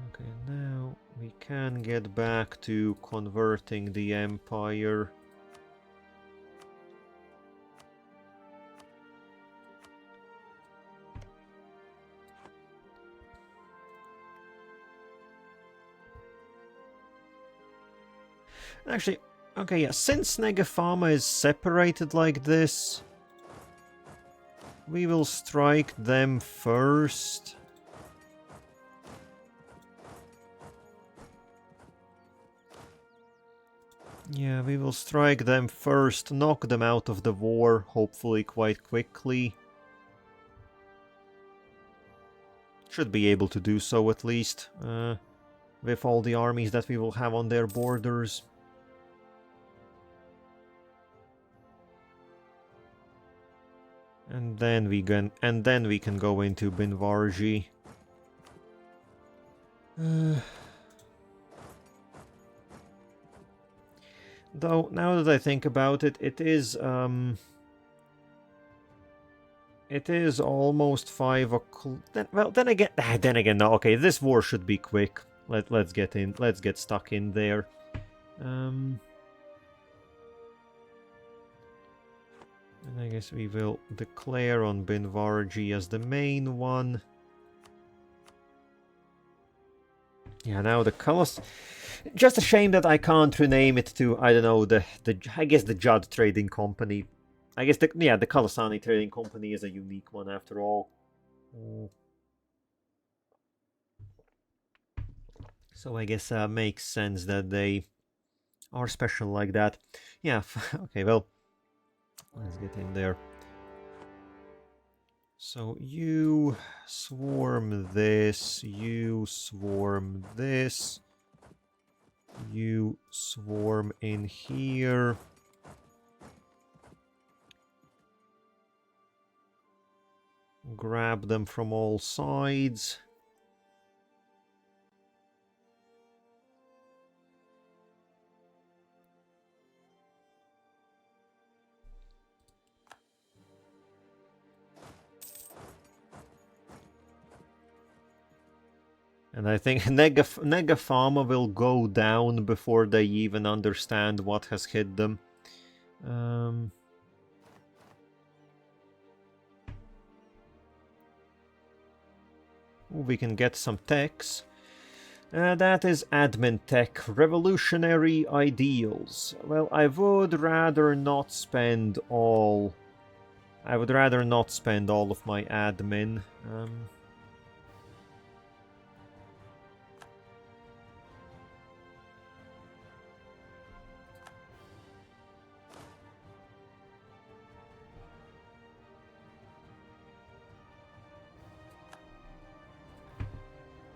Okay, now we can get back to converting the empire. Actually, okay, yeah, since Negafama is separated like this, we will strike them first. Yeah, we will strike them first, knock them out of the war, hopefully quite quickly. Should be able to do so at least, with all the armies that we will have on their borders. And then we can go into Binvarji. Though now that I think about it, it is almost 5 o'clock. Well, then again, no. Okay, this war should be quick. Let's get stuck in there. And I guess we will declare on Binvarji as the main one. Yeah, now the colors. Just a shame that I can't rename it to, I don't know, I guess the Jadd Trading Company. I guess the Kalasani Trading Company is a unique one after all. So I guess makes sense that they are special like that. Yeah, okay, well, let's get in there. So you swarm this, you swarm this, you swarm in here. Grab them from all sides. And I think Negafama will go down before they even understand what has hit them. We can get some techs. That is admin tech, revolutionary ideals. Well, I would rather not spend all... I would rather not spend all of my admin.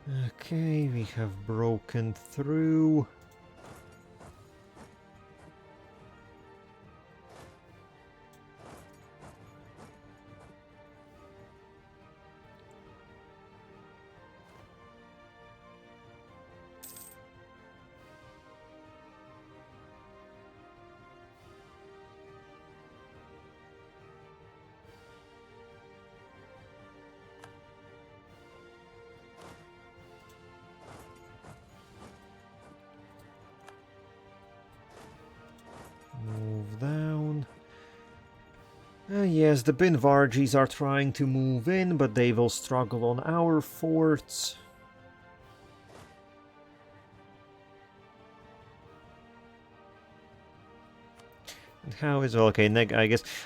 Okay, we have broken through. Move down. Yes, the Binvargis are trying to move in, but they will struggle on our forts. And how is... okay,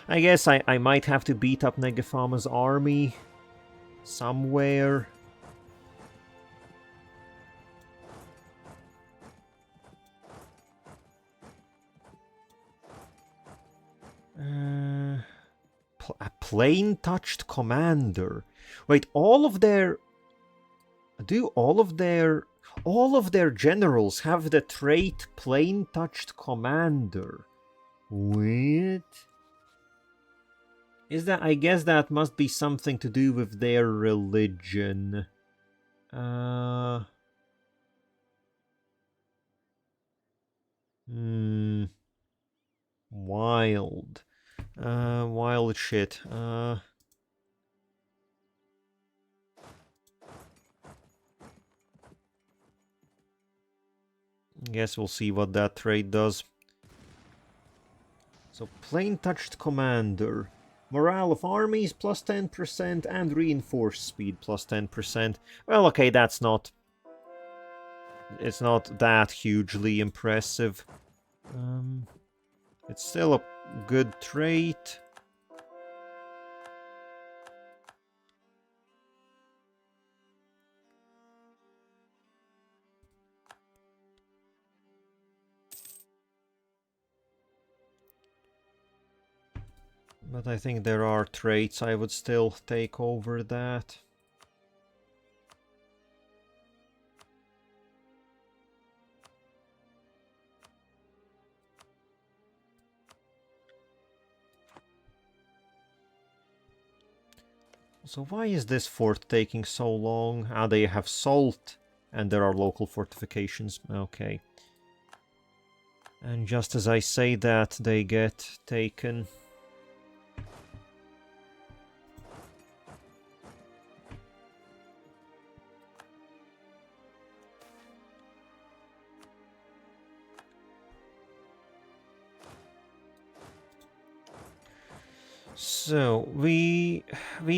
I guess I might have to beat up Negafama's army somewhere. A plane-touched commander. Wait, all of their generals have the trait plane-touched commander? What? Is that... I guess that must be something to do with their religion. Wild. Wild shit. Guess we'll see what that trait does. So, plane-touched commander. Morale of armies plus 10% and reinforced speed plus 10%. Well, okay, that's not... it's not that hugely impressive. It's still a good trait. But I think there are traits I would still take over that. So why is this fort taking so long? Ah, they have salt, and there are local fortifications. Okay. And just as I say that, they get taken.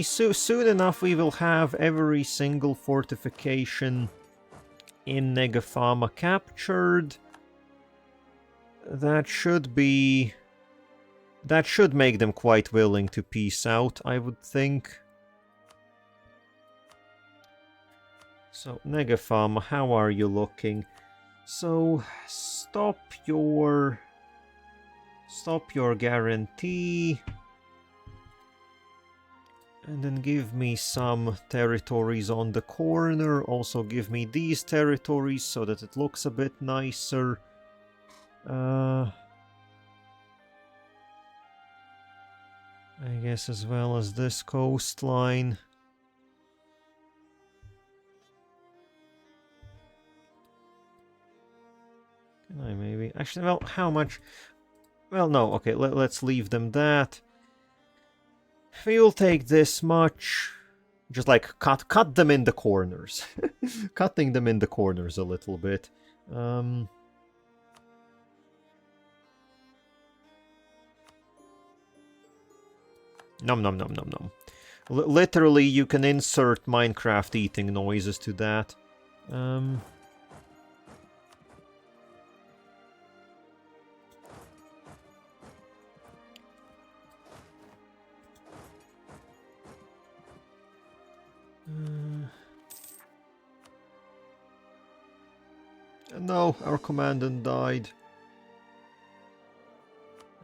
So, soon enough we will have every single fortification in Negafama captured. That should make them quite willing to peace out, I would think. So, Negafama, how are you looking? So, stop your guarantee. And then give me some territories on the corner. Also give me these territories so that it looks a bit nicer. I guess as well as this coastline. Can I maybe... actually, well, how much... well, no, okay, let's leave them that. We'll take this much. Just like cut them in the corners. Cutting them in the corners a little bit. Nom nom nom nom nom. Literally, you can insert Minecraft eating noises to that. No, our commandant died.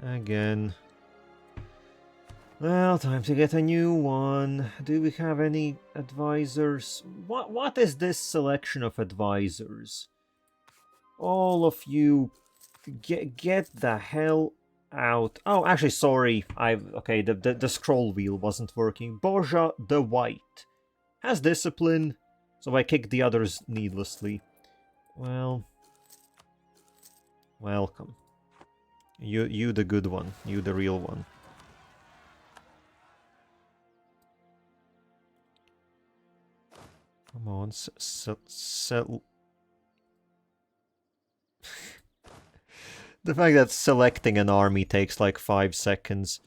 Again. Well, time to get a new one. Do we have any advisors? What is this selection of advisors? All of you, get the hell out. Oh, actually, sorry. Okay. The scroll wheel wasn't working. Borja the White has discipline, so I kicked the others needlessly. Well, welcome. You the good one. You the real one. Come on, sell. The fact that selecting an army takes like 5 seconds.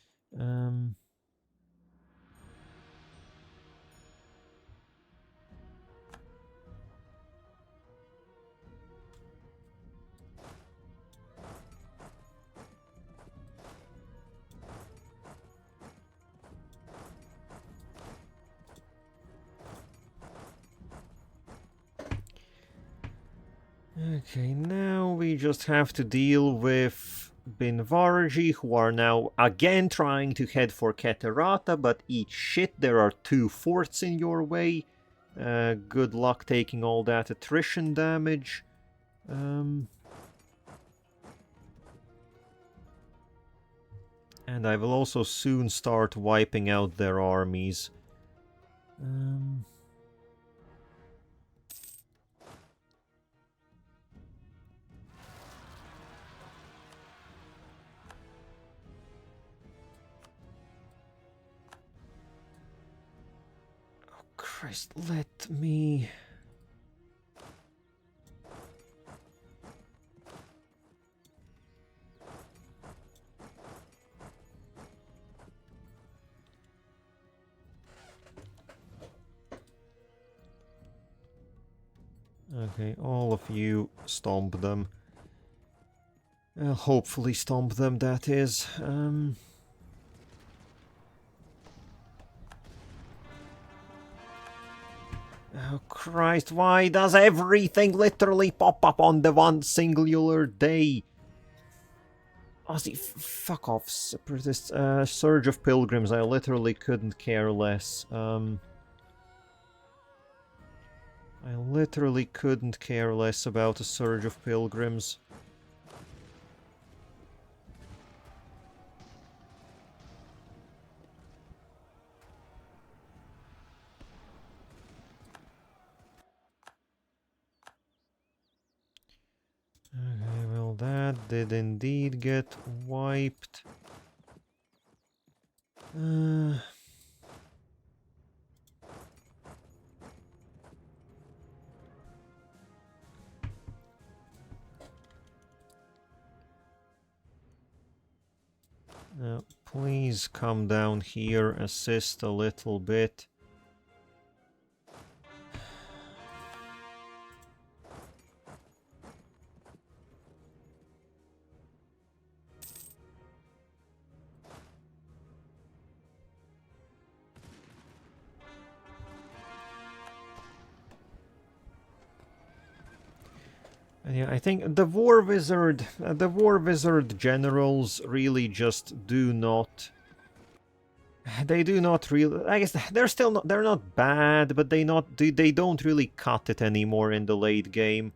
Okay, now we just have to deal with Binvarji, who are now again trying to head for Keterata, but eat shit, there are 2 forts in your way. Good luck taking all that attrition damage. And I will also soon start wiping out their armies. Christ, let me... Okay, all of you stomp them. Hopefully stomp them, that is. Oh Christ, why does everything literally pop up on the one singular day? Ozzy, fuck off, separatists. Surge of Pilgrims, I literally couldn't care less. I literally couldn't care less about a Surge of Pilgrims. Okay, well that did indeed get wiped. Now, please come down here, assist a little bit. Yeah, I think the War Wizard generals really just do not... They do not really... I guess they're still not... They're not bad, but they don't really cut it anymore in the late game,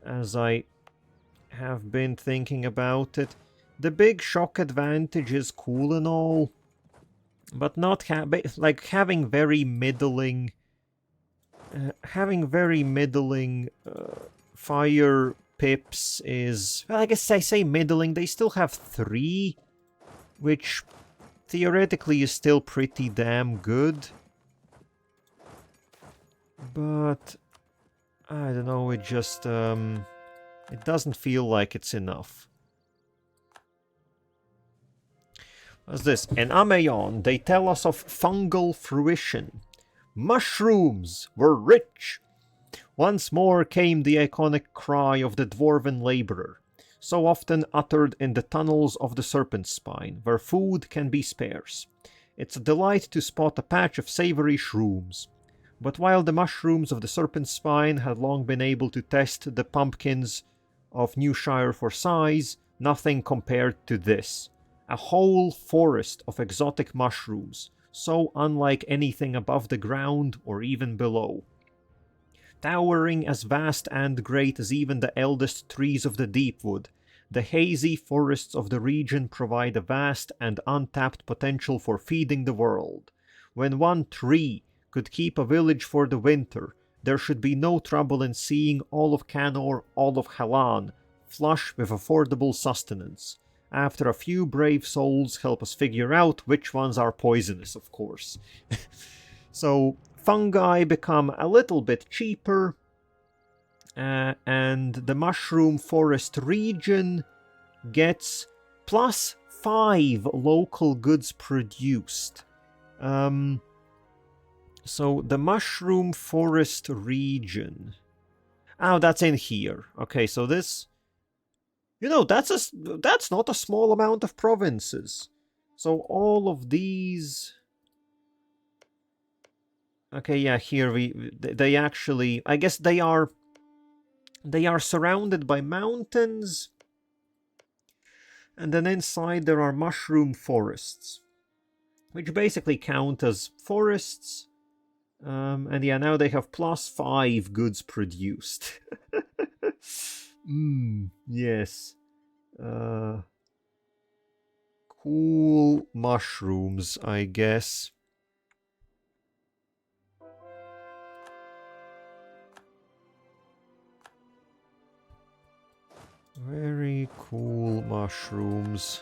as I have been thinking about it. The big shock advantage is cool and all, but not having very middling... fire pips is... Well, I guess I say middling. They still have 3, which theoretically is still pretty damn good. But I don't know, it just... it doesn't feel like it's enough. What's this? In Ameyon, they tell us of fungal fruition. Mushrooms were rich. Once more came the iconic cry of the dwarven labourer, so often uttered in the tunnels of the Serpent's Spine, where food can be scarce. It's a delight to spot a patch of savoury shrooms. But while the mushrooms of the Serpent's Spine had long been able to test the pumpkins of Newshire for size, nothing compared to this. A whole forest of exotic mushrooms, so unlike anything above the ground or even below. Towering as vast and great as even the eldest trees of the Deepwood, the hazy forests of the region provide a vast and untapped potential for feeding the world. When one tree could keep a village for the winter, there should be no trouble in seeing all of Canor, all of Halan, flush with affordable sustenance. After a few brave souls help us figure out which ones are poisonous, of course. So, fungi become a little bit cheaper, and the mushroom forest region gets +5 local goods produced. So the mushroom forest region. Oh, that's in here. Okay, so this, that's not a small amount of provinces. So all of these. Okay, yeah, here they actually, I guess they are surrounded by mountains, and then inside there are mushroom forests, which basically count as forests. And yeah, now they have +5 goods produced. Yes. Cool mushrooms, I guess. Very cool mushrooms.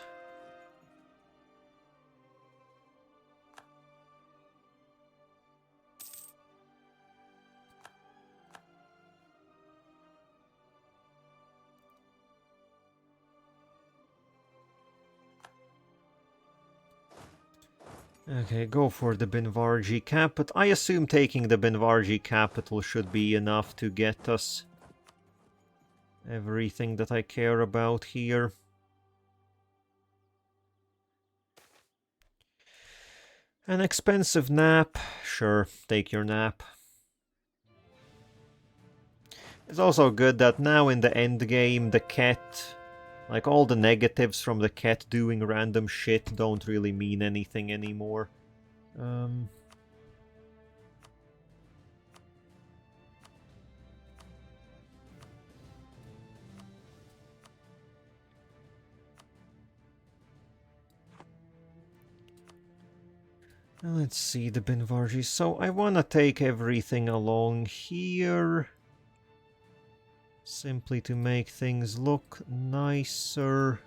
Okay, go for the Binvarji capital. I assume taking the Binvarji capital should be enough to get us everything that I care about here. An expensive nap. Sure, take your nap. It's also good that now in the endgame, the cat, like all the negatives from the cat doing random shit don't really mean anything anymore. Let's see the Binvarji. So I want to take everything along here, simply to make things look nicer.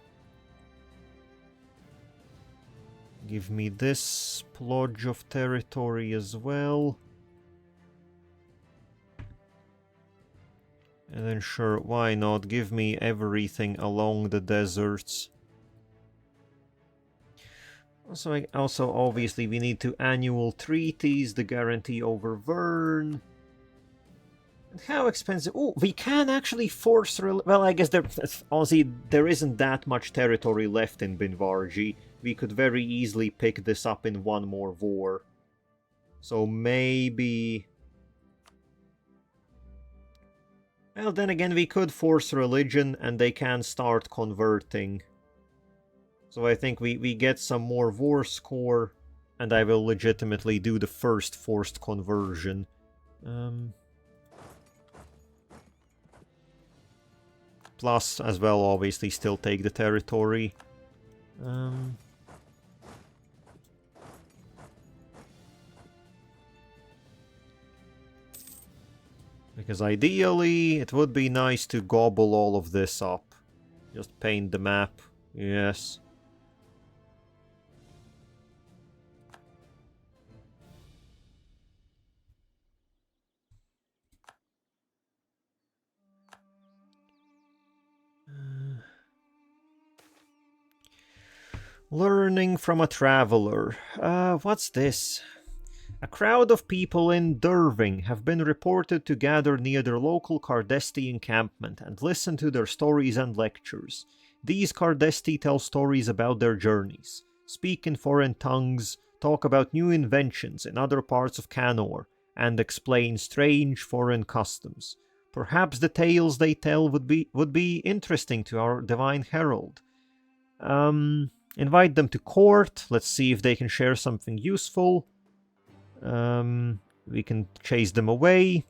Give me this splodge of territory as well. And then sure, why not? Give me everything along the deserts. Also, obviously, we need to annual treaties, the guarantee over Vern. And how expensive? Oh, we can actually force... Well, I guess honestly, there isn't that much territory left in Binvarji. We could very easily pick this up in one more war. So maybe... Well, then again, we could force religion, and they can start converting. So I think we get some more war score, and I will legitimately do the first forced conversion. Plus, as well, obviously, still take the territory. Because ideally, it would be nice to gobble all of this up. Just paint the map. Yes. Learning from a traveler. What's this? A crowd of people in Derving have been reported to gather near their local Cardesti encampment and listen to their stories and lectures. These Cardesti tell stories about their journeys, speak in foreign tongues, talk about new inventions in other parts of Canor, and explain strange foreign customs. Perhaps the tales they tell would be interesting to our Divine Herald. invite them to court. Let's see if they can share something useful. We can chase them away.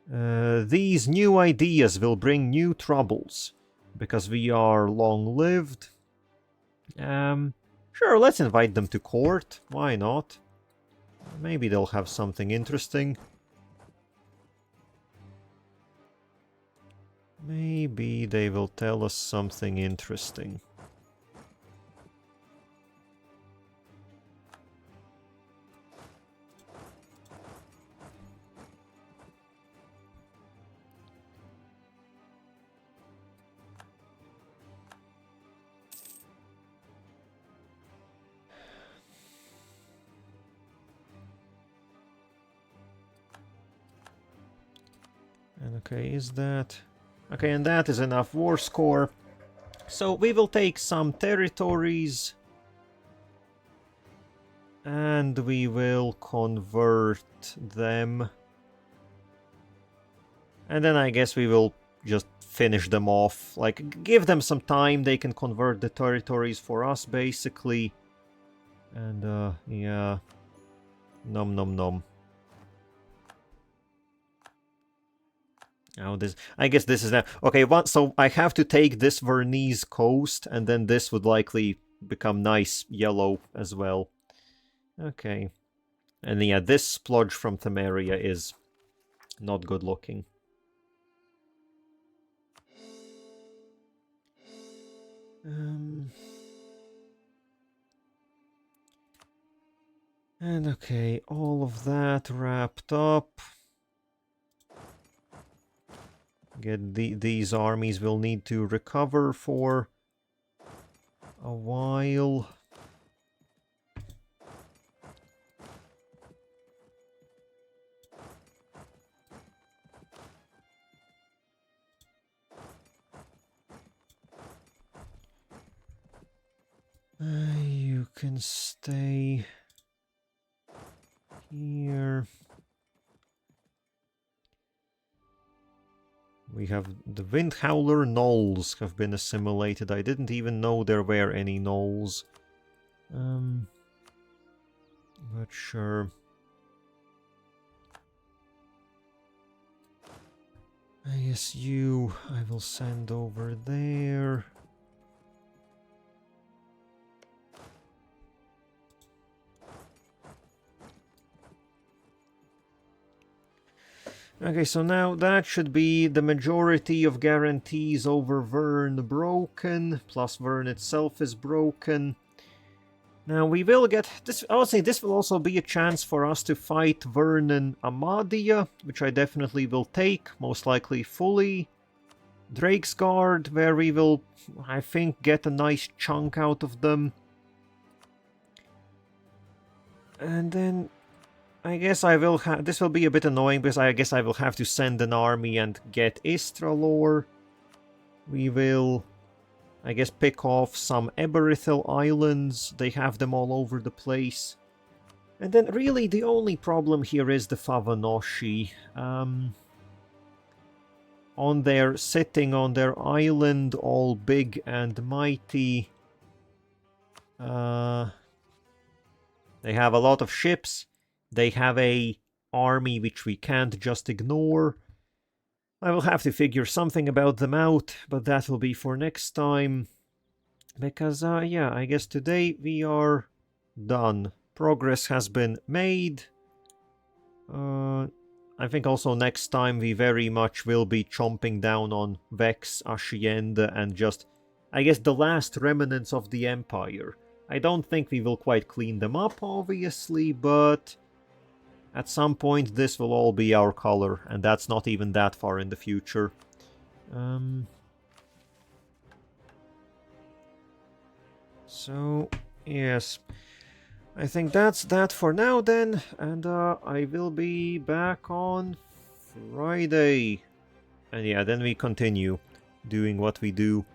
These new ideas will bring new troubles, because we are long-lived. Sure, let's invite them to court. Why not? Maybe they'll have something interesting. Maybe they will tell us something interesting. And okay, is that... Okay, and that is enough war score. So we will take some territories. And we will convert them. And then I guess we will just finish them off. Like, give them some time, they can convert the territories for us, basically. And, yeah. Nom nom nom. Now this... I guess this is now... Okay, so I have to take this Vernese coast, and then this would likely become nice yellow as well. Okay. And yeah, this splodge from Temeria is not good looking. And okay, all of that wrapped up. These armies will need to recover for a while. You can stay here. We have the Wind Howler Knolls have been assimilated. I didn't even know there were any Knolls. But sure. I guess you I will send over there. Okay, so now that should be the majority of guarantees over Vern broken, plus Vern itself is broken. Now we will get this. I would say this will also be a chance for us to fight Vern and Amadia, which I definitely will take, most likely fully. Drake's Guard, where we will, I think, get a nice chunk out of them. And then I guess I will have... This will be a bit annoying, because I guess I will have to send an army and get Istralor. We will, I guess, pick off some Eberithel Islands. They have them all over the place. And then really the only problem here is the Favanoshi. Sitting on their island, all big and mighty. They have a lot of ships. They have a army which we can't just ignore. I will have to figure something about them out, but that will be for next time. Because, yeah, I guess today we are done. Progress has been made. I think also next time we very much will be chomping down on Vex, Ascienda, and just, I guess, the last remnants of the Empire. I don't think we will quite clean them up, obviously, but at some point this will all be our color, and that's not even that far in the future. So, yes. I think that's that for now then, and I will be back on Friday. And yeah, then we continue doing what we do.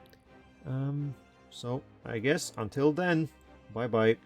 So, I guess until then, bye-bye.